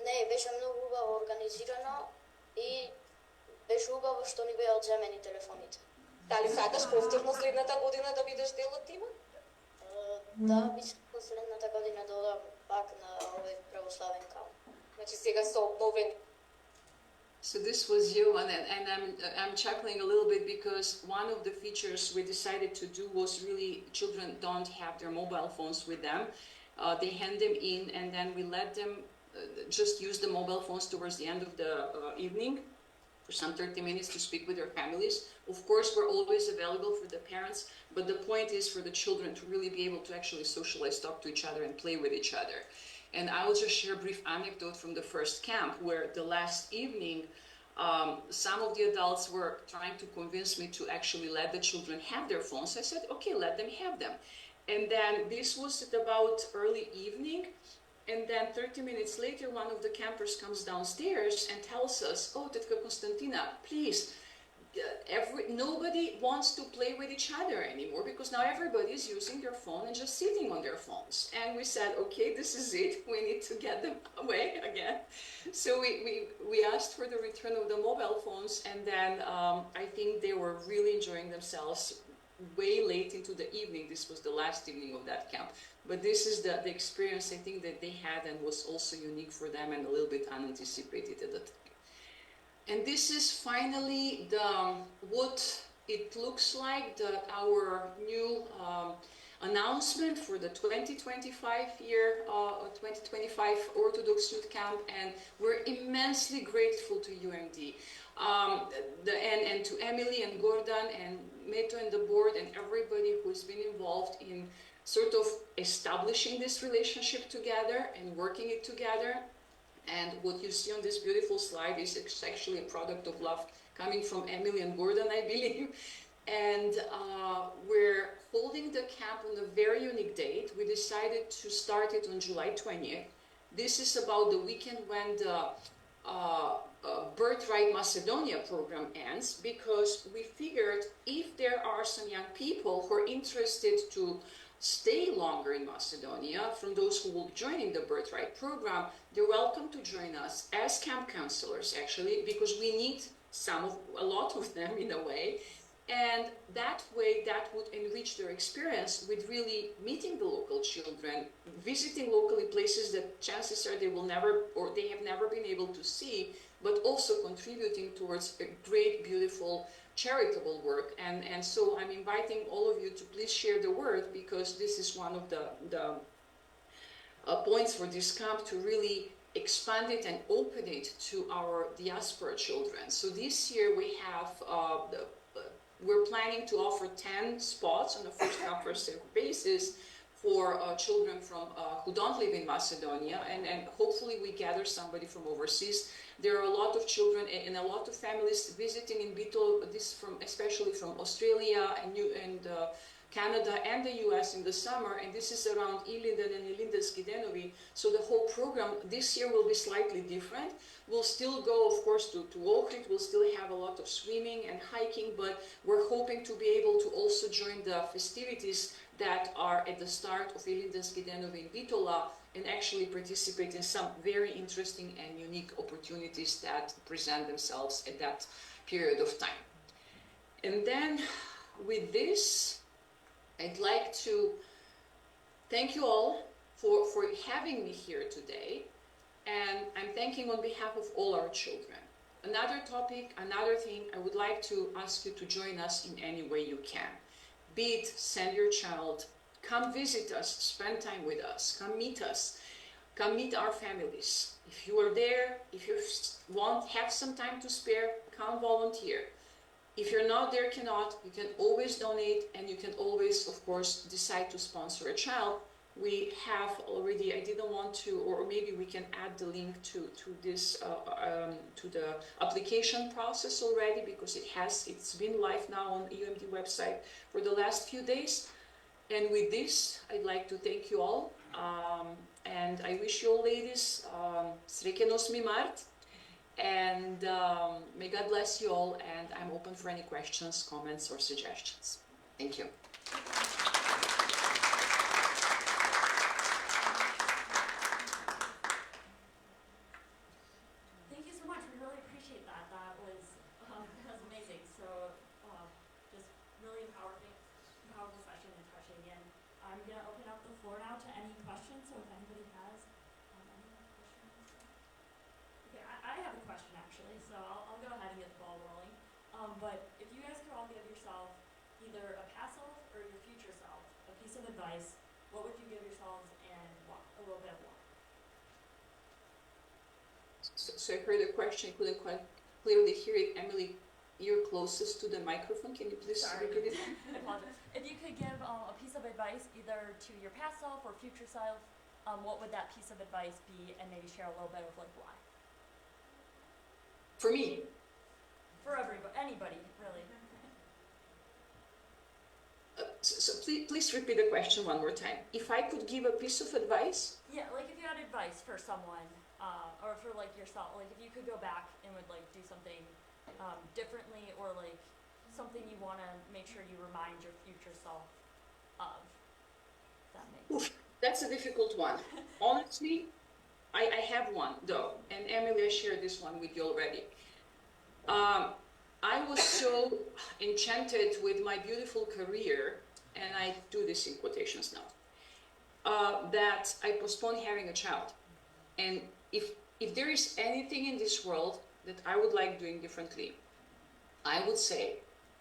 Не, беше многу убаво организирано и беше убаво што ни беа одземени телефоните. Дали сакаш повторно следната година да бидеш дел од тимот? Да, би сакал следната година да одам пак на овој православен камп. Значи сега се обновени. So this was you, and I'm chuckling a little bit because one of the features we decided to do was really children don't have their mobile phones with them. They hand them in, and then we let them just use the mobile phones towards the end of the evening for some 30 minutes to speak with their families. Of course, we're always available for the parents, but the point is for the children to really be able to actually socialize, talk to each other, and play with each other. And I will just share a brief anecdote from the first camp where the last evening, some of the adults were trying to convince me to actually let the children have their phones. I said, okay, let them have them. And then this was at about early evening. And then 30 minutes later, one of the campers comes downstairs and tells us, oh, Tetka Konstantina, please, nobody wants to play with each other anymore because now everybody is using their phone and just sitting on their phones. And we said, okay, this is it. We need to get them away again. So we asked for the return of the mobile phones, and then I think they were really enjoying themselves way late into the evening. This was the last evening of that camp. But this is the experience I think that they had and was also unique for them and a little bit unanticipated at the time. And this is finally what it looks like, our new announcement for the 2025 Orthodox Youth Camp, and we're immensely grateful to UMD and to Emily and Gordon and Meto and the board and everybody who's been involved in sort of establishing this relationship together and working it together. And what you see on this beautiful slide is actually a product of love coming from Emily and Gordon, I believe. And we're holding the camp on a very unique date. We decided to start it on July 20th. This is about the weekend when the Birthright Macedonia program ends, because we figured if there are some young people who are interested to stay longer in Macedonia, from those who will be joining the Birthright program, they're welcome to join us as camp counselors, actually, because we need a lot of them in a way. And that way, that would enrich their experience with really meeting the local children, visiting locally places that chances are they will never, or they have never been able to see, but also contributing towards a great, beautiful, charitable work. And so I'm inviting all of you to please share the word, because this is one of the points for this camp, to really expand it and open it to our diaspora children. So this year we have we're planning to offer 10 spots on a first come first served basis for children from who don't live in Macedonia, and hopefully we gather somebody from overseas. There are a lot of children and a lot of families visiting in Bito, especially from Australia and Canada and the US in the summer, and this is around Ilinden and Ilindenski Denovi. So the whole program this year will be slightly different. We'll still go, of course, to Ohrid. We'll still have a lot of swimming and hiking, but we're hoping to be able to also join the festivities that are at the start of Ilindenski Denovi in Bitola, and actually participate in some very interesting and unique opportunities that present themselves at that period of time. And then with this, I'd like to thank you all for having me here today, and I'm thanking on behalf of all our children. Another topic, another thing, I would like to ask you to join us in any way you can. Be it send your child, come visit us, spend time with us, come meet us. come meet our families. If you are there, if you have some time to spare, come volunteer. If you're not there, cannot, you can always donate, and you can always, of course, decide to sponsor a child. We have already, I didn't want to, or maybe we can add the link to this, to the application process already, because it's been live now on UMD website for the last few days. And with this, I'd like to thank you all, and I wish you all ladies srećan 8. Mart, and may God bless you all, and I'm open for any questions, comments, or suggestions. Thank you. Thank you so much. We really appreciate that. That was amazing. So just really powerful session and touching. And I'm gonna open up the floor now to any questions. So if anybody has any more questions. Okay, I have a question actually. So I'll go ahead and get the ball rolling. But if you guys could all give yourself either a past self or your future self a piece of advice, what would you give yourselves and why? A little bit of why? So I heard the question, couldn't quite clearly hear it. Emily, you're closest to the microphone. Can you please repeat it? I apologize. If you could give a piece of advice either to your past self or future self, what would that piece of advice be, and maybe share a little bit of like why? For me? For everybody, anybody, really. So please repeat the question one more time. If I could give a piece of advice? Yeah, like if you had advice for someone, or for like yourself, like if you could go back and would like do something differently, or like something you want to make sure you remind your future self of. That makes sense. That's a difficult one. Honestly, I have one though, and Emily, I shared this one with you already. I was so enchanted with my beautiful career, and I do this in quotations now, that I postponed having a child. And if there is anything in this world that I would like doing differently, I would say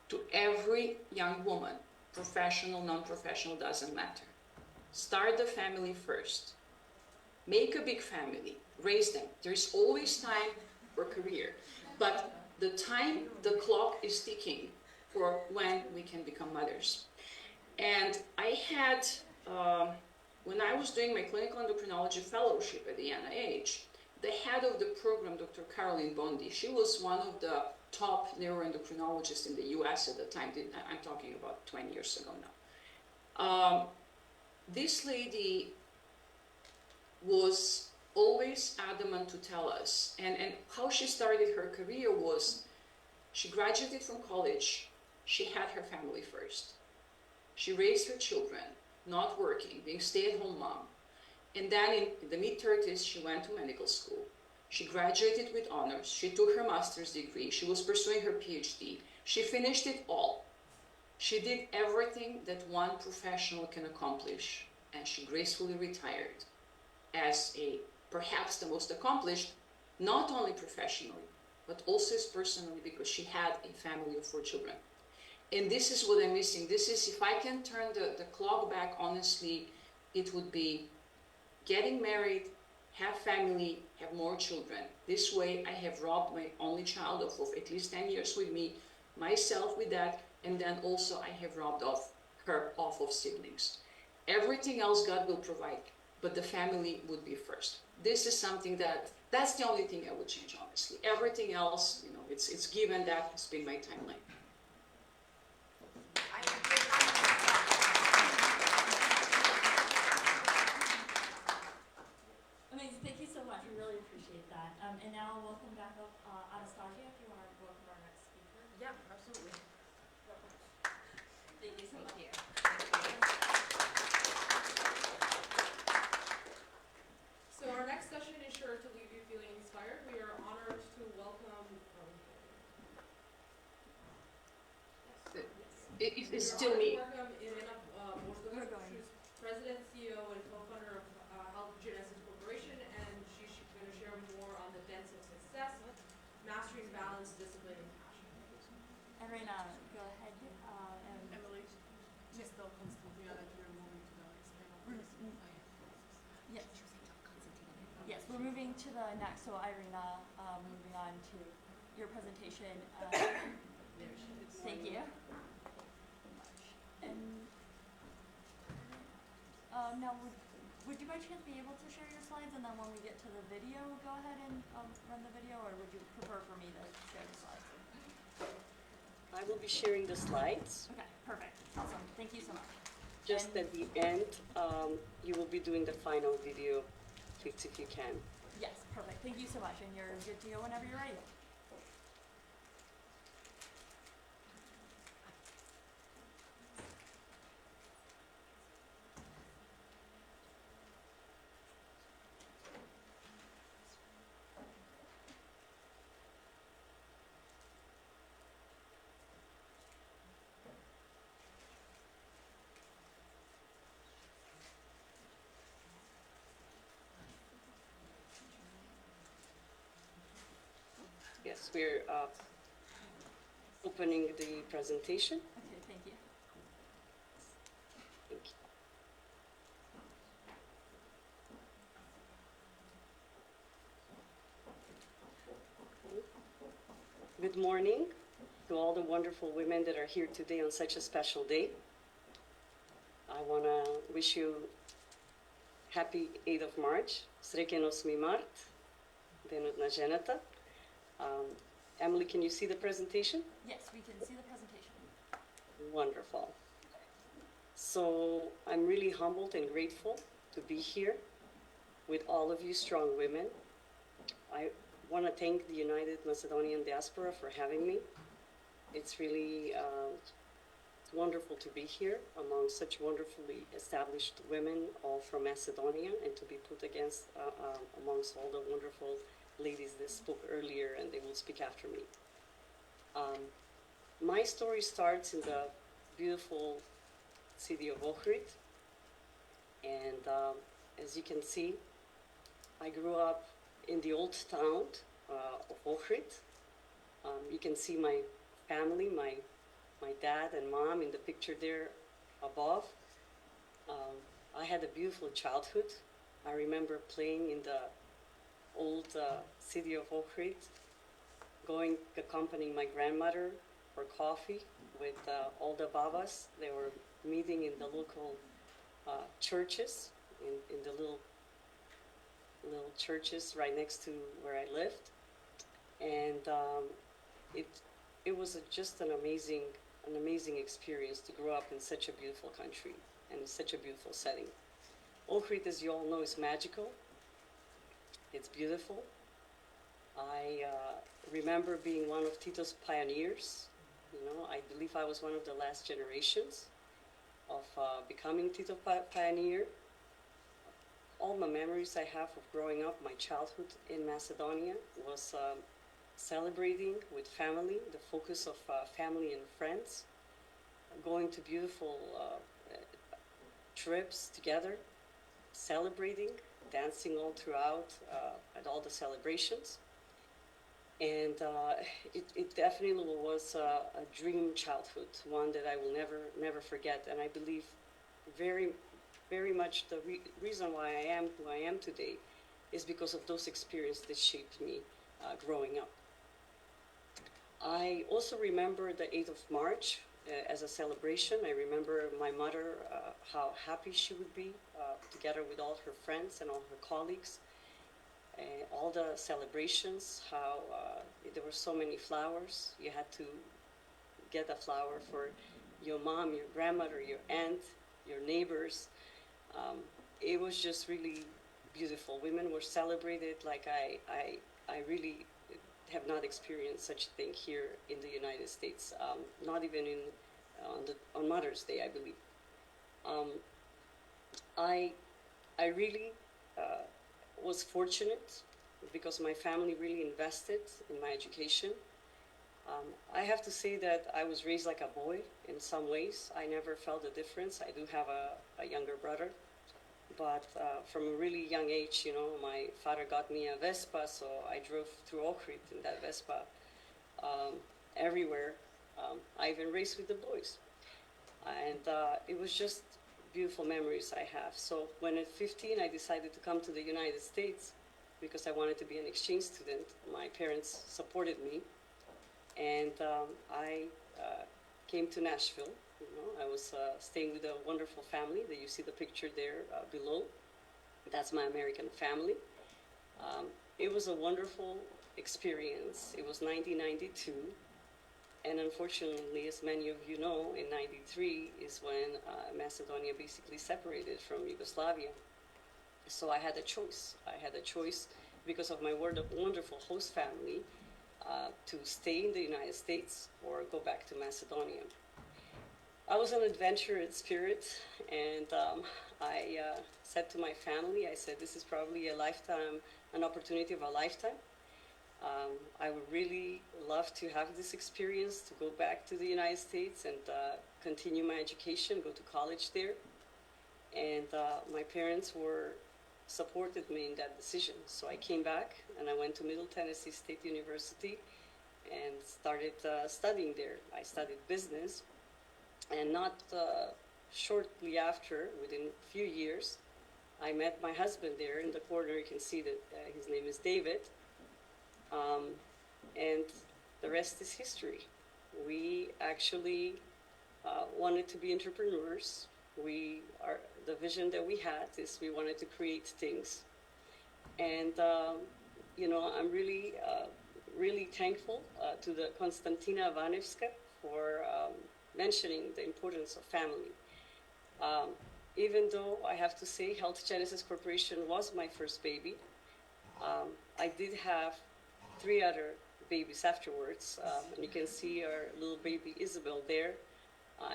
to every young woman, professional, non-professional, doesn't matter. Start the family first. Make a big family, raise them. There's always time for career, but the clock is ticking for when we can become mothers. And I had, when I was doing my clinical endocrinology fellowship at the NIH, the head of the program, Dr. Caroline Bondi, she was one of the top neuroendocrinologists in the US at the time. I'm talking about 20 years ago now. This lady was always adamant to tell us, and how she started her career was, she graduated from college, she had her family first. She raised her children, not working, being stay-at-home mom. And then in the mid-30s, she went to medical school. She graduated with honors. She took her master's degree. She was pursuing her PhD. She finished it all. She did everything that one professional can accomplish, and she gracefully retired as perhaps the most accomplished, not only professionally, but also personally, because she had a family of 4 children. And this is what I'm missing. This is, if I can turn the clock back, honestly, it would be getting married, have family, have more children. This way I have robbed my only child of at least 10 years with me, myself with that, and then also I have robbed her of siblings. Everything else God will provide, but the family would be first. This is something that's the only thing I would change, honestly. Everything else, it's given. That has been my timeline. Amazing, thank you so much, we really appreciate that. And now I'll welcome back up Anastasia, if you want to welcome our next speaker. Yeah, absolutely. Thank you so much. So our next session is sure to leave you feeling inspired. We are honored to welcome. It's still me. Welcome Irena Borzova. She's president, CEO, and co-founder of Health Genesis Corporation, and she's going to share more on the dance of success, mastering balance, discipline, and passion. And Reina, go ahead. And Emily, just still Constantina that you're moving to the next panel. Yes. we're moving to the next, so Irina, moving on to your presentation. Thank you. And now, would you by chance be able to share your slides, and then when we get to the video, go ahead and run the video, or would you prefer for me to share the slides? I will be sharing the slides. Okay, perfect, awesome, thank you so much. Just at the end, you will be doing the final video, if you can. Yes, perfect, thank you so much, and you're good to go whenever you're ready. Yes, we're opening the presentation. Okay, thank you. Thank you. Good morning to all the wonderful women that are here today on such a special day. I want to wish you happy 8th of March, Srećen 8. Mart, Денот на жената. Emily, can you see the presentation? Yes, we can see the presentation. Wonderful. So I'm really humbled and grateful to be here with all of you strong women. I want to thank the United Macedonian Diaspora for having me. It's really wonderful to be here among such wonderfully established women, all from Macedonia, and to be put against amongst all the wonderful ladies that spoke earlier, and they will speak after me. My story starts in the beautiful city of Ohrid, and as you can see, I grew up in the old town of Ohrid. You can see my family, my dad and mom in the picture there above. I had a beautiful childhood. I remember playing in the old city of Ohrid, going accompanying my grandmother for coffee with all the babas. They were meeting in the local churches, in the little churches right next to where I lived, and it was just an amazing experience to grow up in such a beautiful country and such a beautiful setting. Ohrid, as you all know, is magical. It's beautiful. I remember being one of Tito's pioneers. You know, I believe I was one of the last generations of becoming Tito pioneer. All the memories I have of growing up, my childhood in Macedonia, was celebrating with family, the focus of family and friends, going to beautiful trips together, celebrating, dancing all throughout at all the celebrations. And it definitely was a dream childhood, one that I will never forget. And I believe very much the reason why I am who I am today is because of those experiences that shaped me growing up. I also remember the 8th of March as a celebration. I remember my mother, how happy she would be together with all her friends and all her colleagues. All the celebrations, how there were so many flowers. You had to get a flower for your mom, your grandmother, your aunt, your neighbors. It was just really beautiful. Women were celebrated like I really have not experienced such a thing here in the United States, not even on Mother's Day, I believe. I really was fortunate because my family really invested in my education. I have to say that I was raised like a boy in some ways. I never felt the difference. I do have a younger brother, but from a really young age, you know, my father got me a Vespa, so I drove through Ohrid in that Vespa everywhere. I even raced with the boys, and it was just beautiful memories I have. So when at 15 I decided to come to the United States, because I wanted to be an exchange student. My parents supported me, and I came to Nashville. You know, I was staying with a wonderful family. That you see the picture there below. That's my American family. It was a wonderful experience. It was 1992, and unfortunately, as many of you know, in 93 is when Macedonia basically separated from Yugoslavia. So I had a choice. I had a choice because of my wonderful host family to stay in the United States or go back to Macedonia. I was an adventurous spirit, and I said to my family, I said, this is probably an opportunity of a lifetime. I would really love to have this experience, to go back to the United States and continue my education, go to college there. And my parents supported me in that decision. So I came back and I went to Middle Tennessee State University and started studying there. I studied business, and not shortly after, within a few years, I met my husband there. In the corner you can see that his name is David. And the rest is history. We actually wanted to be entrepreneurs. The vision that we had is we wanted to create things. And, you know, I'm really, really thankful to the Konstantina Vanevska for mentioning the importance of family. Even though I have to say Health Genesis Corporation was my first baby, I did have 3 other babies afterwards. And you can see our little baby Isabel there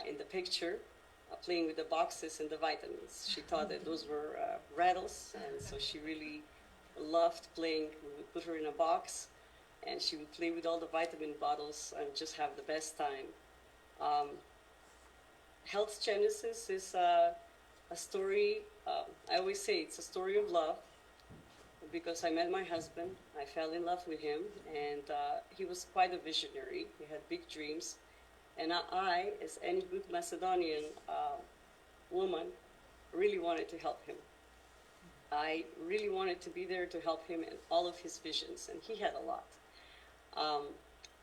in the picture, playing with the boxes and the vitamins. She thought that those were rattles, and so she really loved playing. We would put her in a box, and she would play with all the vitamin bottles and just have the best time. Health Genesis is a story, I always say it's a story of love, because I met my husband, I fell in love with him, and he was quite a visionary. He had big dreams, and I, as any good Macedonian woman, really wanted to help him. I really wanted to be there to help him in all of his visions, and he had a lot.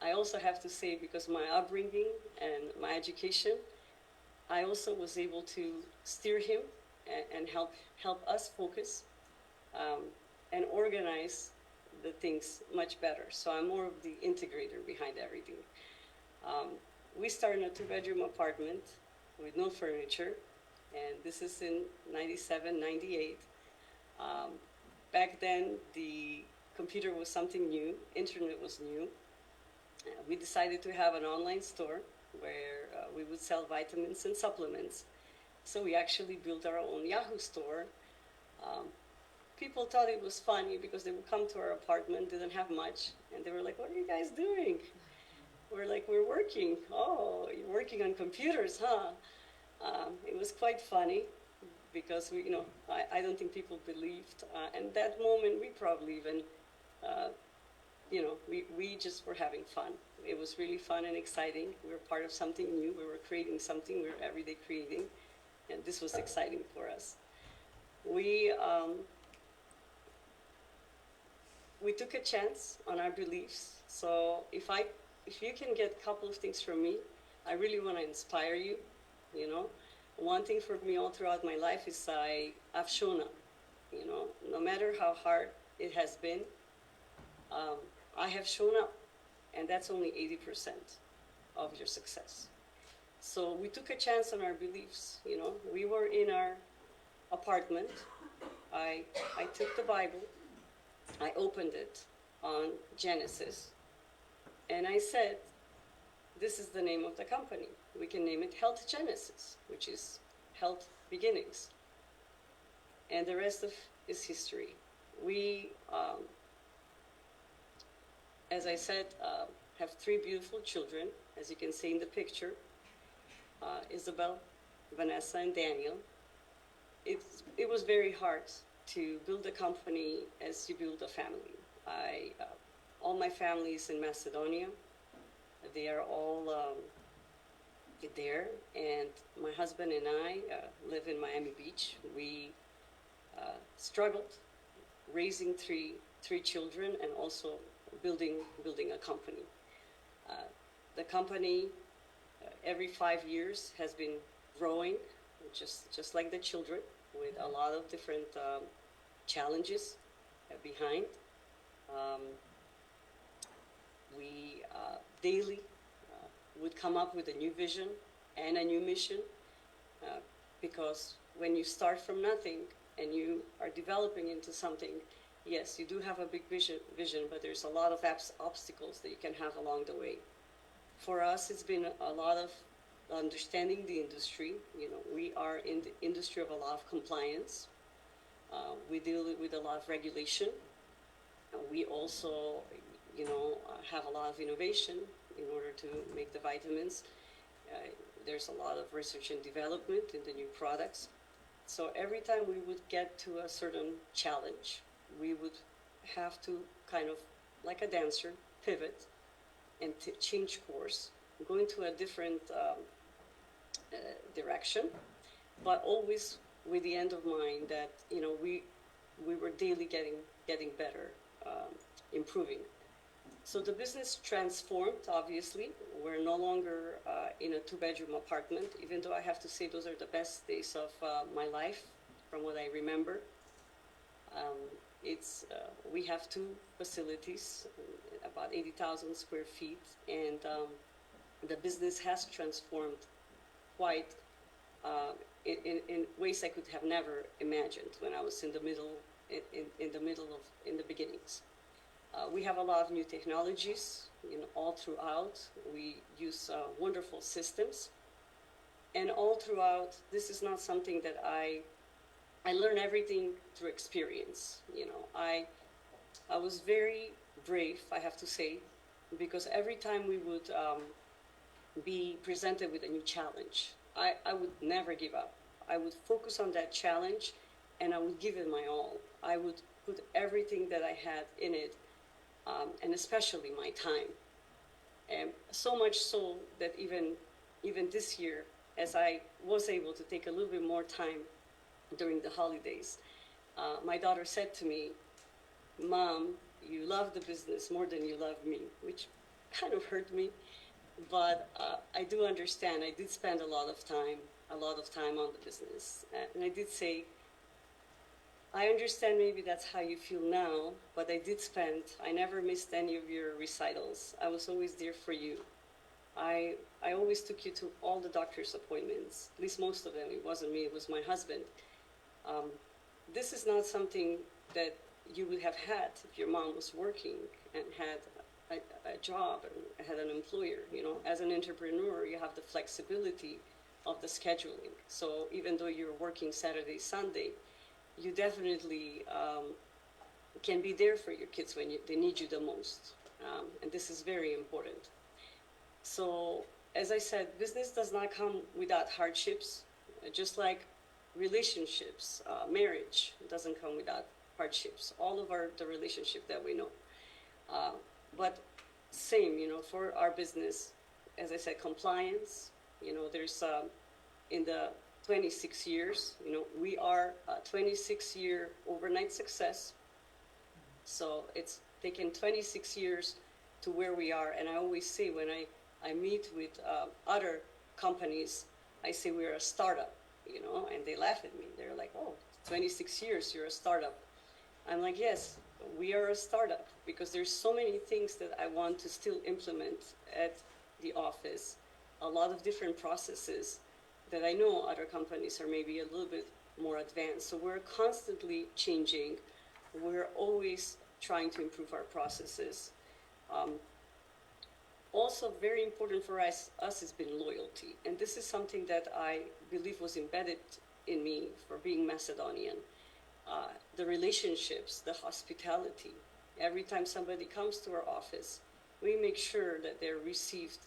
I also have to say, because my upbringing and my education, I also was able to steer him and help us focus and organize the things much better. So I'm more of the integrator behind everything. We started in a 2-bedroom apartment with no furniture, and this is in 97, 98. Back then, the computer was something new, internet was new. We decided to have an online store where we would sell vitamins and supplements. So we actually built our own Yahoo store. People thought it was funny because they would come to our apartment, didn't have much, and they were like, what are you guys doing? We're like, we're working. Oh, you're working on computers, huh? It was quite funny because I don't think people believed. And that moment, we probably even, we just were having fun. It was really fun and exciting. We were part of something new. We were creating something. We were every day creating, and this was exciting for us. We took a chance on our beliefs. So if you can get a couple of things from me, I really want to inspire you. One thing for me all throughout my life is I've shown up. No matter how hard it has been, I have shown up, and that's only 80% of your success. So we took a chance on our beliefs. We were in our apartment. I took the Bible, I opened it on Genesis, and I said, this is the name of the company. We can name it Health Genesis, which is health beginnings. And the rest is history. We, as I said, have 3 beautiful children, as you can see in the picture, Isabel, Vanessa, and Daniel. It was very hard to build a company as you build a family. All my family is in Macedonia. They are all there, and my husband and I live in Miami Beach. We struggled raising 3 3 children, and also building a company. The company every 5 years has been growing, just like the children, with a lot of different challenges behind. We daily would come up with a new vision and a new mission, because when you start from nothing and you are developing into something, yes, you do have a big vision, but there's a lot of obstacles that you can have along the way. For us, it's been a lot of understanding the industry. You know, we are in the industry of a lot of compliance. We deal with a lot of regulation. We also, you know, have a lot of innovation in order to make the vitamins. There's a lot of research and development in the new products. So every time we would get to a certain challenge, we would have to kind of, like a dancer, pivot and change course, go into a different direction, but always with the end of mind that, you know, we were daily getting better, improving. So the business transformed, obviously. We're no longer in a 2-bedroom apartment, even though I have to say those are the best days of my life, from what I remember. We have 2 facilities, about 80,000 square feet, and the business has transformed quite in ways I could have never imagined when I was in the beginnings. We have a lot of new technologies, you know, all throughout. We use wonderful systems, and all throughout, this is not something that I learn everything through experience. You know, I was very brave, I have to say, because every time we would be presented with a new challenge, I would never give up. I would focus on that challenge, and I would give it my all. I would put everything that I had in it, and especially my time. And so much so that even this year, as I was able to take a little bit more time during the holidays, my daughter said to me, "Mom, you love the business more than you love me," which kind of hurt me. But I do understand. I did spend a lot of time on the business, and I did say, I understand maybe that's how you feel now, but I never missed any of your recitals. I was always there for you. I always took you to all the doctor's appointments, at least most of them. It wasn't me, it was my husband. This is not something that you would have had if your mom was working and had a job and had an employer. You know, as an entrepreneur, you have the flexibility of the scheduling. So even though you're working Saturday, Sunday, you definitely can be there for your kids when they need you the most. And this is very important. So, as I said, business does not come without hardships, just like relationships, marriage doesn't come without hardships. All of the relationship that we know. But same, you know, for our business, as I said, compliance, you know, there's in the 26 years, you know, we are a 26-year overnight success. So it's taken 26 years to where we are. And I always say when I meet with other companies, I say we're a startup, you know, and they laugh at me. They're like, "Oh, 26 years, you're a startup." I'm like, yes, we are a startup because there's so many things that I want to still implement at the office, a lot of different processes that I know other companies are maybe a little bit more advanced. So we're constantly changing. We're always trying to improve our processes. Also very important for us has been loyalty. And this is something that I believe was embedded in me for being Macedonian. The relationships, the hospitality. Every time somebody comes to our office, we make sure that they're received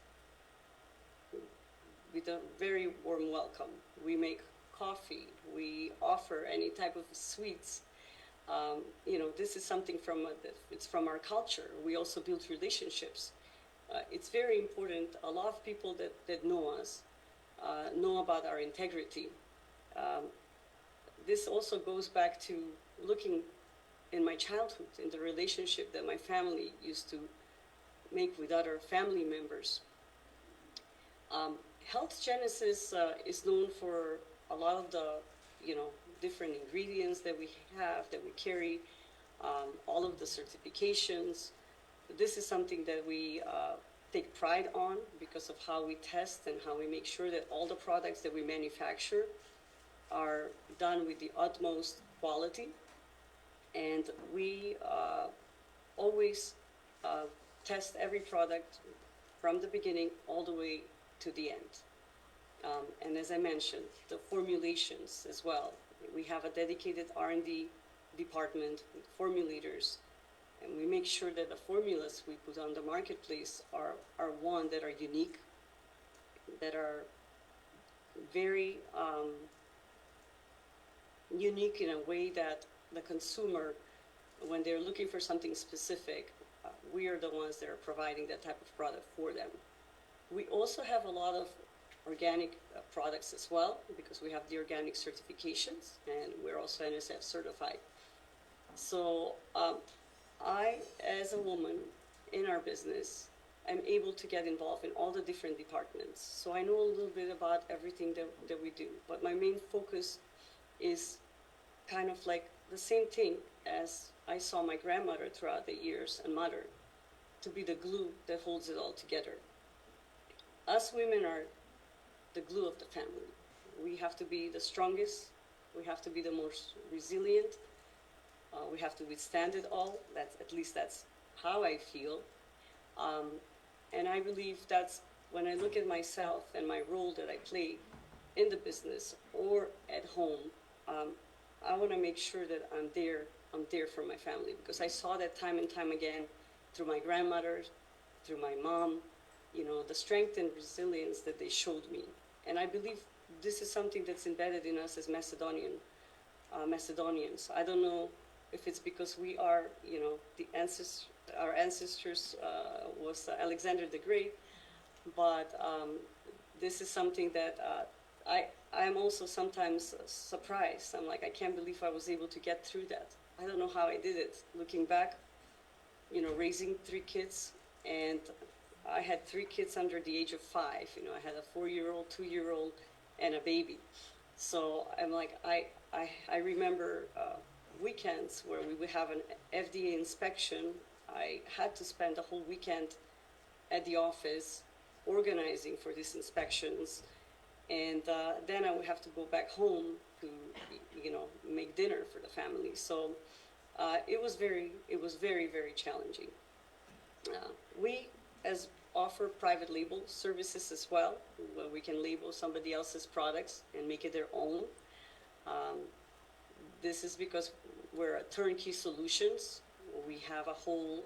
with a very warm welcome. We make coffee. We offer any type of sweets. You know, this is something it's from our culture. We also build relationships. It's very important. A lot of people that know us know about our integrity. This also goes back to looking in my childhood, in the relationship that my family used to make with other family members. Health Genesis is known for a lot of the, different ingredients that we have, that we carry, all of the certifications. This is something that we take pride on because of how we test and how we make sure that all the products that we manufacture are done with the utmost quality. And we always test every product from the beginning all the way to the end. And as I mentioned, the formulations as well. We have a dedicated R&D department with formulators, and we make sure that the formulas we put on the marketplace are one that are unique, that are very unique in a way that the consumer, when they're looking for something specific, we are the ones that are providing that type of product for them. We also have a lot of organic products as well, because we have the organic certifications, and we're also NSF certified. So I, as a woman in our business, am able to get involved in all the different departments. So I know a little bit about everything that we do, but my main focus is kind of like the same thing as I saw my grandmother throughout the years, and mother, to be the glue that holds it all together. Us women are the glue of the family. We have to be the strongest, we have to be the most resilient, we have to withstand it all. At least that's how I feel. And I believe that's when I look at myself and my role that I play in the business or at home, I want to make sure that I'm there for my family, because I saw that time and time again through my grandmother, through my mom, the strength and resilience that they showed me. And I believe this is something that's embedded in us as Macedonians. I don't know if it's because we are, our ancestors was Alexander the Great, but this is something that I'm also sometimes surprised. I'm like, I can't believe I was able to get through that. I don't know how I did it. Looking back, raising 3 kids, and I had 3 kids under the age of 5. I had a 4-year-old, 2-year-old, and a baby. So I'm like, I remember weekends where we would have an FDA inspection. I had to spend a whole weekend at the office organizing for these inspections, and then I would have to go back home to, make dinner for the family. So it was very, very challenging. We offer private label services as well, where we can label somebody else's products and make it their own. This is because we're a turnkey solutions. We have a whole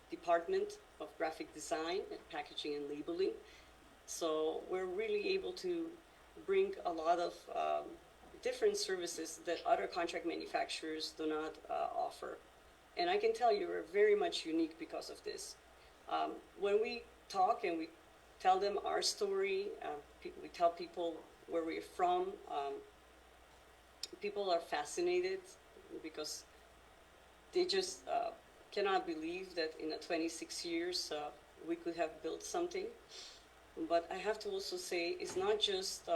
department of graphic design and packaging and labeling. So we're really able to bring a lot of different services that other contract manufacturers do not offer. And I can tell you we're very much unique because of this. When we talk and we tell them our story, we tell people where we're from, people are fascinated because they just cannot believe that in 26 years we could have built something. But I have to also say it's not just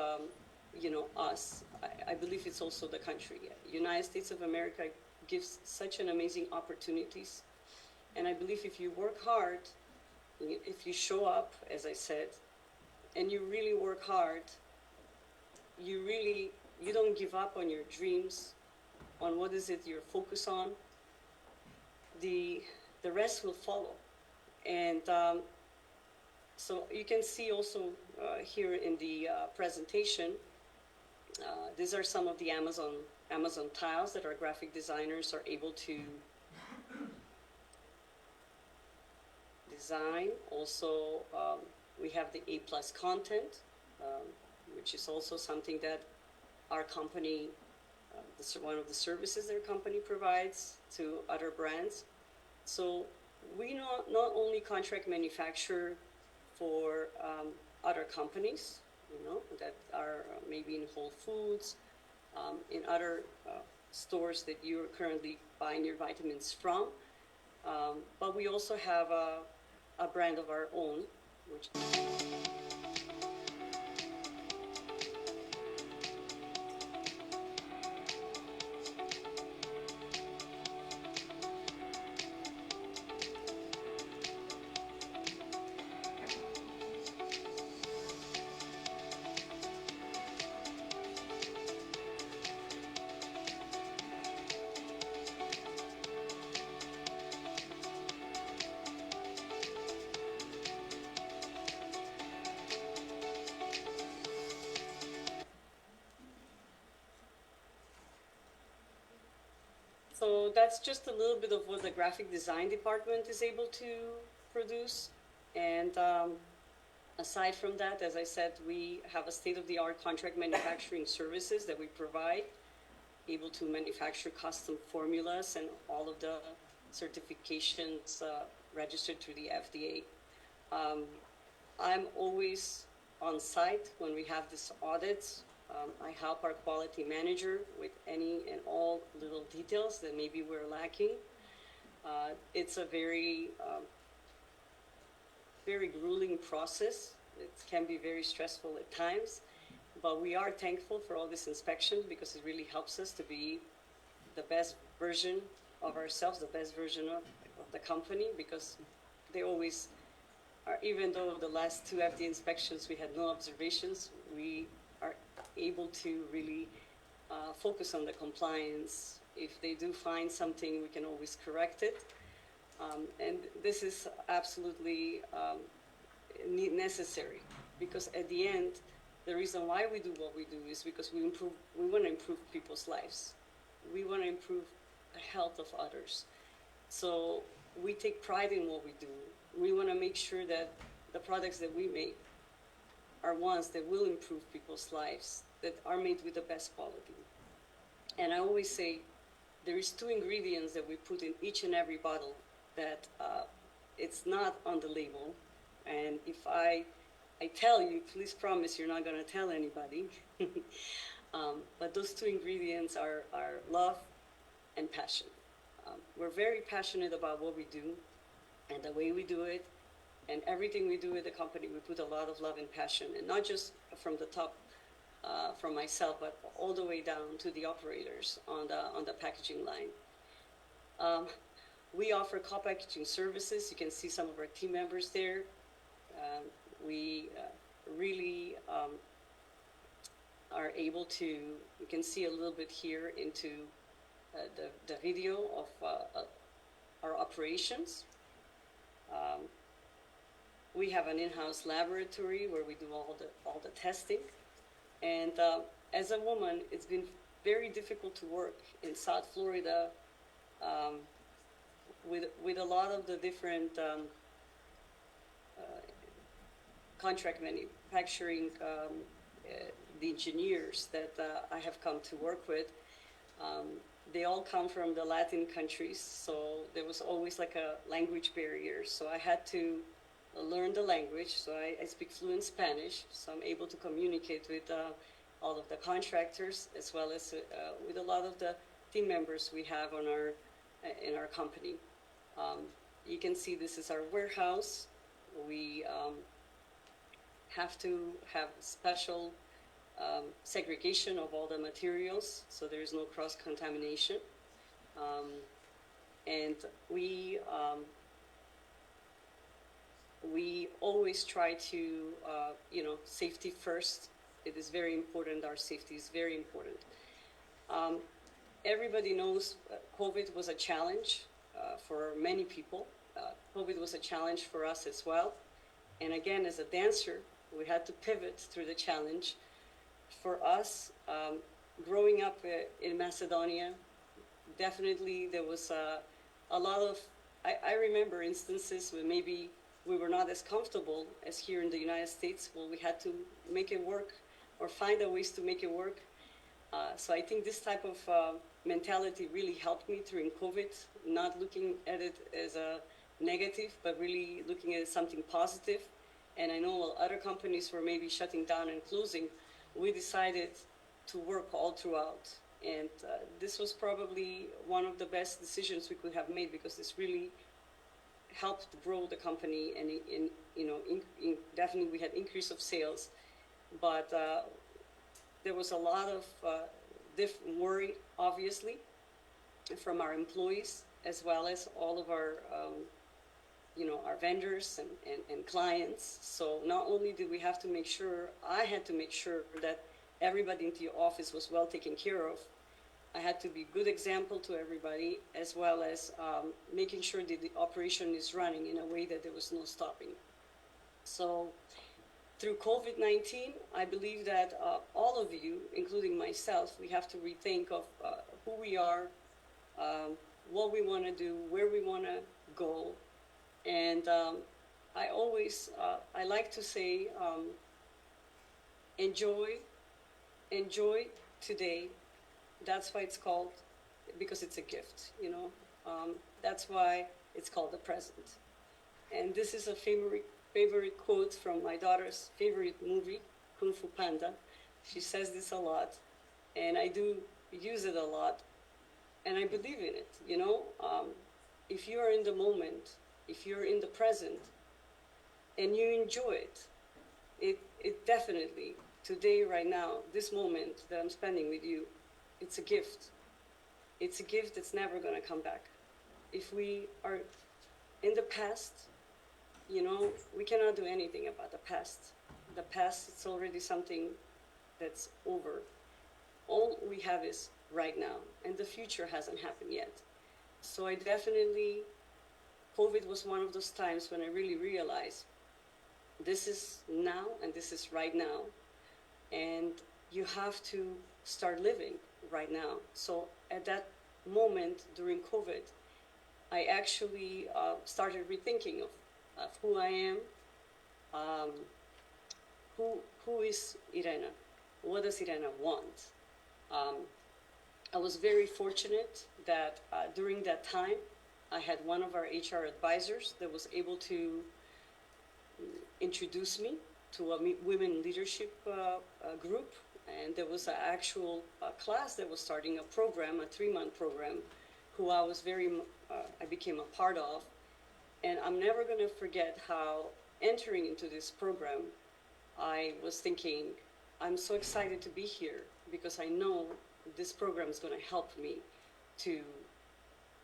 us. I believe it's also the country. The United States of America gives such an amazing opportunities, and I believe if you work hard, if you show up, as I said, and you really work hard, you don't give up on your dreams, on what is it you're focused on, the rest will follow. And so you can see also here in the presentation, these are some of the Amazon tiles that our graphic designers are able to design. Also, we have the A+ content, which is also something that our company, one of the services their company provides to other brands. So we not only contract manufacture for other companies, that are maybe in Whole Foods, in other stores that you're currently buying your vitamins from. But we also have a brand of our own, which so that's just a little bit of what the graphic design department is able to produce. And aside from that, as I said, we have a state-of-the-art contract manufacturing services that we provide, able to manufacture custom formulas and all of the certifications registered through the FDA. I'm always on site when we have these audits. I help our quality manager with any and all little details that maybe we're lacking. It's a very grueling process. It can be very stressful at times, but we are thankful for all this inspection because it really helps us to be the best version of ourselves, the best version of the company, because they always are, even though the last 2 FDA inspections we had no observations, we are able to really focus on the compliance. If they do find something, we can always correct it. And this is absolutely necessary, because at the end, the reason why we do what we do is because we want to improve people's lives. We want to improve the health of others. So we take pride in what we do. We want to make sure that the products that we make are ones that will improve people's lives, that are made with the best quality. And I always say there is 2 ingredients that we put in each and every bottle that it's not on the label. And if I tell you, please promise you're not going to tell anybody. But those 2 ingredients are love and passion. We're very passionate about what we do and the way we do it. And everything we do at the company, we put a lot of love and passion, and not just from the top, from myself, but all the way down to the operators on the packaging line. We offer co-packaging services. You can see some of our team members there. We really are able to, you can see a little bit here into the video of our operations. We have an in-house laboratory where we do all the testing. And as a woman, it's been very difficult to work in South Florida with a lot of the different contract manufacturing, the engineers that I have come to work with. They all come from the Latin countries, so there was always like a language barrier. So I had to learn the language. So I speak fluent Spanish, so I'm able to communicate with all of the contractors, as well as with a lot of the team members we have on in our company. You can see this is our warehouse. We have to have special segregation of all the materials, so there is no cross-contamination. And we always try to, safety first. It is very important. Our safety is very important. Everybody knows COVID was a challenge for many people. COVID was a challenge for us as well. And again, as a dancer, we had to pivot through the challenge. For us, growing up in Macedonia, definitely there was a lot of, I remember instances where maybe we were not as comfortable as here in the United States. Well, we had to make it work or find a ways to make it work. So I think this type of mentality really helped me during COVID, not looking at it as a negative, but really looking at it as something positive. And I know while other companies were maybe shutting down and closing, we decided to work all throughout. And this was probably one of the best decisions we could have made, because this really helped grow the company, and definitely we had increase of sales, but there was a lot of worry, obviously, from our employees, as well as all of our our vendors and clients. So not only did we have to make sure, I had to make sure that everybody in the office was well taken care of. I had to be a good example to everybody, as well as making sure that the operation is running in a way that there was no stopping. So through COVID-19, I believe that all of you, including myself, we have to rethink of who we are, what we want to do, where we want to go. And I like to say, enjoy today. That's why it's called, because it's a gift, that's why it's called the present. And this is a favorite quote from my daughter's favorite movie, Kung Fu Panda. She says this a lot, and I do use it a lot, and I believe in it, if you are in the moment, if you're in the present, and you enjoy it definitely, today, right now, this moment that I'm spending with you, it's a gift. It's a gift that's never going to come back. If we are in the past, we cannot do anything about the past. The past, it's already something that's over. All we have is right now, and the future hasn't happened yet. So I definitely, COVID was one of those times when I really realized this is now, and this is right now, and you have to start living right now. So at that moment during COVID, I actually started rethinking of who I am, who is Irena, what does Irena want? I was very fortunate that during that time, I had one of our HR advisors that was able to introduce me to a women leadership group, and there was an actual class that was starting a program, a 3-month program, who I became a part of. And I'm never going to forget how, entering into this program, I was thinking, I'm so excited to be here, because I know this program is going to help me to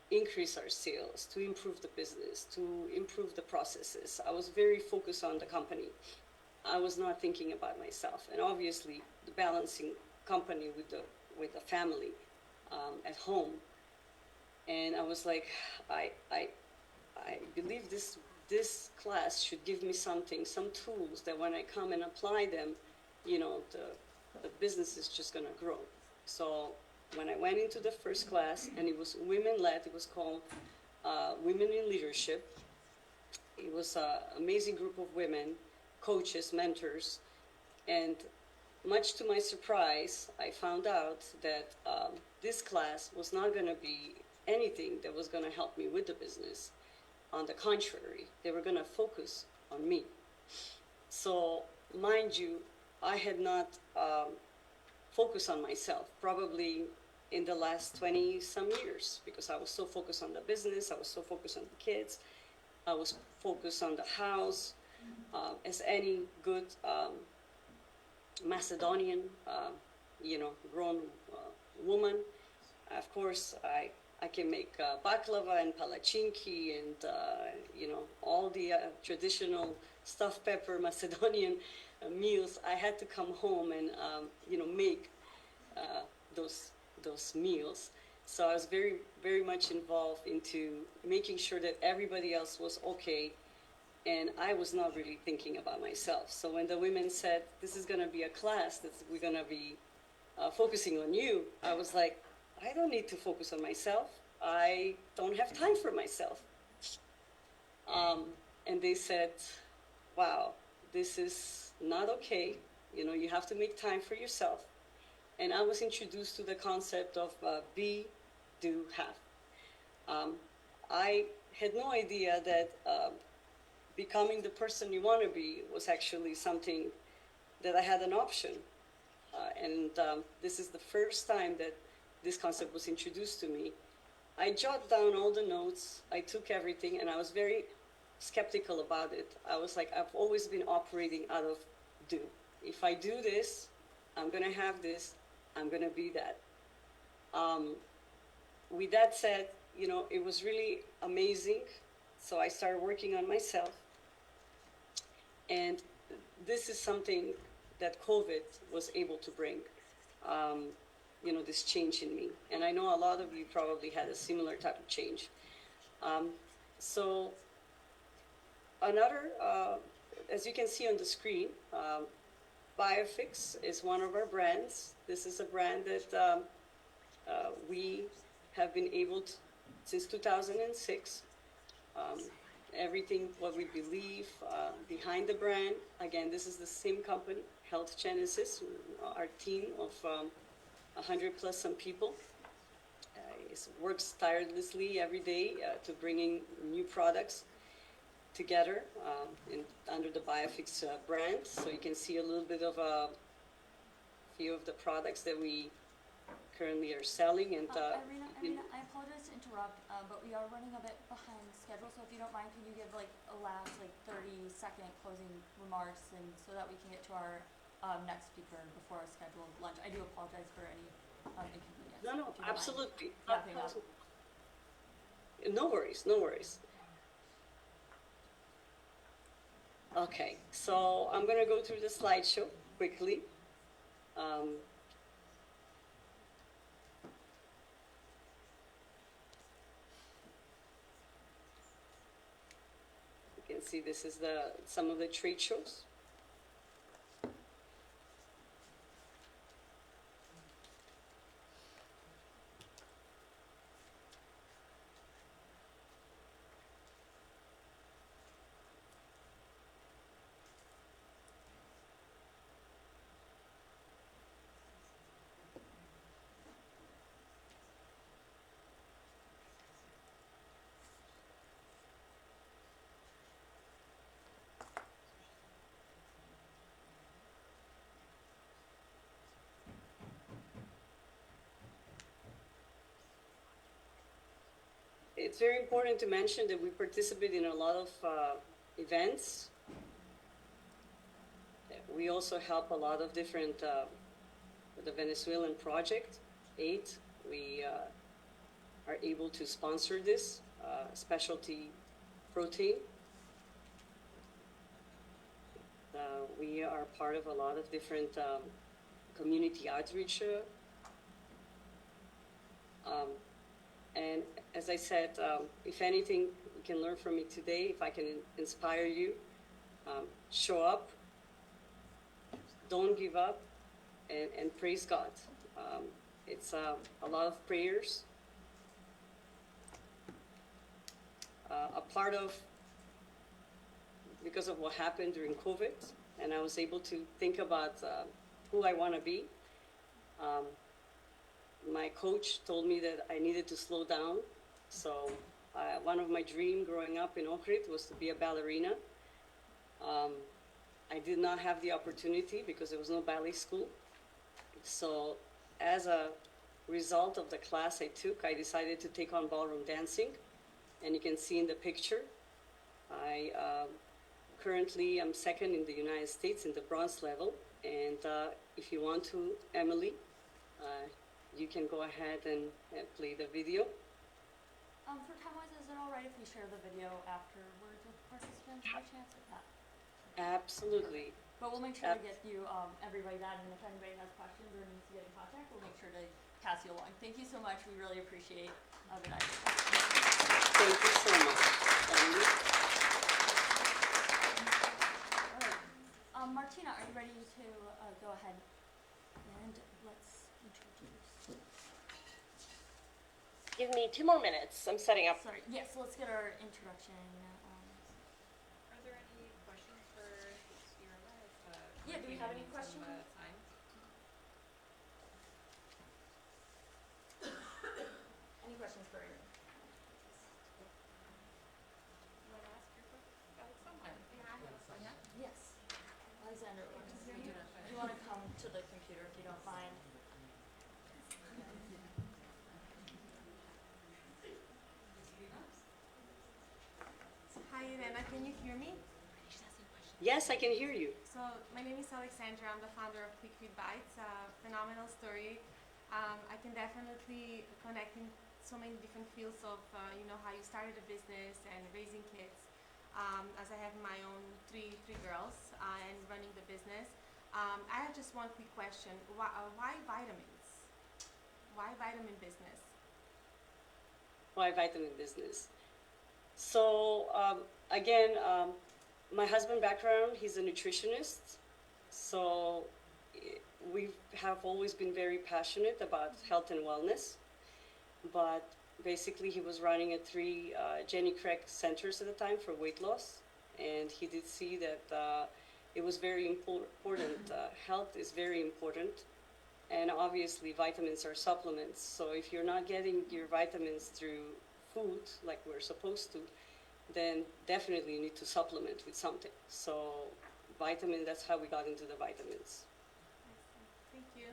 increase our sales, to improve the business, to improve the processes. I was very focused on the company. I was not thinking about myself, and obviously the balancing company with the family at home. And I was like, I believe this class should give me some tools that when I come and apply them, the business is just gonna grow. So when I went into the first class, and it was women-led, it was called Women in Leadership. It was an amazing group of women, coaches, mentors, and much to my surprise, I found out that this class was not going to be anything that was going to help me with the business. On the contrary, they were going to focus on me. So, mind you, I had not focused on myself, probably in the last 20-some years, because I was so focused on the business, I was so focused on the kids, I was focused on the house, as any good Macedonian, grown woman. Of course, I can make baklava and palachinki and, all the traditional stuffed pepper Macedonian meals. I had to come home and, make those meals. So I was very, very much involved into making sure that everybody else was okay, and I was not really thinking about myself. So when the women said, this is going to be a class that we're going to be focusing on you, I was like, I don't need to focus on myself. I don't have time for myself. And they said, wow, this is not okay. You have to make time for yourself. And I was introduced to the concept of be, do, have. I had no idea that becoming the person you want to be was actually something that I had an option. And this is the first time that this concept was introduced to me, I jot down all the notes, I took everything, and I was very skeptical about it. I was like, I've always been operating out of do. If I do this, I'm gonna have this, I'm gonna be that. With that said, you know, it was really amazing. So I started working on myself. And this is something that COVID was able to bring, you know, this change in me. And I know a lot of you probably had a similar type of change. So another, as you can see on the screen, Biofix is one of our brands. This is a brand that we have been able to, since 2006, everything what we believe behind the brand. Again, this is the same company, Health Genesis, our team of 100 plus some people. Works tirelessly every day to bringing new products together under the Biofix brand. So you can see a little bit of a few of the products that we currently are selling. And Irina, I apologize to interrupt, but we are running a bit behind schedule. So if you don't mind, can you give like a last 30-second closing remarks, and so that we can get to our next speaker before our scheduled lunch. I do apologize for any inconvenience. No, absolutely. Wrapping up. No worries, no worries. Okay, so I'm going to go through the slideshow quickly. You can see this is some of the trade shows. It's very important to mention that we participate in a lot of events. We also help a lot of different, the Venezuelan project, aid. We are able to sponsor this specialty protein. We are part of a lot of different community outreach. And as I said, if anything you can learn from me today, if I can inspire you, show up, don't give up, and praise God. It's a lot of prayers. A part of, because of what happened during COVID, and I was able to think about who I want to be. My coach told me that I needed to slow down. So one of my dreams growing up in Ohrid was to be a ballerina. I did not have the opportunity because there was no ballet school. So as a result of the class I took, I decided to take on ballroom dancing. And you can see in the picture, I currently am second in the United States in the bronze level. And if you want to, Emily, you can go ahead and play the video. For time-wise, is it all right if we share the video afterwards with participants by chance with that? Absolutely. But we'll make sure to get you everybody that, and if anybody has questions or needs to get in contact, we'll make sure to pass you along. Thank you so much. We really appreciate the night. Thank you so much. All right. Martina, are you ready to go ahead and let's introduce? Give me 2 more minutes. I'm setting up. Sorry. Yes, let's get our introduction. Are there any questions for Irma? Yeah, do we have any questions? Any questions for Irma? You want to ask your question? Yes. Alexander, do you want to come to the computer if you don't mind? Milena, can you hear me? Yes, I can hear you. So my name is Alexandra. I'm the founder of Quick Feed Bites. Phenomenal story. I can definitely connect in so many different fields of how you started a business and raising kids. As I have my own three girls and running the business. I have just one quick question. Why vitamins? Why vitamin business? Why vitamin business? So again, my husband background, he's a nutritionist. So we have always been very passionate about health and wellness. But basically he was running at 3 Jenny Craig centers at the time for weight loss. And he did see that it was very important. Health is very important. And obviously vitamins are supplements. So if you're not getting your vitamins through food like we're supposed to, then definitely you need to supplement with something. So vitamin, that's how we got into the vitamins. Thank you.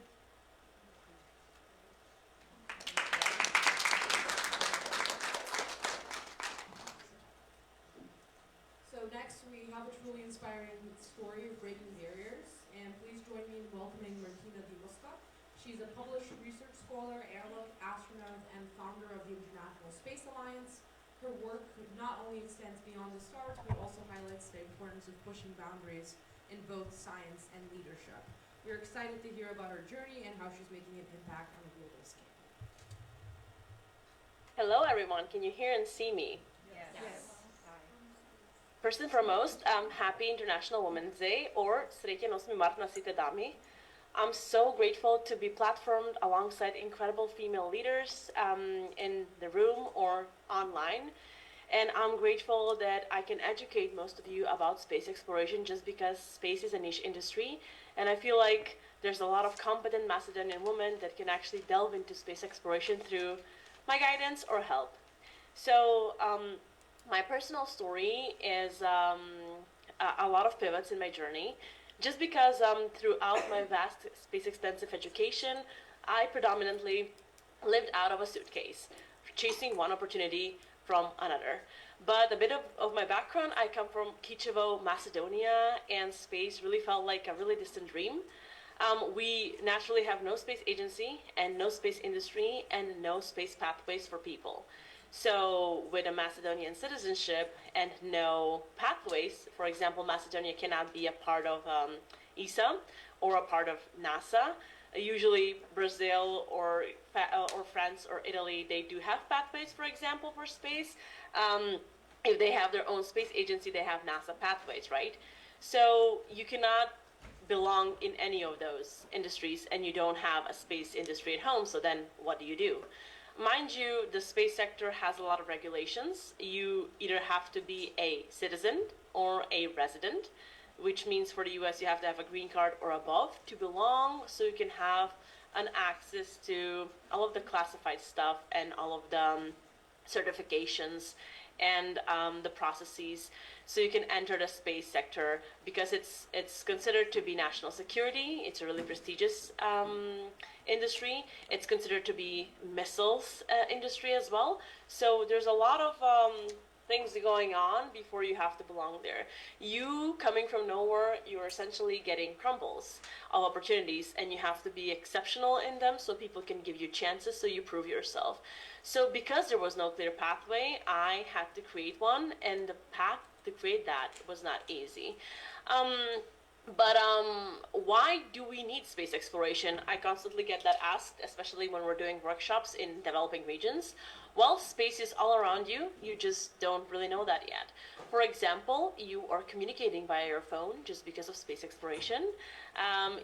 So next we have a truly inspiring story of breaking barriers, and please join me in welcoming Martina Divoska. She's a published research scholar, airlock, astronaut, and founder of the International Space Alliance. Her work not only extends beyond the stars, but also highlights the importance of pushing boundaries in both science and leadership. We're excited to hear about her journey and how she's making an impact on a global scale. Hello everyone, can you hear and see me? Yes. First and foremost, happy International Women's Day, or srećen 8. mart na site dami. I'm so grateful to be platformed alongside incredible female leaders in the room or online. And I'm grateful that I can educate most of you about space exploration just because space is a niche industry. And I feel like there's a lot of competent Macedonian women that can actually delve into space exploration through my guidance or help. So my personal story is a lot of pivots in my journey. Just because throughout my vast space extensive education, I predominantly lived out of a suitcase, chasing one opportunity from another. But a bit of my background, I come from Kičevo, Macedonia, and space really felt like a really distant dream. We naturally have no space agency and no space industry and no space pathways for people. So with a Macedonian citizenship and no pathways, for example, Macedonia cannot be a part of ESA or a part of NASA. Usually Brazil or France or Italy, they do have pathways, for example, for space. If they have their own space agency, they have NASA pathways, right? So you cannot belong in any of those industries and you don't have a space industry at home, so then what do? Mind you, the space sector has a lot of regulations. You either have to be a citizen or a resident, which means for the US you have to have a green card or above to belong, so you can have an access to all of the classified stuff and all of the certifications and the processes, so you can enter the space sector because it's considered to be national security. It's a really prestigious industry. It's considered to be missiles industry as well. So there's a lot of things going on before you have to belong there. You coming from nowhere, you're essentially getting crumbles of opportunities, and you have to be exceptional in them so people can give you chances, so you prove yourself. So because there was no clear pathway, I had to create one, and the path to create that was not easy. But why do we need space exploration? I constantly get that asked, especially when we're doing workshops in developing regions. Well, space is all around you. You just don't really know that yet. For example, you are communicating via your phone just because of space exploration.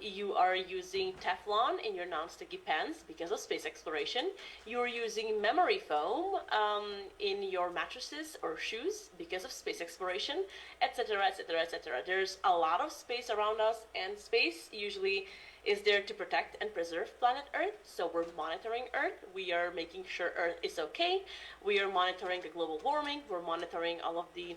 You are using Teflon in your non-sticky pans because of space exploration. You're using memory foam in your mattresses or shoes because of space exploration, etc., etc., etc. There's a lot of space around us, and space usually is there to protect and preserve planet Earth. So we're monitoring Earth. We are making sure Earth is okay. We are monitoring the global warming. We're monitoring all of the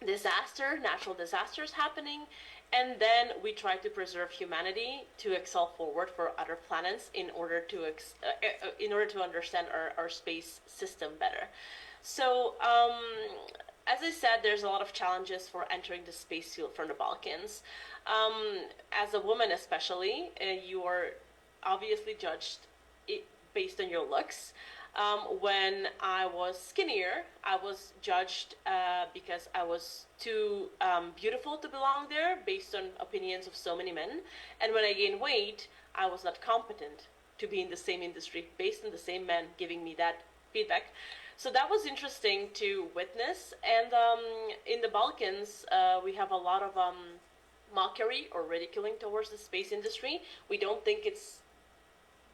natural disasters happening. And then we try to preserve humanity to excel forward for other planets in order to understand our space system better. So as I said, there's a lot of challenges for entering the space field from the Balkans. As a woman especially, you are obviously judged based on your looks. When I was skinnier, I was judged because I was too beautiful to belong there based on opinions of so many men. And when I gained weight, I was not competent to be in the same industry based on the same men giving me that feedback. So that was interesting to witness. And in the Balkans, we have a lot of mockery or ridiculing towards the space industry. We don't think it's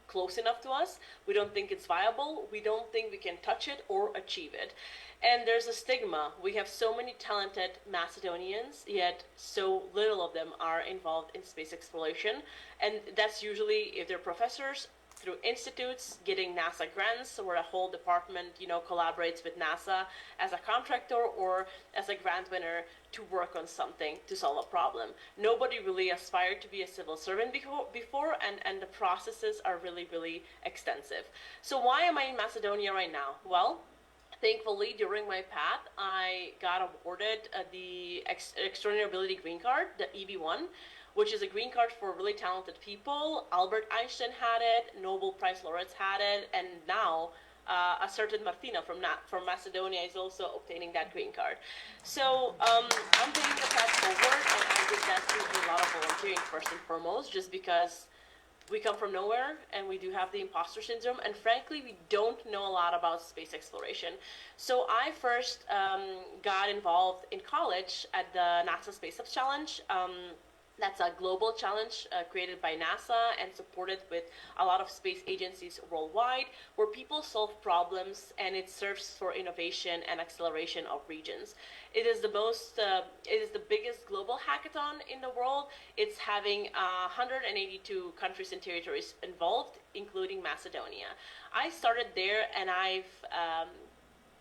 close enough to us. We don't think it's viable. We don't think we can touch it or achieve it. And there's a stigma. We have so many talented Macedonians, yet so little of them are involved in space exploration. And that's usually if they're professors, through institutes, getting NASA grants, where a whole department, collaborates with NASA as a contractor or as a grant winner to work on something to solve a problem. Nobody really aspired to be a civil servant before, and the processes are really, really extensive. So why am I in Macedonia right now? Well, thankfully, during my path, I got awarded the Extraordinary Ability Green Card, the EB1, which is a green card for really talented people. Albert Einstein had it, Nobel Prize laureates had it, and now a certain Martina from Macedonia is also obtaining that green card. So I'm taking the path forward, and I did that through a lot of volunteering first and foremost, just because we come from nowhere and we do have the imposter syndrome, and frankly, we don't know a lot about space exploration. So I first got involved in college at the NASA Space Ups Challenge. That's a global challenge created by NASA and supported with a lot of space agencies worldwide, where people solve problems, and it serves for innovation and acceleration of regions. It is the biggest global hackathon in the world. It's having 182 countries and territories involved, including Macedonia. I started there, and I've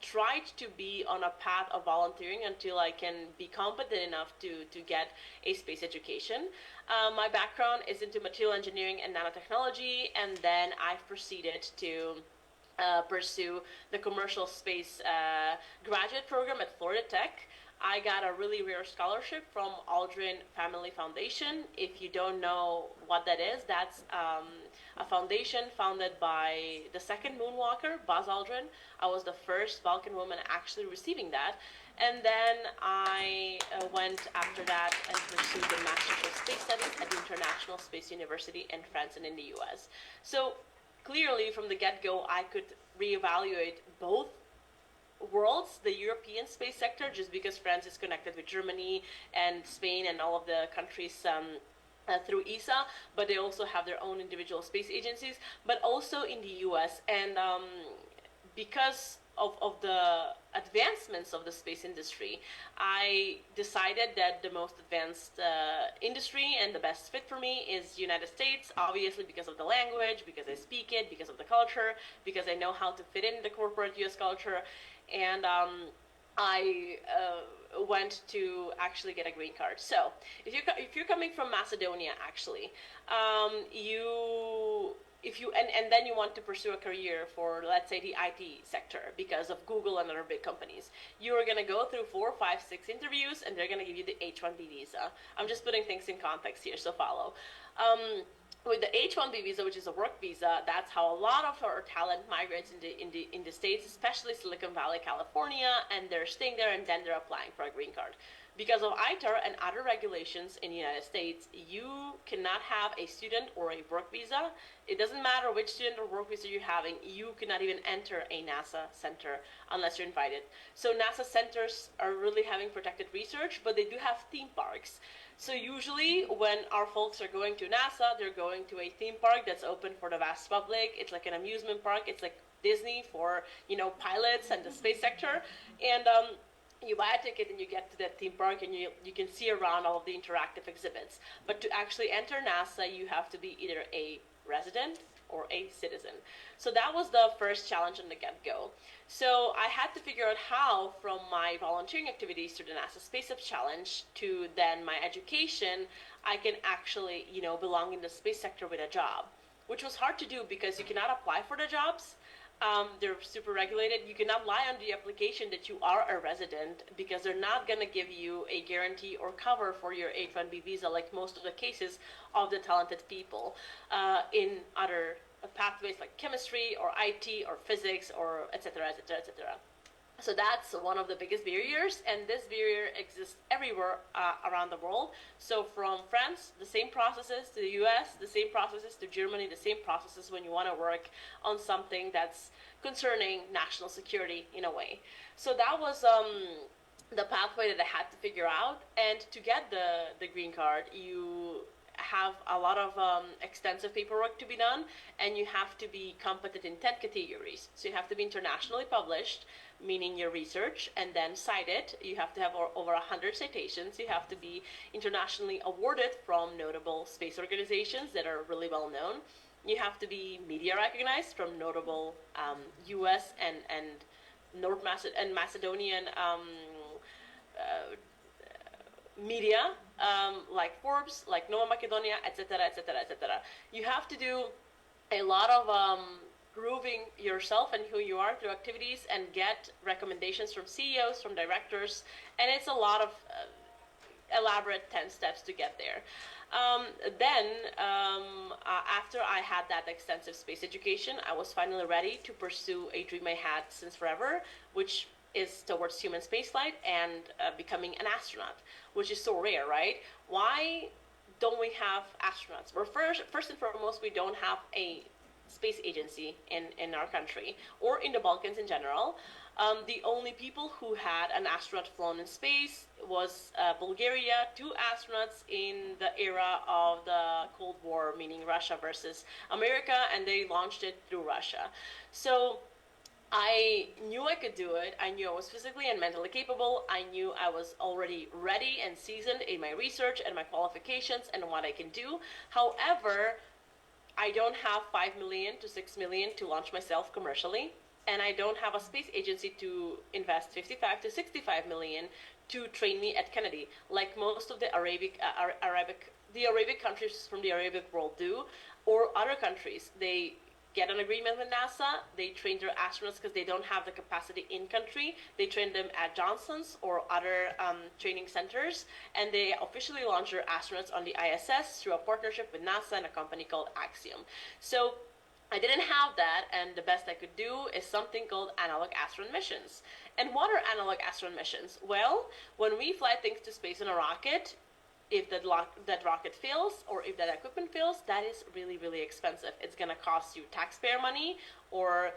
tried to be on a path of volunteering until I can be competent enough to get a space education. My background is into material engineering and nanotechnology, and then I've proceeded to pursue the commercial space graduate program at Florida Tech. I got a really rare scholarship from Aldrin Family Foundation. If you don't know what that is, that's a foundation founded by the second moonwalker, Buzz Aldrin. I was the first Balkan woman actually receiving that. And then I went after that and pursued the Master's of Space Studies at the International Space University in France and in the US. So clearly from the get-go, I could reevaluate both worlds, the European space sector, just because France is connected with Germany and Spain and all of the countries through ESA, but they also have their own individual space agencies, but also in the US. And because of the advancements of the space industry, I decided that the most advanced industry and the best fit for me is United States, obviously because of the language, because I speak it, because of the culture, because I know how to fit in the corporate US culture. And I went to actually get a green card. So if you're coming from Macedonia, actually, and then you want to pursue a career for, let's say, the IT sector because of Google and other big companies, you are going to go through 4, 5, 6 interviews, and they're going to give you the H-1B visa. I'm just putting things in context here, so follow. With the H-1B visa, which is a work visa, that's how a lot of our talent migrates in the States, especially Silicon Valley, California, and they're staying there and then they're applying for a green card. Because of ITAR and other regulations in the United States, you cannot have a student or a work visa. It doesn't matter which student or work visa you're having, you cannot even enter a NASA center unless you're invited. So NASA centers are really having protected research, but they do have theme parks. So usually when our folks are going to NASA, they're going to a theme park that's open for the vast public. It's like an amusement park. It's like Disney for, pilots and the space sector. And you buy a ticket and you get to that theme park and you can see around all of the interactive exhibits. But to actually enter NASA, you have to be either a resident or a citizen. So that was the first challenge on the get-go. So I had to figure out how, from my volunteering activities to the NASA Space Ups Challenge to then my education, I can actually, belong in the space sector with a job, which was hard to do because you cannot apply for the jobs. They're super regulated. You cannot lie on the application that you are a resident because they're not going to give you a guarantee or cover for your H-1B visa like most of the cases of the talented people in other pathways like chemistry or IT or physics or et cetera, et cetera, et cetera. So that's one of the biggest barriers, and this barrier exists everywhere around the world. So from France, the same processes to the US, the same processes to Germany, the same processes when you want to work on something that's concerning national security in a way. So that was the pathway that I had to figure out. And to get the green card, you have a lot of extensive paperwork to be done, and you have to be competent in 10 categories. So you have to be internationally published, meaning your research, and then cited. You have to have over 100 citations. You have to be internationally awarded from notable space organizations that are really well known. You have to be media recognized from notable US and Macedonian media, like Forbes, like Nova Macedonia, etc., etc., etc. You have to do a lot of proving yourself and who you are through activities and get recommendations from CEOs, from directors, and it's a lot of elaborate 10 steps to get there. After I had that extensive space education, I was finally ready to pursue a dream I had since forever, which is towards human spaceflight and becoming an astronaut, which is so rare, right? Why don't we have astronauts? Well, first and foremost, we don't have a space agency in our country or in the Balkans in general. The only people who had an astronaut flown in space was Bulgaria, 2 astronauts in the era of the Cold War, meaning Russia versus America, and they launched it through Russia. So I knew I could do it. I knew I was physically and mentally capable. I knew I was already ready and seasoned in my research and my qualifications and what I can do. However, I don't have 5 million to 6 million to launch myself commercially, and I don't have a space agency to invest 55 to 65 million to train me at Kennedy, like most of the Arabic countries from the Arabic world do, or other countries. They get an agreement with NASA, they train their astronauts because they don't have the capacity in country, they train them at Johnson's or other training centers, and they officially launch their astronauts on the ISS through a partnership with NASA and a company called Axiom. So I didn't have that, and the best I could do is something called analog astronaut missions. And what are analog astronaut missions? Well, when we fly things to space in a rocket, if that rocket fails or if that equipment fails, that is really, really expensive. It's going to cost you taxpayer money or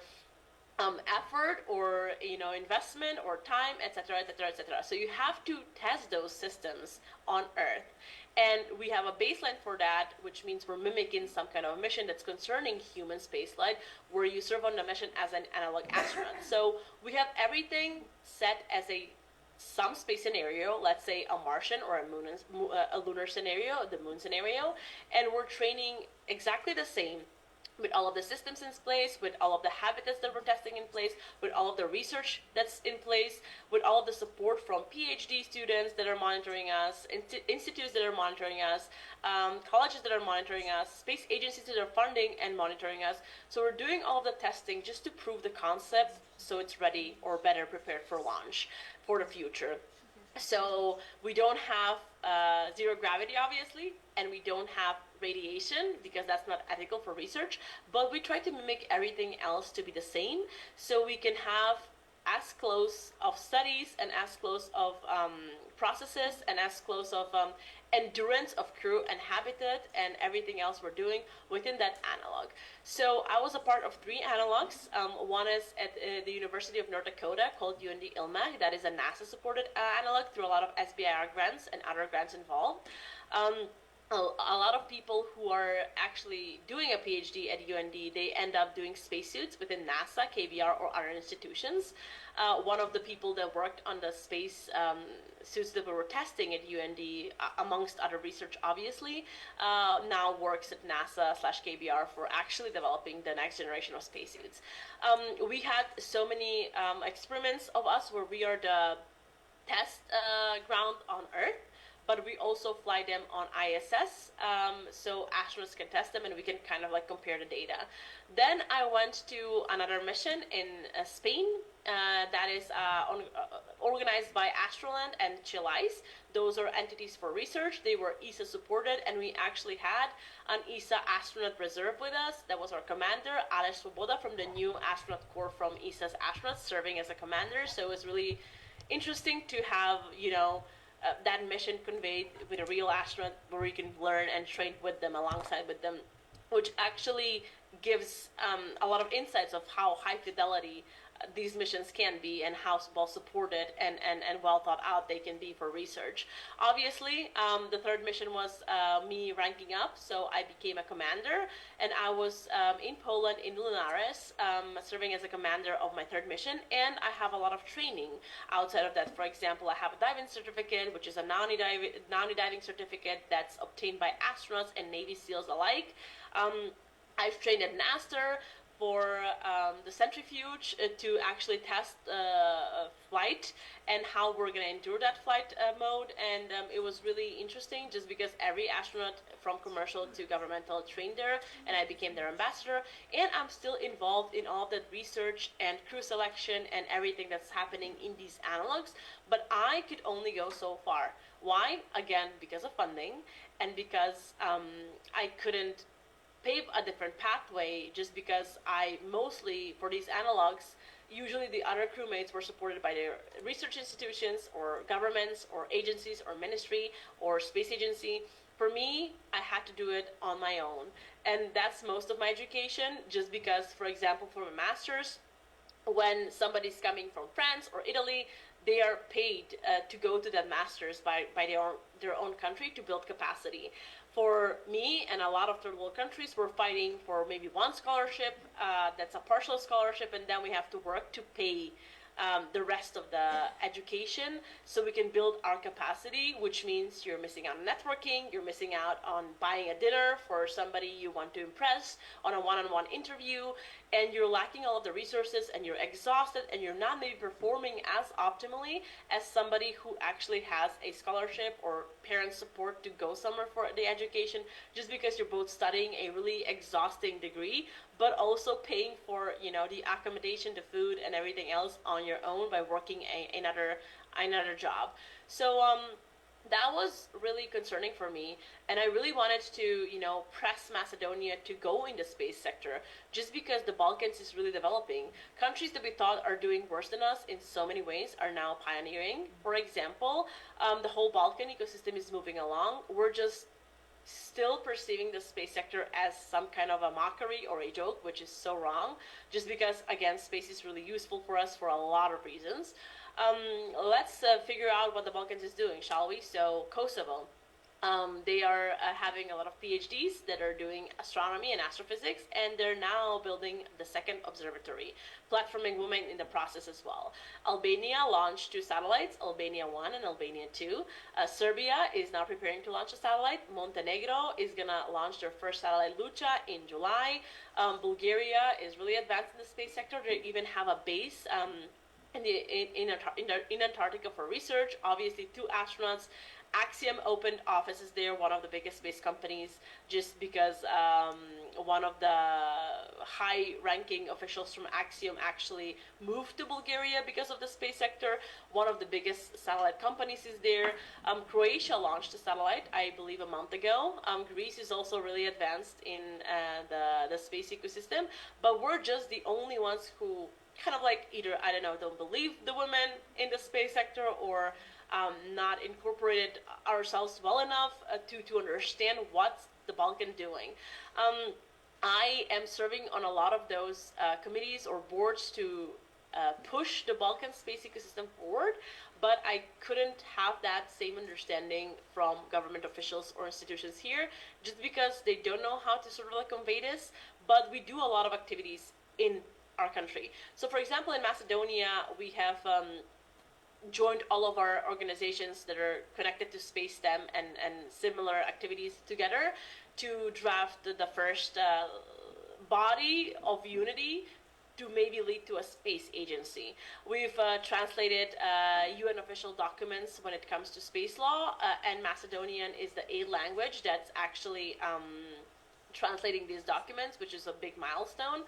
effort or investment or time, etc., etc., etc. So you have to test those systems on Earth. And we have a baseline for that, which means we're mimicking some kind of mission that's concerning human spaceflight, where you serve on the mission as an analog astronaut. So we have everything set as some space scenario, let's say a Martian or a lunar scenario, the moon scenario, and we're training exactly the same with all of the systems in place, with all of the habitats that we're testing in place, with all of the research that's in place, with all of the support from PhD students that are monitoring us, institutes that are monitoring us, colleges that are monitoring us, space agencies that are funding and monitoring us. So we're doing all of the testing just to prove the concept so it's ready or better prepared for launch for the future. So we don't have zero gravity, obviously, and we don't have radiation because that's not ethical for research, but we try to mimic everything else to be the same so we can have as close of studies and as close of processes and as close of endurance of crew and habitat and everything else we're doing within that analog. So I was a part of 3 analogs. One is at the University of North Dakota called UND ILMAC. That is a NASA-supported analog through a lot of SBIR grants and other grants involved. A lot of people who are actually doing a PhD at UND, they end up doing spacesuits within NASA, KBR, or other institutions. One of the people that worked on the space suits that we were testing at UND, amongst other research obviously, now works at NASA/KBR for actually developing the next generation of spacesuits. We had so many experiments of us where we are the test ground on Earth, but we also fly them on ISS, so astronauts can test them and we can kind of like compare the data. Then I went to another mission in Spain that is organized by Astroland and Chilice. Those are entities for research. They were ESA supported, and we actually had an ESA astronaut reserve with us. That was our commander, Alex Svoboda, from the new astronaut corps from ESA's astronauts, serving as a commander. So it was really interesting to have, that mission conveyed with a real astronaut where we can learn and train with them, alongside with them, which actually gives a lot of insights of how high fidelity these missions can be and how well supported and well thought out they can be for research. Obviously, the third mission was me ranking up, so I became a commander, and I was in Poland, in Linares, serving as a commander of my third mission, and I have a lot of training outside of that. For example, I have a diving certificate, which is a non-diving certificate that's obtained by astronauts and Navy SEALs alike. I've trained at NASTR for the centrifuge to actually test flight and how we're going to endure that flight mode, and it was really interesting just because every astronaut from commercial to governmental trained there, and I became their ambassador, and I'm still involved in all of that research and crew selection and everything that's happening in these analogs, but I could only go so far. Why? Again, because of funding, and because I couldn't pave a different pathway, just because I mostly, for these analogs, usually the other crewmates were supported by their research institutions or governments or agencies or ministry or space agency. For me, I had to do it on my own, and that's most of my education, just because, for example, for my master's, when somebody's coming from France or Italy, they are paid to go to that master's by their own country to build capacity. For me and a lot of third world countries, we're fighting for maybe one scholarship, that's a partial scholarship, and then we have to work to pay the rest of the education so we can build our capacity, which means you're missing out on networking, you're missing out on buying a dinner for somebody you want to impress, on a one-on-one interview, and you're lacking all of the resources, and you're exhausted, and you're not maybe performing as optimally as somebody who actually has a scholarship or parent support to go somewhere for the education, just because you're both studying a really exhausting degree, but also paying for, the accommodation, the food, and everything else on your own by working another job. So that was really concerning for me, and I really wanted to, press Macedonia to go in the space sector, just because the Balkans is really developing. Countries that we thought are doing worse than us in so many ways are now pioneering. For example, the whole Balkan ecosystem is moving along. We're just still perceiving the space sector as some kind of a mockery or a joke, which is so wrong, just because, again, space is really useful for us for a lot of reasons. Let's figure out what the Balkans is doing, shall we? So Kosovo, they are having a lot of PhDs that are doing astronomy and astrophysics, and they're now building the second observatory, platforming women in the process as well. Albania launched 2 satellites, Albania 1 and Albania 2. Serbia is now preparing to launch a satellite. Montenegro is going to launch their first satellite, Lucha, in July. Bulgaria is really advanced in the space sector. They even have a base in Antarctica for research. Obviously, 2 astronauts. Axiom opened offices there, one of the biggest space companies, just because one of the high-ranking officials from Axiom actually moved to Bulgaria because of the space sector. One of the biggest satellite companies is there. Croatia launched a satellite, I believe, a month ago. Greece is also really advanced in the space ecosystem, but we're just the only ones who kind of like either, don't believe the women in the space sector, or not incorporated ourselves well enough to understand what's the Balkan doing. I am serving on a lot of those committees or boards to push the Balkan space ecosystem forward, but I couldn't have that same understanding from government officials or institutions here, just because they don't know how to sort of like convey this. But we do a lot of activities in our country. So for example, in Macedonia, we have joined all of our organizations that are connected to space STEM and similar activities together to draft the first body of unity to maybe lead to a space agency. We've translated UN official documents when it comes to space law, and Macedonian is the aid language that's actually translating these documents, which is a big milestone.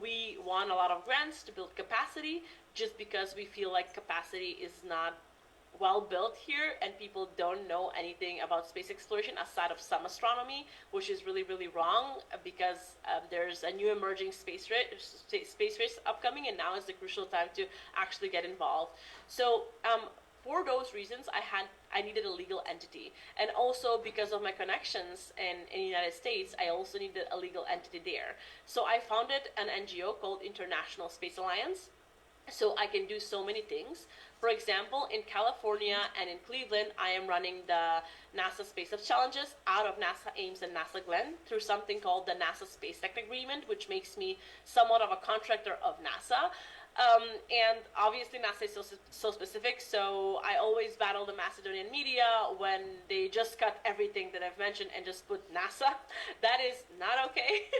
We won a lot of grants to build capacity just because we feel like capacity is not well built here and people don't know anything about space exploration aside of some astronomy, which is really, really wrong because there's a new emerging space race upcoming, and now is the crucial time to actually get involved. So for those reasons, I needed a legal entity, and also because of my connections in the United States, I also needed a legal entity there. So I founded an NGO called International Space Alliance, so I can do so many things. For example, in California and in Cleveland, I am running the NASA Space Up Challenges out of NASA Ames and NASA Glenn through something called the NASA Space Tech Agreement, which makes me somewhat of a contractor of NASA. And obviously NASA is so specific, so I always battle the Macedonian media when they just cut everything that I've mentioned and just put NASA. That is not okay.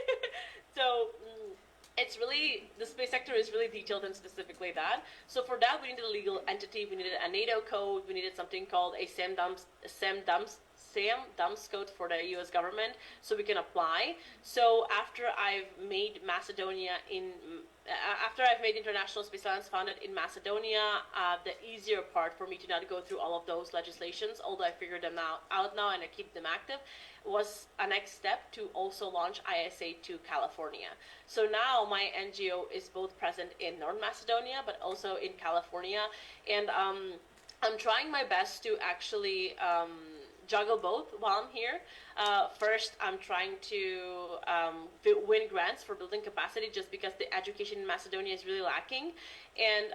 So it's really, the space sector is really detailed and specifically that. So for that, we needed a legal entity, we needed a NATO code, we needed something called a SAM-DUMS code for the US government so we can apply. So after I've made International Space Alliance founded in Macedonia, the easier part for me to not go through all of those legislations, although I figured them out now and I keep them active, was a next step to also launch ISA to California. So now my NGO is both present in North Macedonia, but also in California. And I'm trying my best to actually juggle both while I'm here. First, I'm trying to win grants for building capacity just because the education in Macedonia is really lacking. And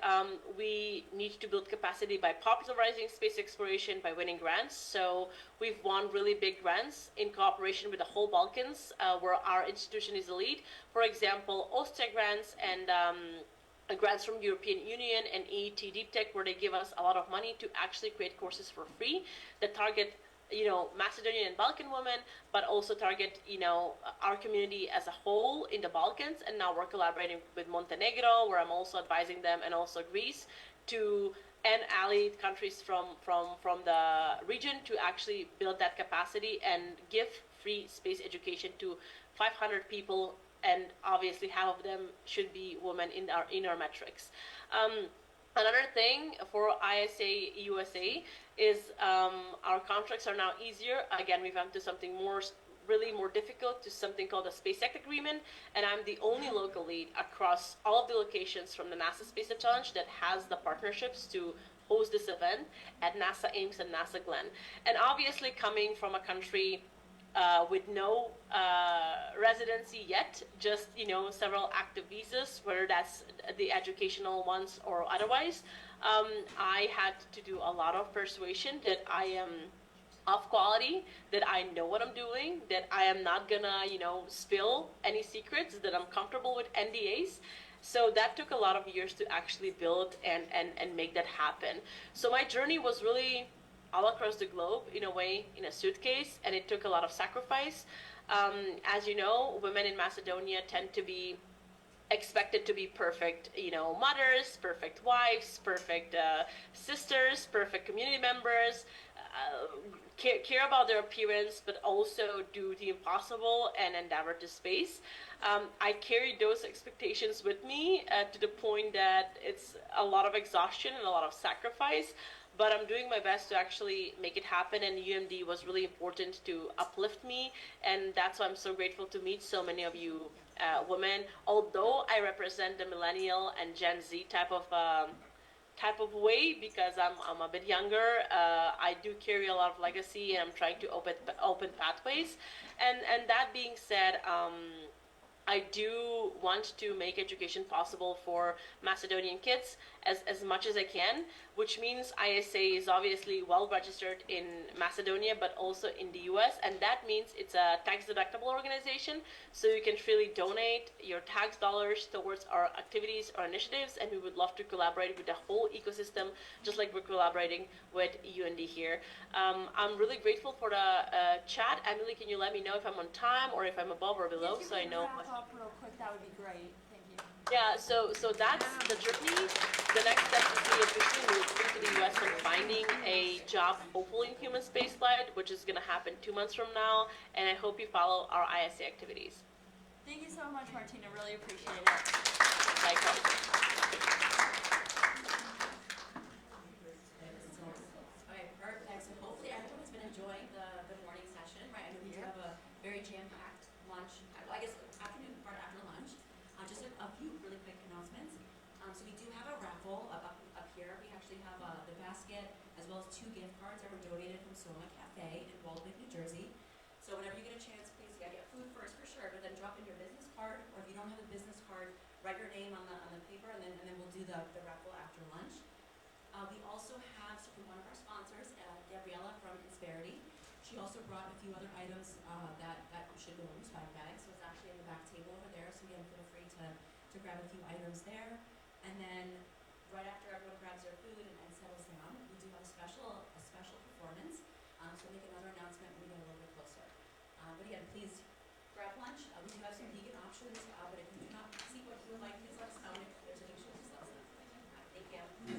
we need to build capacity by popularizing space exploration, by winning grants. So we've won really big grants in cooperation with the whole Balkans, where our institution is the lead. For example, Austria grants and grants from European Union and EET Deep Tech, where they give us a lot of money to actually create courses for free that target Macedonian and Balkan women, but also target, our community as a whole in the Balkans. And now we're collaborating with Montenegro, where I'm also advising them, and also Greece, and allied countries from the region to actually build that capacity and give free space education to 500 people, and obviously half of them should be women in our metrics. Another thing for ISA USA is our contracts are now easier. Again, we've gone to something really more difficult, to something called a Space Tech Agreement, and I'm the only local lead across all of the locations from the NASA Space Challenge that has the partnerships to host this event at NASA Ames and NASA Glenn. And obviously coming from a country with no residency yet, just several active visas, whether that's the educational ones or otherwise, I had to do a lot of persuasion that I am of quality, that I know what I'm doing, that I am not gonna spill any secrets, that I'm comfortable with NDAs. So that took a lot of years to actually build and make that happen. So my journey was really all across the globe, in a way, in a suitcase, and it took a lot of sacrifice. As you know, women in Macedonia tend to be expected to be perfect, mothers, perfect wives, perfect sisters, perfect community members, care about their appearance, but also do the impossible and endeavor to space. I carried those expectations with me to the point that it's a lot of exhaustion and a lot of sacrifice. But I'm doing my best to actually make it happen, and UMD was really important to uplift me, and that's why I'm so grateful to meet so many of you women. Although I represent the millennial and Gen Z type of way, because I'm a bit younger, I do carry a lot of legacy, and I'm trying to open pathways. And that being said, I do want to make education possible for Macedonian kids as much as I can, which means ISA is obviously well registered in Macedonia, but also in the US, and that means it's a tax deductible organization, so you can freely donate your tax dollars towards our activities or initiatives, and we would love to collaborate with the whole ecosystem, just like we're collaborating with UND here. I'm really grateful for the chat. Emily, can you let me know if I'm on time or if I'm above or below, so I know. Wrap up real quick, that would be great. Thank you. Yeah, so that's the journey. The next step is me officially moving to the US and finding a job, hopefully in human spaceflight, which is gonna happen 2 months from now. And I hope you follow our ISA activities. Thank you so much, Martina. Really appreciate it. Likewise. Okay, perfect. So hopefully everyone's been enjoying the morning session, right? I know we do have a very jam-packed lunch, well, I guess afternoon part after lunch. Just a few really quick announcements. So we do have a raffle up here. We actually have the basket as well as 2 gift cards that were donated from Soma Cafe in Waldwick, New Jersey. So whenever you get a chance, please get food first for sure, but then drop in your business card, or if you don't have a business card, write your name on the paper, and then we'll do the raffle after lunch. We also have, so from one of our sponsors, Gabriella from Insperity. She also brought a few other items that should go in swag bags, so it's actually in the back table over there, so again, feel free to grab a few items there. And then right after everyone grabs their food and settles down, we do have a special performance, so we'll make another announcement when we get a little bit closer. But again, please grab lunch. We do have some vegan options, but if you do not see what you would like, please let us know. If there's any issues, just let us know. Thank you. Do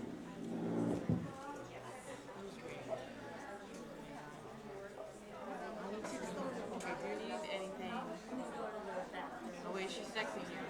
you need anything? Oh wait, she's texting you.